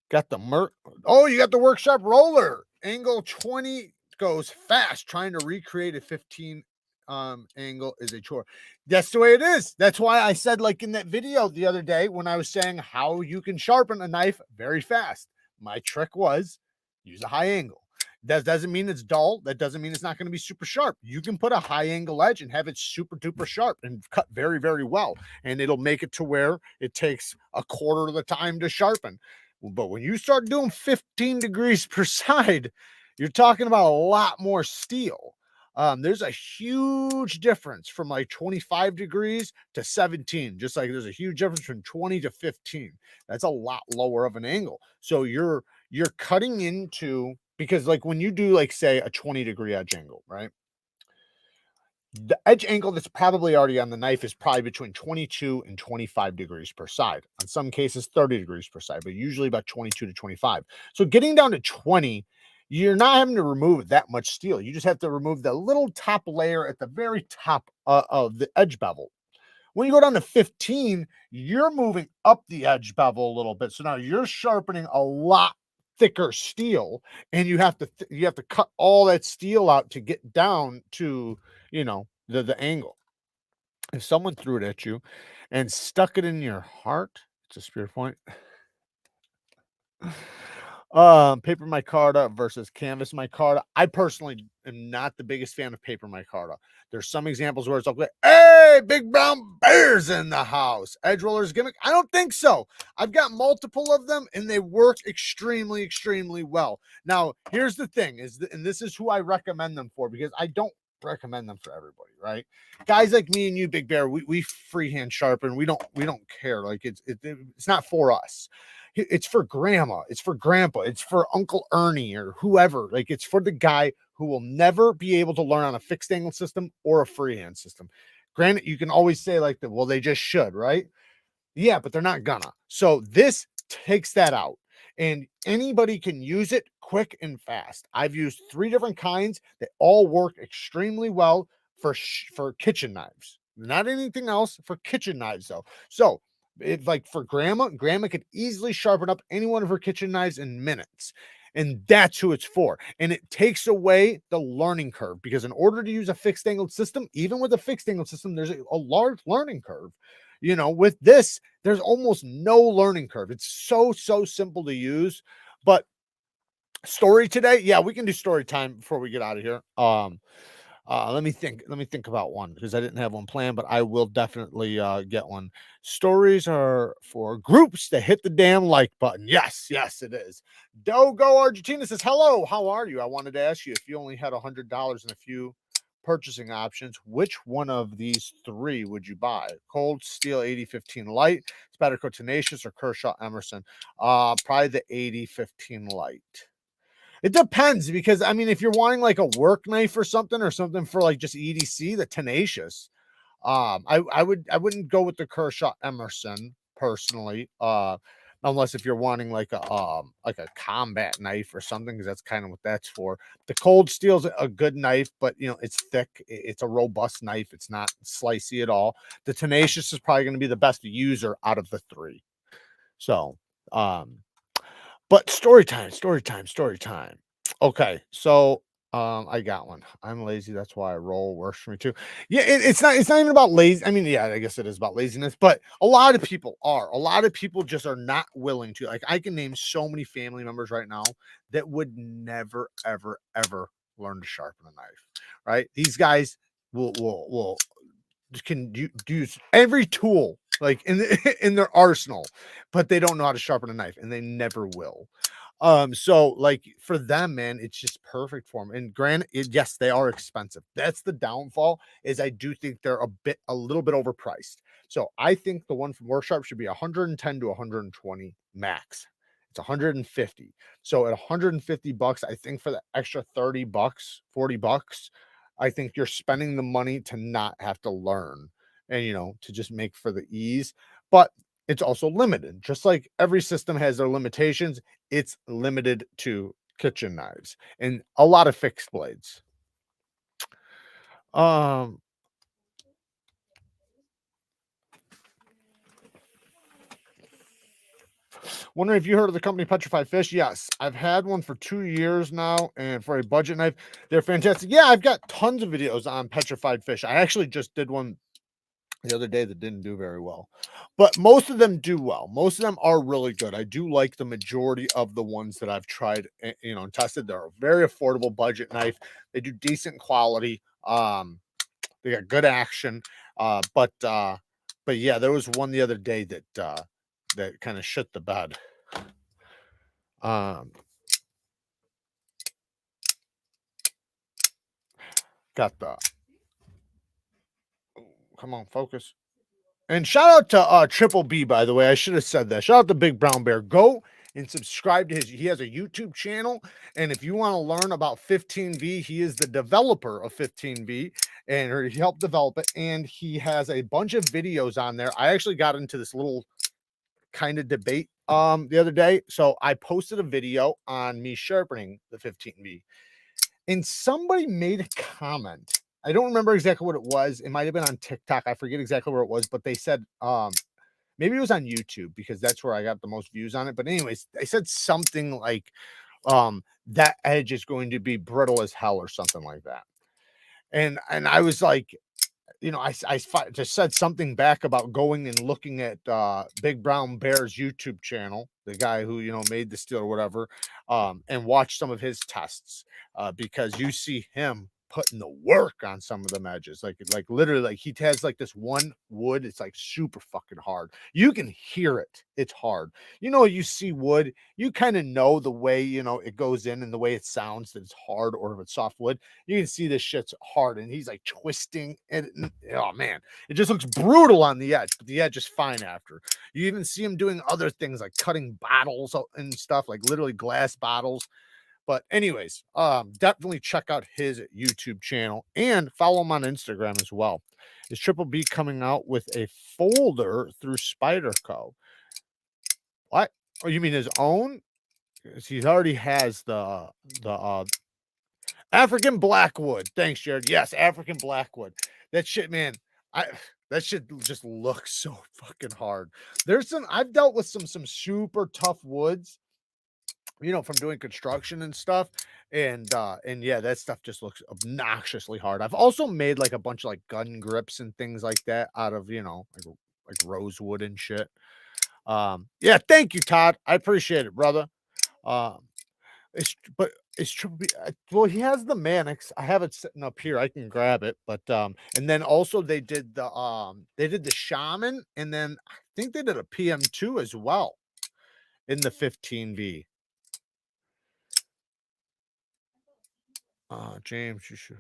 Got the Merc. Oh, you got the workshop roller. Angle 20 goes fast. Trying to recreate a 15 angle is a chore. That's the way it is. That's why I said, like in that video the other day when I was saying how you can sharpen a knife very fast. My trick was use a high angle. That doesn't mean it's dull. That doesn't mean it's not going to be super sharp. You can put a high angle edge and have it super duper sharp and cut very, very well. And it'll make it to where it takes a quarter of the time to sharpen. But when you start doing 15 degrees per side, you're talking about a lot more steel. There's a huge difference from like 25 degrees to 17, just like there's a huge difference from 20 to 15. That's a lot lower of an angle. So you're cutting into, because like when you do like say a 20-degree edge angle, right? The edge angle that's probably already on the knife is probably between 22 and 25 degrees per side. In some cases, 30 degrees per side, but usually about 22 to 25. So getting down to 20, you're not having to remove that much steel. You just have to remove the little top layer at the very top of the edge bevel. When you go down to 15, you're moving up the edge bevel a little bit. So now you're sharpening a lot thicker steel, and you have to cut all that steel out to get down to, you know, the angle. If someone threw it at you and stuck it in your heart, it's a spear point. Paper micarta versus canvas micarta. I personally am not the biggest fan of paper micarta. There's some examples where it's like, hey, big brown bears in the house. Edge rollers gimmick. I don't think so. I've got multiple of them and they work extremely, extremely well. Now, here's the thing and this is who I recommend them for, because I don't recommend them for everybody, right? Guys like me and you, Big Bear, we freehand sharpen. We don't care. Like it's not for us. It's for grandma, it's for grandpa, it's for Uncle Ernie or whoever. Like it's for the guy who will never be able to learn on a fixed angle system or a freehand system. Granted, you can always say like, well, they just should, right? Yeah, but they're not gonna. So this takes that out, and anybody can use it quick and fast. I've used 3 different kinds that all work extremely well for kitchen knives. Not anything else, for kitchen knives though. So it's like for grandma could easily sharpen up any one of her kitchen knives in minutes. And that's who it's for. And it takes away the learning curve, because in order to use a fixed angled system, even with a fixed angled system, there's a large learning curve. You know, with this, there's almost no learning curve. It's so simple to use. But story today, yeah, we can do story time before we get out of here. Let me think about one, because I didn't have one planned, but I will definitely get one. Stories are for groups that hit the damn like button. Yes, it is. Dogo Argentina says, hello, how are you? I wanted to ask you, if you only had $100 and a few purchasing options, which one of these 3 would you buy? Cold Steel 8015 Light, Spatterco Tenacious, or Kershaw Emerson? Probably the 8015 Light. It depends, because I mean, if you're wanting like a work knife or something for like just EDC, the Tenacious. I wouldn't go with the Kershaw Emerson personally, unless if you're wanting like a combat knife or something, because that's kind of what that's for. The Cold Steel's a good knife, but you know, it's thick, it's a robust knife, it's not slicey at all. The Tenacious is probably going to be the best user out of the 3. So but story time. Okay, so I got one. I'm lazy, that's why I roll. Works for me too. Yeah, it's not even about lazy. I mean, yeah, I guess it is about laziness, but a lot of people just are not willing to. Like, I can name so many family members right now that would never ever learn to sharpen a knife. Right? These guys will can use every tool like in their arsenal, but they don't know how to sharpen a knife, and they never will. So like for them, man, it's just perfect for them. And granted, yes, they are expensive. That's the downfall, is I do think they're a little bit overpriced. So I think the one from Workshop should be 110 to 120 max. It's 150. So at 150 bucks, I think for the extra 30 bucks, 40 bucks, I think you're spending the money to not have to learn, and you know, to just make for the ease. But it's also limited. Just like every system has their limitations, it's limited to kitchen knives and a lot of fixed blades. Wondering if you heard of the company Petrified Fish. Yes, I've had one for 2 years now, and for a budget knife, they're fantastic. Yeah, I've got tons of videos on Petrified Fish. I actually just did one the other day that didn't do very well, but most of them do well. Most of them are really good. I do like the majority of the ones that I've tried, you know, and tested. They're a very affordable budget knife. They do decent quality. They got good action. But yeah, there was one the other day that that kind of shit the bed. Got the, come on, focus. And shout out to Triple B, by the way. I should have said that. Shout out to Big Brown Bear. Go and subscribe to he has a YouTube channel. And if you want to learn about 15V, he is the developer of 15V, and he helped develop it. And he has a bunch of videos on there. I actually got into this little kind of debate the other day. So I posted a video on me sharpening the 15V, and somebody made a comment. I don't remember exactly what it was. It might have been on TikTok. I forget exactly where it was, but they said, maybe it was on YouTube, because that's where I got the most views on it. But anyways, they said something like, that edge is going to be brittle as hell or something like that. And I was like, you know, I just said something back about going and looking at Big Brown Bear's YouTube channel, the guy who, you know, made the steel or whatever, and watch some of his tests, because you see him putting the work on some of them edges. Like literally, like he has like this one wood, it's like super fucking hard. You can hear it. It's hard. You know, you see wood, you kind of know the way, you know, it goes in and the way it sounds, that it's hard, or if it's soft wood. You can see this shit's hard, and he's like twisting it. Oh man, it just looks brutal on the edge, but the edge is fine after. You even see him doing other things like cutting bottles and stuff, like literally glass bottles. But anyways, definitely check out his YouTube channel and follow him on Instagram as well. Is Triple B coming out with a folder through Spyderco? What? Oh, you mean his own? He already has the African Blackwood. Thanks, Jared. Yes, African Blackwood. That shit, man. That shit just looks so fucking hard. I've dealt with some super tough woods, you know, from doing construction and stuff. And yeah, that stuff just looks obnoxiously hard. I've also made like a bunch of like gun grips and things like that out of, you know, like rosewood and shit. Yeah, thank you, Todd. I appreciate it, brother. It's Triple B. Well, he has the Mannix. I have it sitting up here. I can grab it. But and then also they did the Shaman, and then I think they did a PM2 as well in the 15V. James, you should.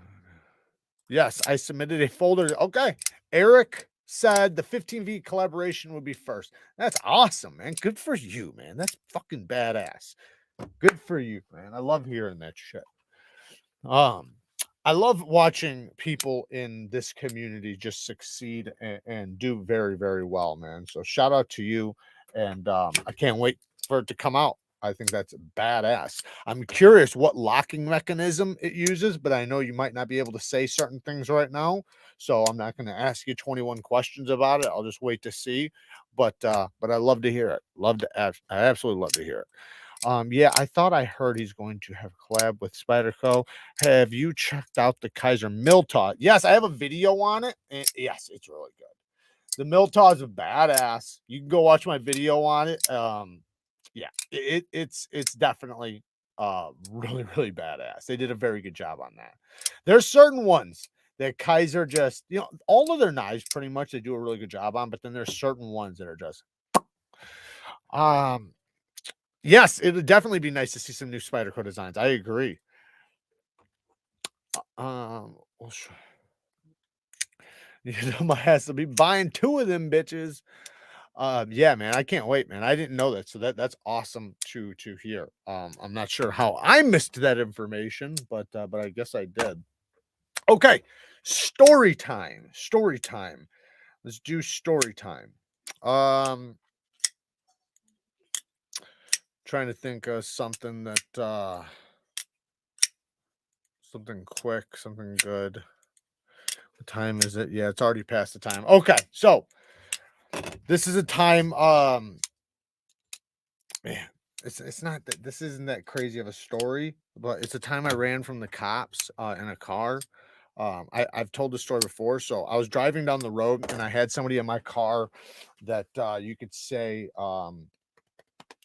Yes, I submitted a folder. Okay. Eric said the 15V collaboration would be first. That's awesome, man. Good for you, man. That's fucking badass. Good for you, man. I love hearing that shit. I love watching people in this community just succeed and do very, very well, man. So shout out to you. And I can't wait for it to come out. I think that's badass. I'm curious what locking mechanism it uses, but I know you might not be able to say certain things right now. So I'm not going to ask you 21 questions about it. I'll just wait to see. But I love to hear it. I absolutely love to hear it. Yeah, I thought I heard he's going to have a collab with Spyderco. Have you checked out the KIZER Miltaw? Yes, I have a video on it. And yes, it's really good. The Miltaw is a badass. You can go watch my video on it. Yeah, it's definitely really, really badass. They did a very good job on that. There's certain ones that KIZER just, you know, all of their knives pretty much they do a really good job on, but then there's certain ones that are just yes, it would definitely be nice to see some new Spyderco designs. I agree. Well, you know, my ass will be buying 2 of them bitches. Yeah, man, I can't wait, man. I didn't know that, so that's awesome to hear. I'm not sure how I missed that information, but I guess I did. Okay, story time. Story time. Let's do story time. Trying to think of something that something quick, something good. What time is it? Yeah, it's already past the time. Okay, so this is a time. Man, it's not that this isn't that crazy of a story, but it's a time I ran from the cops in a car. I've told this story before. So I was driving down the road and I had somebody in my car that you could say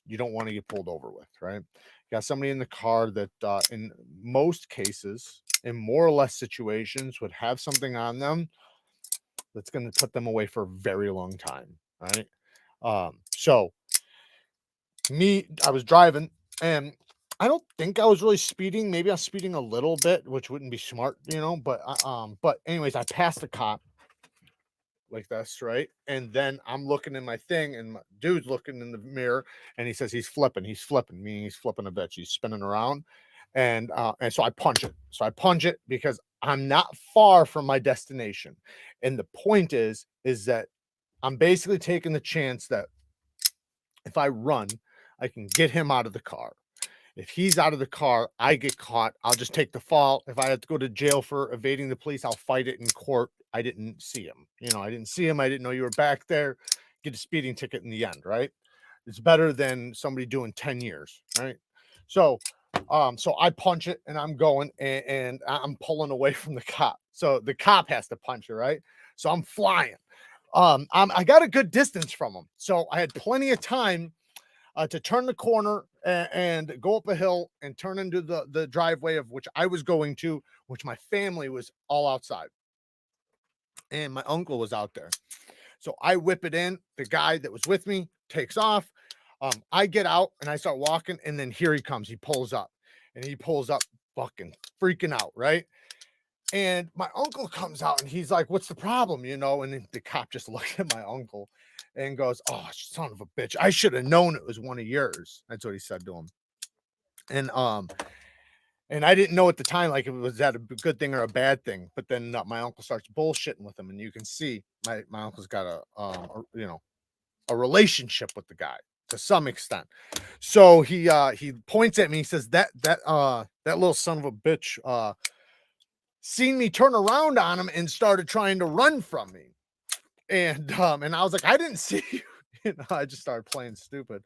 you don't want to get pulled over with, right? Got somebody in the car that in most cases, in more or less situations, would have something on them that's going to put them away for a very long time, right? So I was driving and I don't think I was really speeding. Maybe I was speeding a little bit, which wouldn't be smart, you know, but anyways, I passed the cop like this, right? And then I'm looking in my thing and my dude's looking in the mirror and he says he's flipping, meaning he's flipping a bitch, he's spinning around. And so I punch it. So I punch it because I'm not far from my destination. And the point is that I'm basically taking the chance that if I run, I can get him out of the car. If he's out of the car, I get caught. I'll just take the fall. If I have to go to jail for evading the police, I'll fight it in court. I didn't see him. You know, I didn't see him. I didn't know you were back there. Get a speeding ticket in the end, right? It's better than somebody doing 10 years, right? So I punch it and I'm going and I'm pulling away from the cop. So the cop has to punch it, right? So I'm flying. I got a good distance from him. So I had plenty of time to turn the corner and go up a hill and turn into the driveway of which I was going to, which my family was all outside. And my uncle was out there. So I whip it in. The guy that was with me takes off. I get out and I start walking. And then here he comes. He pulls up fucking freaking out, right? And my uncle comes out and he's like, what's the problem? You know, and then the cop just looked at my uncle and goes, oh, son of a bitch. I should have known it was one of yours. That's what he said to him. And And I didn't know at the time, like, if it was that a good thing or a bad thing. But then my uncle starts bullshitting with him, and you can see my uncle's got a relationship with the guy to some extent. So he points at me. He says that little son of a bitch seen me turn around on him and started trying to run from me. And I was like, I didn't see you. I just started playing stupid.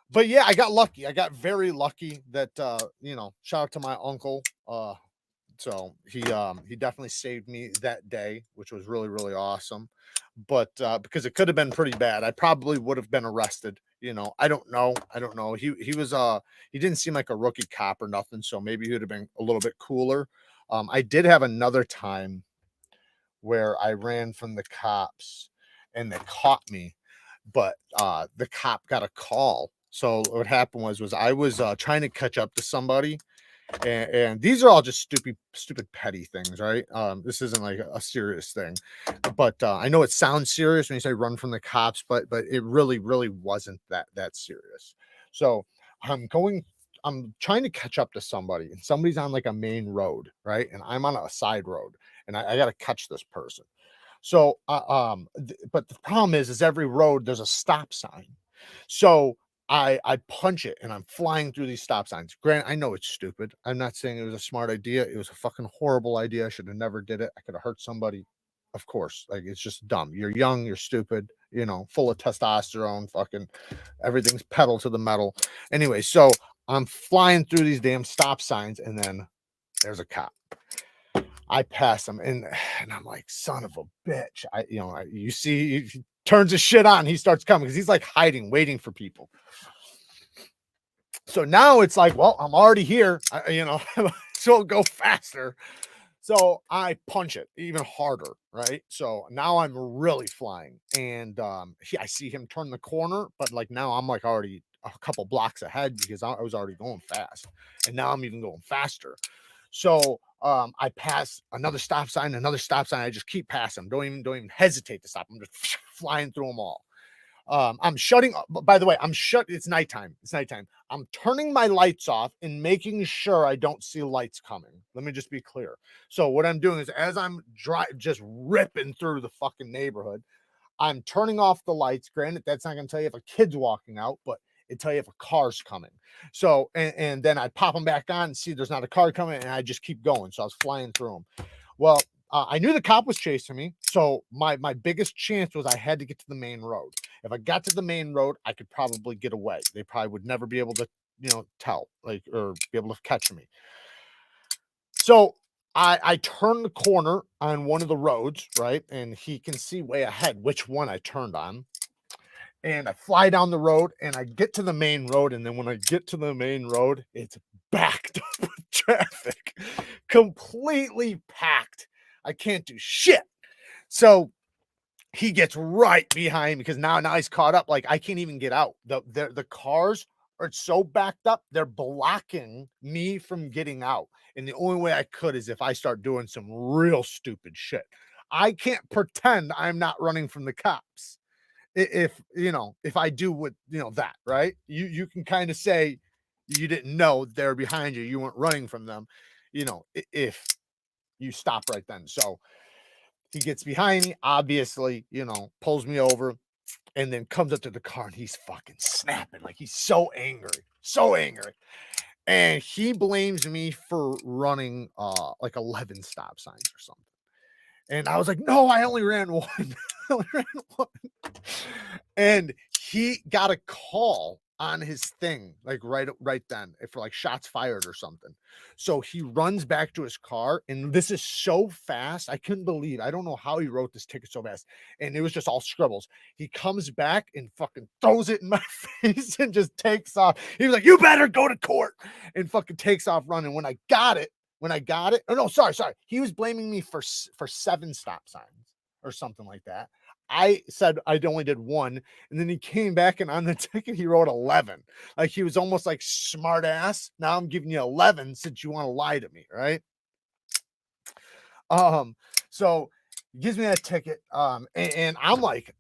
But yeah, I got lucky. I got very lucky that shout out to my uncle. So he definitely saved me that day, which was really, really awesome. But because it could have been pretty bad, I probably would have been arrested. I don't know. He didn't seem like a rookie cop or nothing, so maybe he would have been a little bit cooler. I did have another time where I ran from the cops and they caught me, but the cop got a call. So what happened was I was trying to catch up to somebody, and these are all just stupid petty things, right? This isn't like a serious thing, but I know it sounds serious when you say run from the cops, but it really wasn't that serious. So I'm trying to catch up to somebody, and somebody's on like a main road, right? And I'm on a side road, and I got to catch this person. So but the problem is every road there's a stop sign. So I punch it and I'm flying through these stop signs. Grant, I know it's stupid. I'm not saying it was a smart idea. It was a fucking horrible idea. I should have never did it. I could have hurt somebody. Of course, like it's just dumb. You're young, you're stupid, full of testosterone, fucking everything's pedal to the metal. Anyway, so I'm flying through these damn stop signs, and then there's a cop. I pass him, and I'm like, son of a bitch. You see, he turns his shit on. He starts coming because he's like hiding, waiting for people. So now it's like, well, I'm already here. So I'll go faster. So I punch it even harder, right? So now I'm really flying, and I see him turn the corner, but like now I'm like already a couple blocks ahead because I was already going fast, and now I'm even going faster. So I pass another stop sign. I just keep passing. Don't even hesitate to stop. I'm just flying through them all. I'm shutting. By the way, It's nighttime. I'm turning my lights off and making sure I don't see lights coming. Let me just be clear. So what I'm doing is, as I'm just ripping through the fucking neighborhood, I'm turning off the lights. Granted, that's not going to tell you if a kid's walking out, but it tell you if a car's coming. So, and then I pop them back on and see there's not a car coming, and I just keep going. So I was flying through them. Well, I knew the cop was chasing me, so my biggest chance was I had to get to the main road. If I got to the main road, I could probably get away. They probably would never be able to, tell, like, or be able to catch me. So I turn the corner on one of the roads, right? And he can see way ahead which one I turned on. And I fly down the road and I get to the main road. And then when I get to the main road, it's backed up with traffic, completely packed. I can't do shit. So he gets right behind me because now he's caught up. Like I can't even get out. The cars are so backed up, they're blocking me from getting out. And the only way I could is if I start doing some real stupid shit. I can't pretend I'm not running from the cops. If I do what that, right? You can kind of say you didn't know they're behind you, you weren't running from them, if you stop right then. So he gets behind me, obviously, pulls me over, and then comes up to the car and he's fucking snapping. Like he's so angry. And he blames me for running like 11 stop signs or something. And I was like, no, I only ran one. And he got a call on his thing, like right then, for like shots fired or something. So he runs back to his car, and this is so fast. I couldn't believe. I don't know how he wrote this ticket so fast, and it was just all scribbles. He comes back and fucking throws it in my face and just takes off. He was like, "You better go to court," and fucking takes off running. When I got it, oh no, sorry. He was blaming me for 7 stop signs or something like that. I said I only did 1, and then he came back and on the ticket he wrote 11. Like he was almost like smart ass. Now I'm giving you 11 since you want to lie to me, right? So he gives me that ticket, and I'm like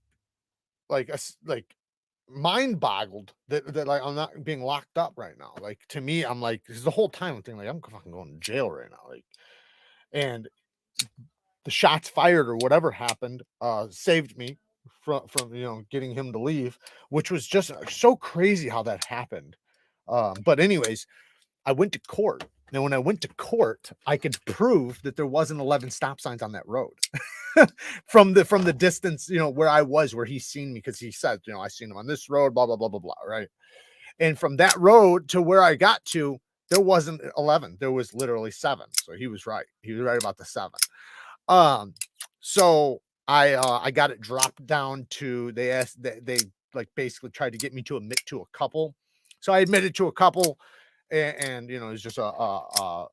mind boggled that like I'm not being locked up right now. Like to me, I'm like, this is the whole time I'm thinking like I'm fucking going to jail right now. Like, and the shots fired or whatever happened saved me from getting him to leave, which was just so crazy how that happened. But anyways, I went to court. Now, when I went to court, I could prove that there wasn't 11 stop signs on that road from the distance, where I was, where he's seen me, because he said, I seen him on this road, blah blah blah blah blah, right? And from that road to where I got to, there wasn't 11. There was literally 7. So he was right. He was right about the 7. So I got it dropped down to, they like basically tried to get me to admit to a couple. So I admitted to a couple, and it was just a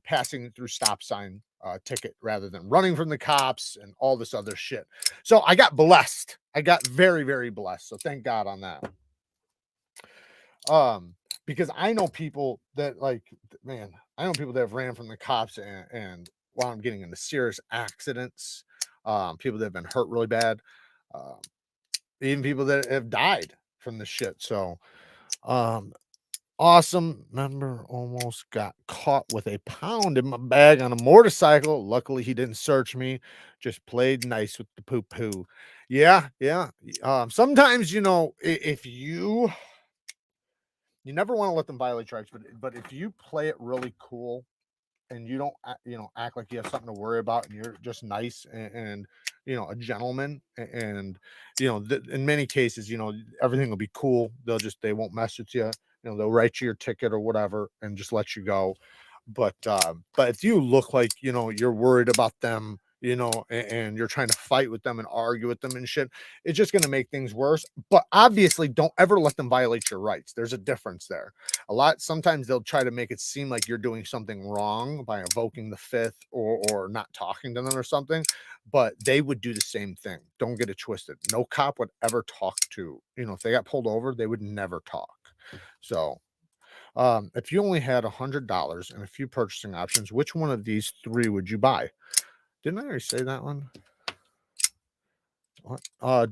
passing through stop sign ticket rather than running from the cops and all this other shit. So I got blessed. I got very, very blessed. So thank God on that. Because I know people that I know people that have ran from the cops and while I'm getting into serious accidents, people that have been hurt really bad, even people that have died from the shit. So, awesome member almost got caught with a pound in my bag on a motorcycle. Luckily, he didn't search me, just played nice with the poo poo. Yeah. Sometimes, if you never want to let them violate your rights, but if you play it really cool and you don't act like you have something to worry about, and you're just nice and a gentleman, and in many cases everything will be cool. They won't mess with you. They'll write you your ticket or whatever and just let you go. But if you look like you're worried about them, and you're trying to fight with them and argue with them and shit, it's just going to make things worse. But obviously, don't ever let them violate your rights. There's a difference there. Sometimes they'll try to make it seem like you're doing something wrong by invoking the fifth or not talking to them or something, but they would do the same thing. Don't get it twisted. No cop would ever talk to, if they got pulled over, they would never talk. So if you only had $100 and a few purchasing options, which one of these 3 would you buy? Didn't I already say that one?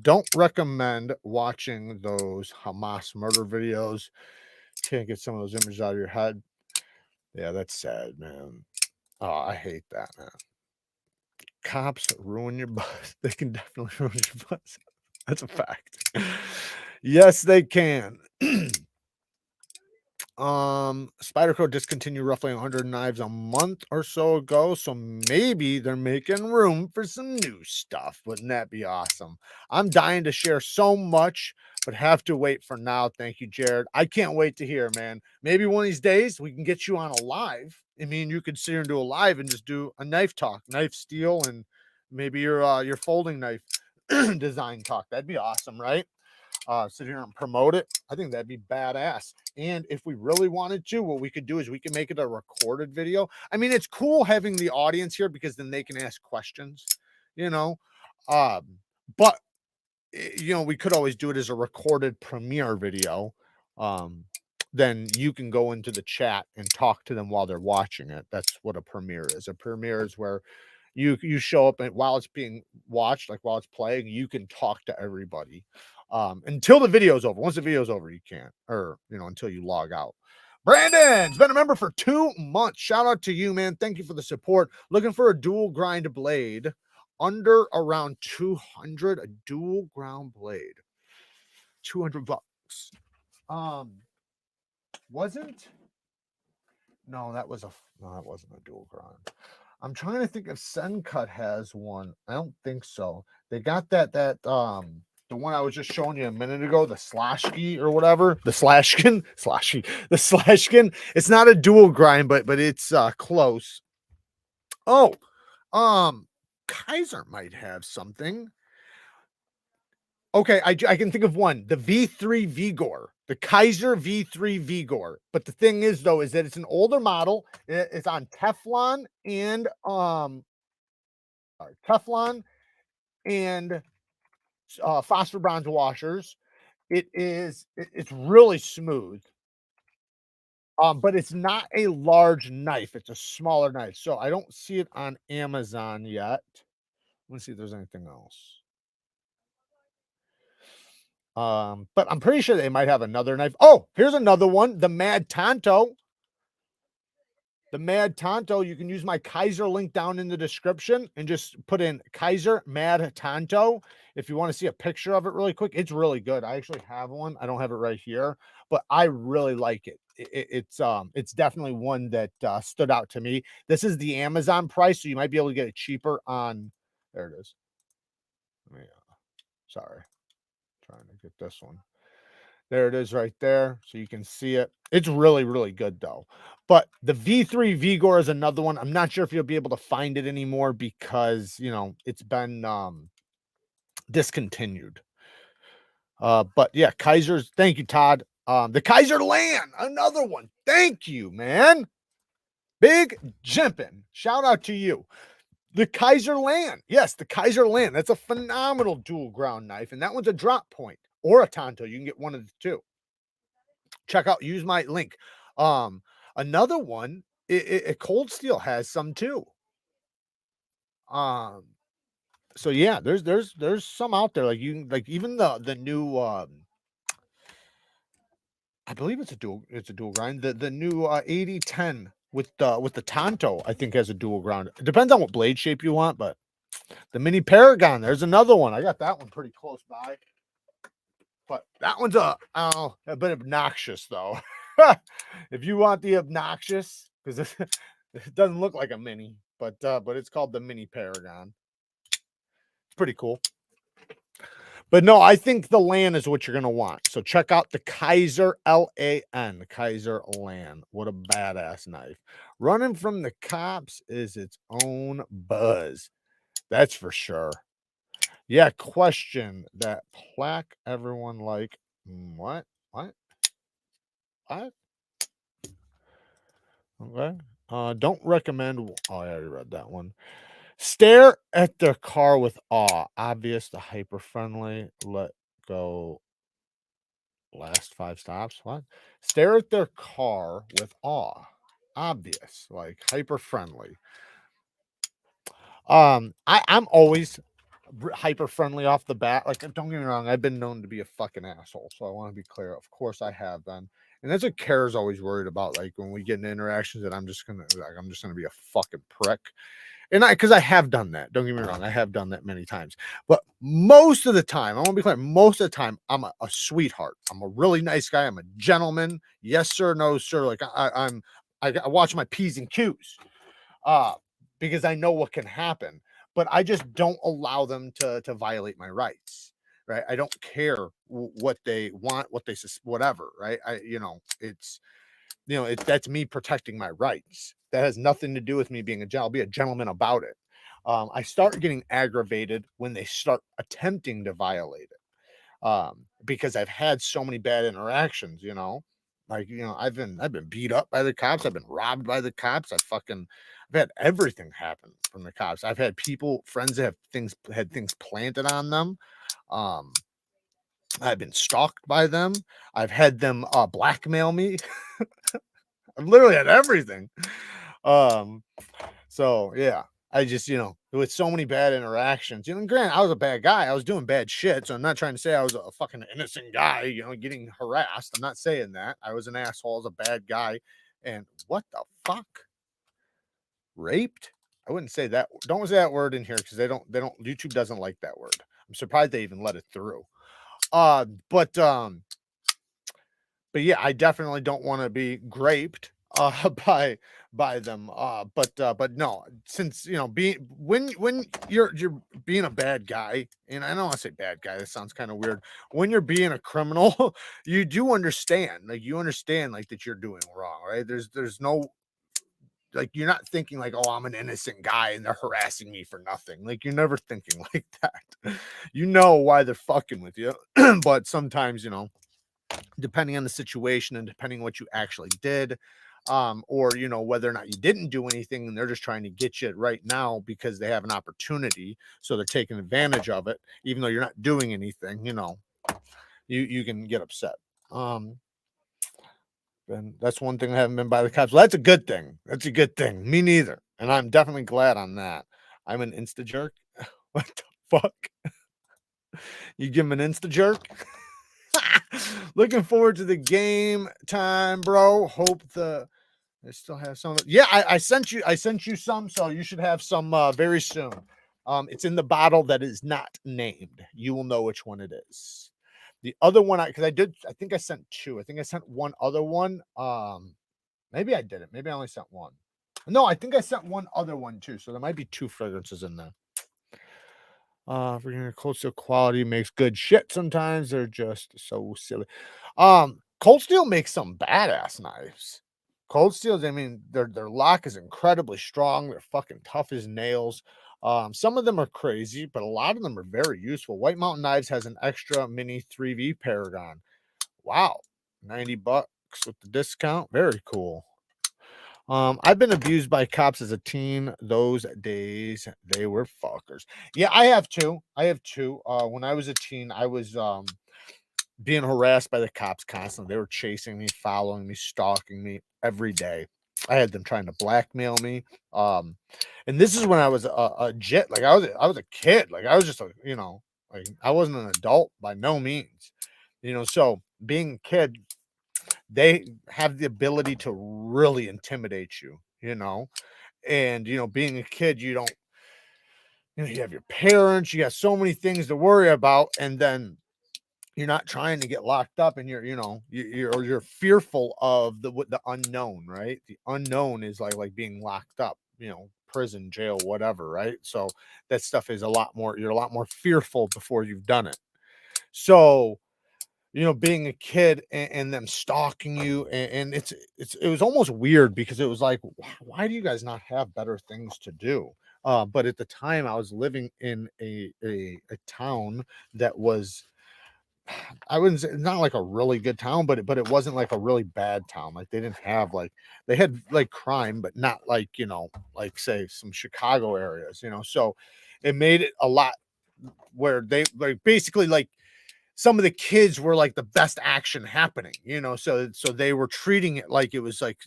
Don't recommend watching those Hamas murder videos. Can't get some of those images out of your head. Yeah, that's sad, man. Oh, I hate that, man. Cops ruin your bus. They can definitely ruin your bus. That's a fact. Yes, they can. Spyderco discontinued roughly 100 knives a month or so ago, so maybe they're making room for some new stuff. Wouldn't that be awesome? I'm dying to share so much, but have to wait for now. Thank you, Jared. I can't wait to hear, man. Maybe one of these days we can get you on a live. I mean, you could sit here and do a live and just do a knife talk, knife steel, and maybe your folding knife design talk. That'd be awesome, right? Sit here and promote it. I think that'd be badass. And if we really wanted to, what we could do is we can make it a recorded video. I mean, it's cool having the audience here because then they can ask questions, but we could always do it as a recorded premiere video. Then you can go into the chat and talk to them while they're watching it. That's what a premiere is. A premiere is where you show up, and while it's being watched, like while it's playing, you can talk to everybody until the video's over. Once the video's over, you can't, or until you log out. Brandon's been a member for 2 months. Shout out to you, man. Thank you for the support. Looking for a dual grind blade under around 200, a dual ground blade, $200. Wasn't no, that wasn't a dual grind. I'm trying to think if SENCUT has one. I don't think so. They got that the one I was just showing you a minute ago, the Slashki or whatever, the Slashkin. It's not a dual grind, but it's close. Oh, KIZER might have something. Okay, I can think of one, the V3 Vigor, the KIZER V3 Vigor. But the thing is, though, is that it's an older model. It's on Teflon and phosphor bronze washers. It's really smooth. But it's not a large knife. It's a smaller knife. So I don't see it on Amazon yet. Let's see if there's anything else. But I'm pretty sure they might have another knife. Oh, here's another one, the Mad Tonto. The Mad Tonto, you can use my KIZER link down in the description and just put in KIZER Mad Tonto if you want to see a picture of it really quick. It's really good. I actually have one. I don't have it right here, but I really like it. It's definitely one that stood out to me. This is the Amazon price, so you might be able to get it cheaper on. There it is. Sorry, trying to get this one. There it is right there. So you can see it. It's really, really good though. But the V3 Vigor is another one. I'm not sure if you'll be able to find it anymore because, you know, it's been discontinued. But yeah, KIZER's, thank you, Todd. The KIZER Land, another one. Thank you, man. Big Jimpin. Shout out to you. The KIZER Land. Yes, the KIZER Land. That's a phenomenal dual ground knife. And that one's a drop point or a Tonto. You can get one of the two. Check out, use my link. Another one, Cold Steel has some too. So yeah, there's some out there. Like you can, like even the new I believe it's a dual grind. The new 8010 with the Tonto, I think has a dual ground. It depends on what blade shape you want, but the Mini Paragon, there's another one. I got that one pretty close by. But that one's a bit obnoxious though. If you want the obnoxious, because it doesn't look like a mini, but it's called the Mini Paragon. It's pretty cool. But no, I think the LAN is what you're gonna want. So check out the KIZER LAN, the KIZER LAN. What a badass knife. Running from the cops is its own buzz. That's for sure. Yeah, question that plaque everyone like. What? What? Okay. Don't recommend. Oh, I already read that one. Stare at their car with awe. Obvious, the hyper friendly. Let go. Last 5 stops. What? Stare at their car with awe. Obvious, like hyper friendly. I'm always hyper friendly off the bat. Like, don't get me wrong, I've been known to be a fucking asshole, so I want to be clear. Of course, I have been, and that's what Kara's always worried about. Like when we get into interactions, that I'm just gonna be a fucking prick. And because I have done that. Don't get me wrong, I have done that many times. But most of the time, I want to be clear. Most of the time, I'm a sweetheart. I'm a really nice guy. I'm a gentleman. Yes sir, no sir. Like I watch my P's and Q's. Because I know what can happen, but I just don't allow them to violate my rights, right? I don't care what they want, what they whatever, right? That's me protecting my rights. That has nothing to do with me being I'll be a gentleman about it. I start getting aggravated when they start attempting to violate it, because I've had so many bad interactions, like, I've been beat up by the cops. I've been robbed by the cops. I've had everything happen from the cops. I've had friends that had things planted on them. I've been stalked by them. I've had them blackmail me. I've literally had everything. So yeah, I just, with so many bad interactions, granted, I was a bad guy. I was doing bad shit. So I'm not trying to say I was a fucking innocent guy, getting harassed. I'm not saying that. I was an asshole, I was a bad guy. And what the fuck? Raped? I wouldn't say that. Don't say that word in here because YouTube doesn't like that word. I'm surprised they even let it through. But yeah, I definitely don't want to be graped by them. But no, since when you're being a bad guy, and I don't want to say bad guy, that sounds kind of weird. When you're being a criminal, you do understand, like that you're doing wrong, right? There's no, like, you're not thinking like, oh, I'm an innocent guy and they're harassing me for nothing. Like, you're never thinking like that. You know why they're fucking with you. But sometimes, depending on the situation and depending on what you actually did, or whether or not you didn't do anything and they're just trying to get you right now because they have an opportunity, so they're taking advantage of it even though you're not doing anything, you can get upset. And that's one thing I haven't been by the cops. Well, that's a good thing. That's a good thing. Me neither. And I'm definitely glad on that. I'm an insta jerk. What the fuck? You give him an insta jerk? Looking forward to the game time, bro. Hope I still have some. Yeah, I sent you some, so you should have some very soon. It's in the bottle that is not named. You will know which one it is. The other one, I think I sent two. I think I sent one other one. Maybe I didn't. Maybe I only sent one. No, I think I sent one other one too. So there might be two fragrances in there. Cold Steel quality makes good shit. Sometimes they're just so silly. Cold Steel makes some badass knives. Cold Steels, I mean, their lock is incredibly strong. They're fucking tough as nails. Some of them are crazy, but a lot of them are very useful. White Mountain Knives has an extra mini 3V Paragon. Wow, $90 with the discount. Very cool. I've been abused by cops as a teen. Those days, they were fuckers. Yeah, I have too. When I was a teen, I was being harassed by the cops constantly. They were chasing me, following me, stalking me every day. I had them trying to blackmail me. And this is when I was a jit. Like I was a kid. Like I was just like I wasn't an adult by no means. So being a kid, they have the ability to really intimidate you, and being a kid, you don't, you have your parents, you got so many things to worry about, and then you're not trying to get locked up, and you're fearful of the unknown, right? The unknown is like being locked up, prison, jail, whatever, right? So that stuff is you're a lot more fearful before you've done it. So being a kid and them stalking you, and it was almost weird because it was like, why do you guys not have better things to do? But at the time, I was living in a town that was, I wouldn't say, not like a really good town, but it wasn't like a really bad town. Like they didn't have they had like crime, but not like like say some Chicago areas. So it made it a lot where they basically some of the kids were like the best action happening, so they were treating it like it was like,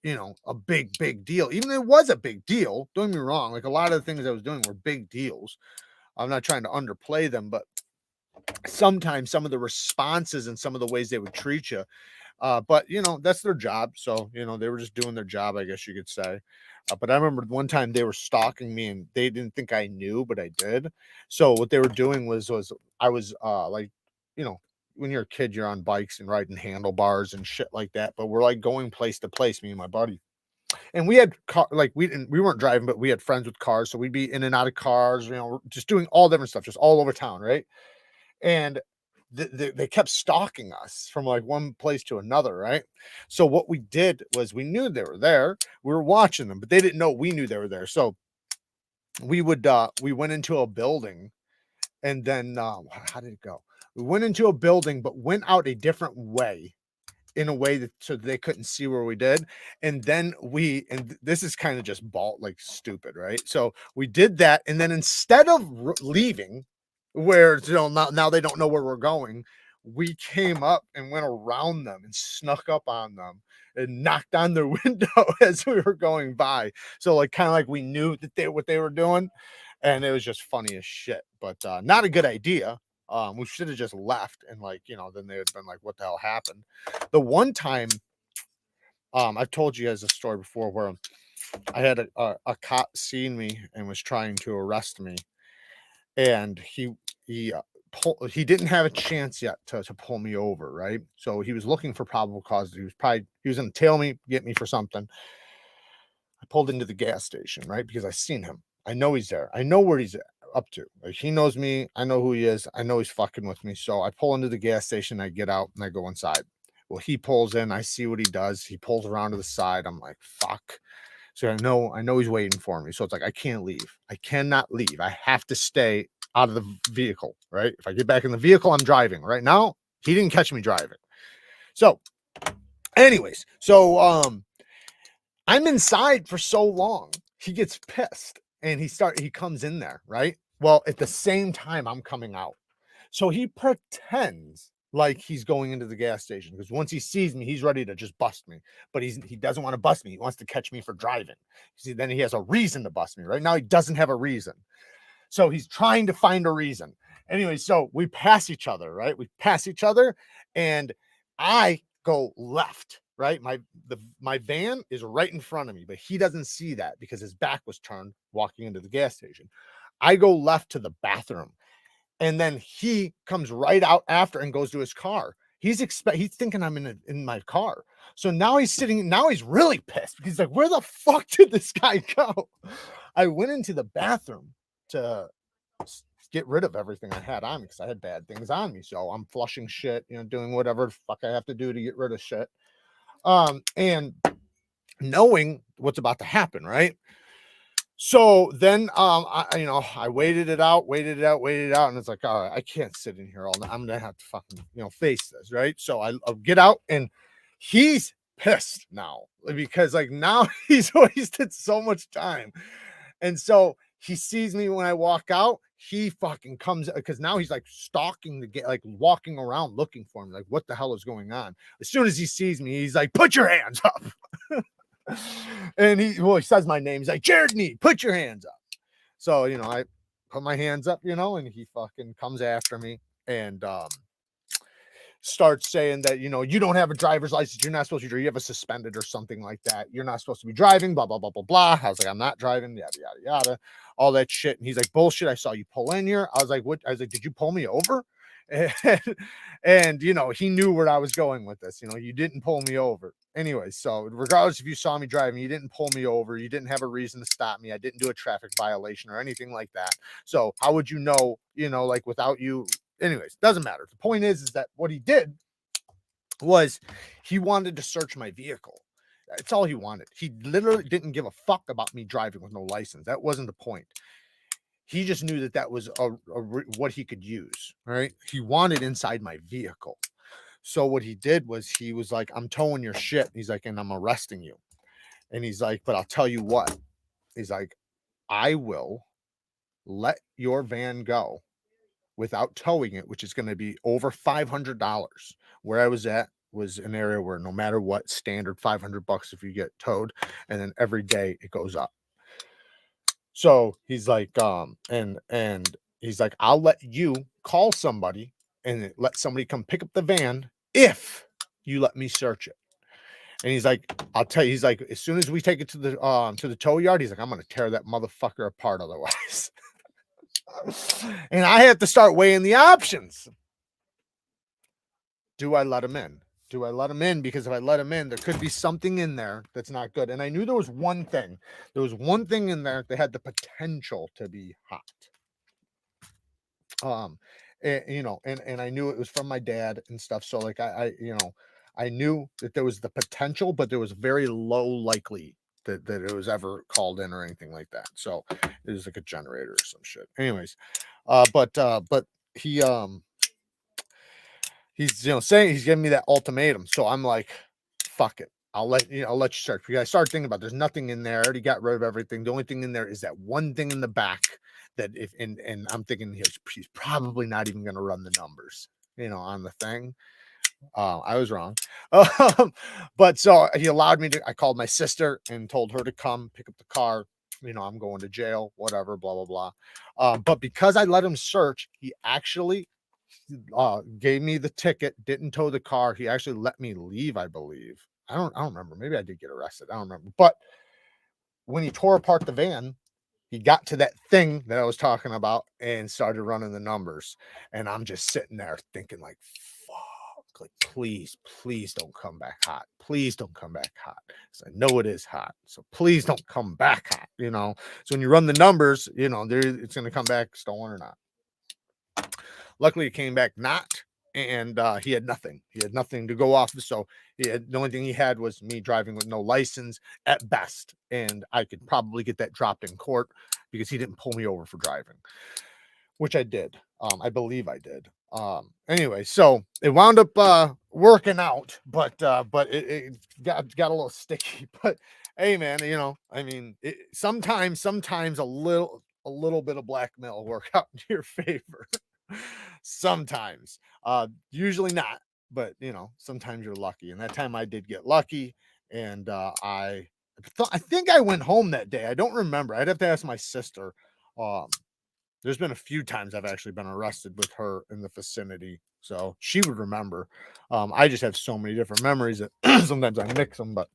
a big deal. Even though it was a big deal, don't get me wrong, like a lot of the things I was doing were big deals. I'm not trying to underplay them, but sometimes some of the responses and some of the ways they would treat you, but that's their job. So they were just doing their job, I guess you could say. But I remember one time they were stalking me and they didn't think I knew, but I did. So what they were doing was I was like, when you're a kid, you're on bikes and riding handlebars and shit like that. But we're like going place to place, me and my buddy. And we had we weren't driving, but we had friends with cars. So we'd be in and out of cars, just doing all different stuff, just all over town, right? And they kept stalking us from like one place to another, right? So what we did was we knew they were there. We were watching them, but they didn't know we knew they were there. So we went into a building, and then how did it go? We went into a building, but went out a different way, in a way that so they couldn't see where we did. And then this is kind of just stupid, right? So we did that, and then instead of leaving, where now they don't know where we're going, we came up and went around them and snuck up on them and knocked on their window as we were going by. So like kind of like we knew that what they were doing, and it was just funny as shit, but not a good idea. We should have just left, and then they would have been like, what the hell happened? The one time, I've told you guys a story before where I had a cop seen me and was trying to arrest me, and he didn't have a chance yet to pull me over, right? So he was looking for probable cause. He was gonna tail me, get me for something. I pulled into the gas station, right? Because I seen him. I know he's there. I know where he's up to. Like he knows me. I know who he is. I know he's fucking with me. So I pull into the gas station. I get out and I go inside. Well, he pulls in. I see what he does. He pulls around to the side. I'm like, fuck. So I know he's waiting for me. So it's like, I can't leave. I cannot leave. I have to stay out of the vehicle, right? If I get back in the vehicle, I'm driving. Right now, he didn't catch me driving. So anyways, I'm inside for so long. He gets pissed and he comes in there, right? Well, at the same time, I'm coming out. So he pretends like he's going into the gas station, because once he sees me, he's ready to just bust me. But he doesn't want to bust me. He wants to catch me for driving. See, then he has a reason to bust me. Right now, he doesn't have a reason. So he's trying to find a reason. Anyway, so we pass each other, right? We pass each other, and I go left, right? My van is right in front of me, but he doesn't see that because his back was turned walking into the gas station. I go left to the bathroom, and then he comes right out after and goes to his car. He's thinking I'm in my car. So now he's really pissed because he's like, where the fuck did this guy go? I went into the bathroom to get rid of everything I had on me because I had bad things on me. So I'm flushing shit, doing whatever the fuck I have to do to get rid of shit. And knowing what's about to happen, right? So then, I waited it out, and it's like, all right, I can't sit in here all night. I'm gonna have to fucking, face this, right? So I'll get out, and he's pissed now because like now he's wasted so much time, and so he sees me when I walk out. He fucking comes because now he's like stalking the gate, like walking around looking for me, like what the hell is going on? As soon as he sees me, he's like, "Put your hands up." And he says my name. He's like, Jared Need, put your hands up. So, I put my hands up, and he fucking comes after me and starts saying that, you don't have a driver's license. You're not supposed to drive. You have a suspended or something like that. You're not supposed to be driving, blah, blah, blah, blah, blah. I was like, I'm not driving, yada, yada, yada, all that shit. And he's like, bullshit. I saw you pull in here. I was like, what? I was like, did you pull me over? And he knew where I was going with this. You didn't pull me over anyway. So regardless if you saw me driving, you didn't pull me over, you didn't have a reason to stop me, I didn't do a traffic violation or anything like that. So how would you know, like without you? Anyways, doesn't matter. The point is that what he did was he wanted to search my vehicle. That's all he wanted. He literally didn't give a fuck about me driving with no license. That wasn't the point. He just knew that was what he could use, right? He wanted inside my vehicle. So what he did was he was like, I'm towing your shit. He's like, and I'm arresting you. And he's like, but I'll tell you what. He's like, I will let your van go without towing it, which is going to be over $500. Where I was at was an area where no matter what, standard $500 if you get towed. And then every day it goes up. So he's like, and he's like, I'll let you call somebody and let somebody come pick up the van if you let me search it. And he's like, I'll tell you, he's like, as soon as we take it to the tow yard, he's like, I'm gonna tear that motherfucker apart otherwise. And I have to start weighing the options. Do I let him in? Do I let him in? Because if I let him in, there could be something in there that's not good. And I knew there was one thing. There was one thing in there that had the potential to be hot. And I knew it was from my dad and stuff. So like I knew that there was the potential, but there was very low likely that it was ever called in or anything like that. So it was like a generator or some shit. Anyways, but he he's saying he's giving me that ultimatum. So I'm like, fuck it. I'll let you search. Because I started thinking about there's nothing in there. I already got rid of everything. The only thing in there is that one thing in the back that if and I'm thinking he's probably not even gonna run the numbers, on the thing. I was wrong. But so he allowed me to, I called my sister and told her to come pick up the car. I'm going to jail, whatever, blah, blah, blah. But because I let him search, he actually gave me the ticket, didn't tow the car. He actually let me leave, I believe. I don't remember. Maybe I did get arrested. I don't remember. But when he tore apart the van, he got to that thing that I was talking about and started running the numbers. And I'm just sitting there thinking like, fuck, like, please don't come back hot. Please don't come back hot. So I know it is hot. So please don't come back hot, So when you run the numbers, it's going to come back stolen or not. Luckily, it came back not, and he had nothing. He had nothing to go off. So the only thing he had was me driving with no license at best, and I could probably get that dropped in court because he didn't pull me over for driving, which I did. I believe I did. Anyway, so it wound up working out, but it got a little sticky. But hey, man, I mean, sometimes a little bit of blackmail will work out in your favor. Sometimes, usually not, but sometimes you're lucky. And that time I did get lucky, and I think I went home that day. I don't remember. I'd have to ask my sister. There's been a few times I've actually been arrested with her in the vicinity, so she would remember. I just have so many different memories that sometimes I mix them. But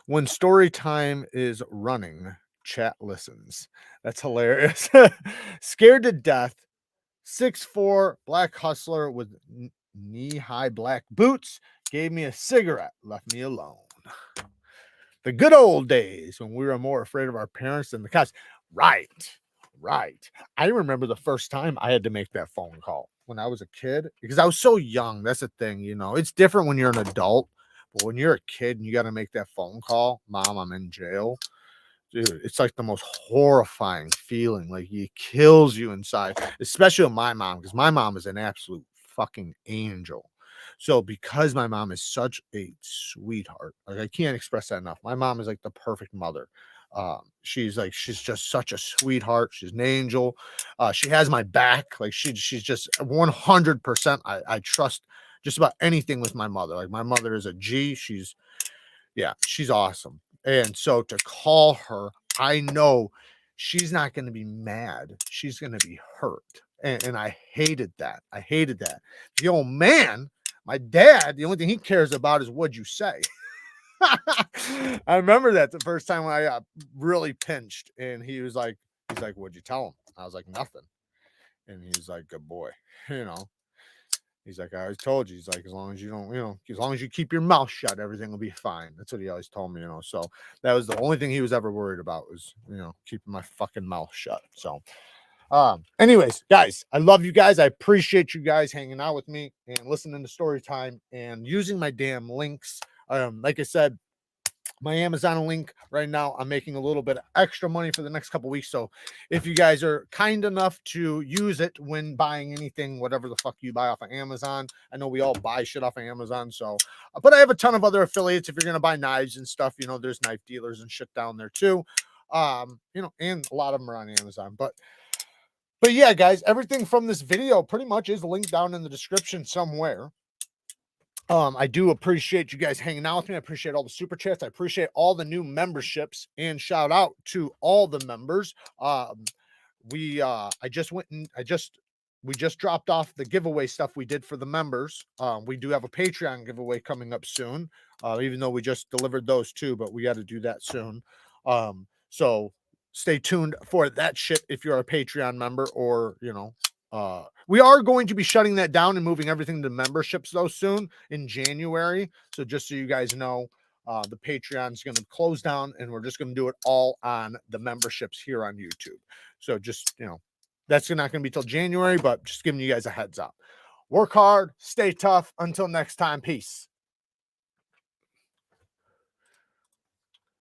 when story time is running, chat listens. That's hilarious. Scared to death. 6'4" black hustler with knee-high black boots gave me a cigarette, left me alone. The good old days when we were more afraid of our parents than the cops. Right. I remember the first time I had to make that phone call when I was a kid, because I was so young. That's the thing, you know. It's different when you're an adult, but when you're a kid and you got to make that phone call, Mom, I'm in jail. Dude, it's like the most horrifying feeling. Like, it kills you inside, especially with my mom, because my mom is an absolute fucking angel. So because my mom is such a sweetheart, like, I can't express that enough. My mom is like the perfect mother. She's just such a sweetheart. She's an angel. She has my back. Like, she's just 100%. I trust just about anything with my mother. Like, my mother is a G. She's awesome. And so to call her, I know she's not going to be mad. She's going to be hurt. And I hated that. The old man, my dad, the only thing he cares about is what'd you say. I remember that the first time I got really pinched, and he's like, what'd you tell him? I was like, nothing. And he's like, good boy, you know. He's like, I always told you. He's like, as long as you don't, as long as you keep your mouth shut, everything will be fine. That's what he always told me, So that was the only thing he was ever worried about was, keeping my fucking mouth shut. So, anyways, guys, I love you guys. I appreciate you guys hanging out with me and listening to story time and using my damn links. Like I said, my Amazon link right now, I'm making a little bit of extra money for the next couple weeks. So if you guys are kind enough to use it when buying anything, whatever the fuck you buy off of Amazon, I know we all buy shit off of Amazon. So, but I have a ton of other affiliates. If you're going to buy knives and stuff, there's knife dealers and shit down there too. And a lot of them are on Amazon, but yeah, guys, everything from this video pretty much is linked down in the description somewhere. I do appreciate you guys hanging out with me. I appreciate all the super chats. I appreciate all the new memberships, and shout out to all the members. We just dropped off the giveaway stuff we did for the members. We do have a Patreon giveaway coming up soon. Even though we just delivered those too, but we got to do that soon. So stay tuned for that shit if you're a Patreon member, or we are going to be shutting that down and moving everything to memberships though soon in January. So just so you guys know, the Patreon is going to close down, and we're just going to do it all on the memberships here on YouTube. So just, that's not going to be till January, but just giving you guys a heads up. Work hard, stay tough. Until next time, peace.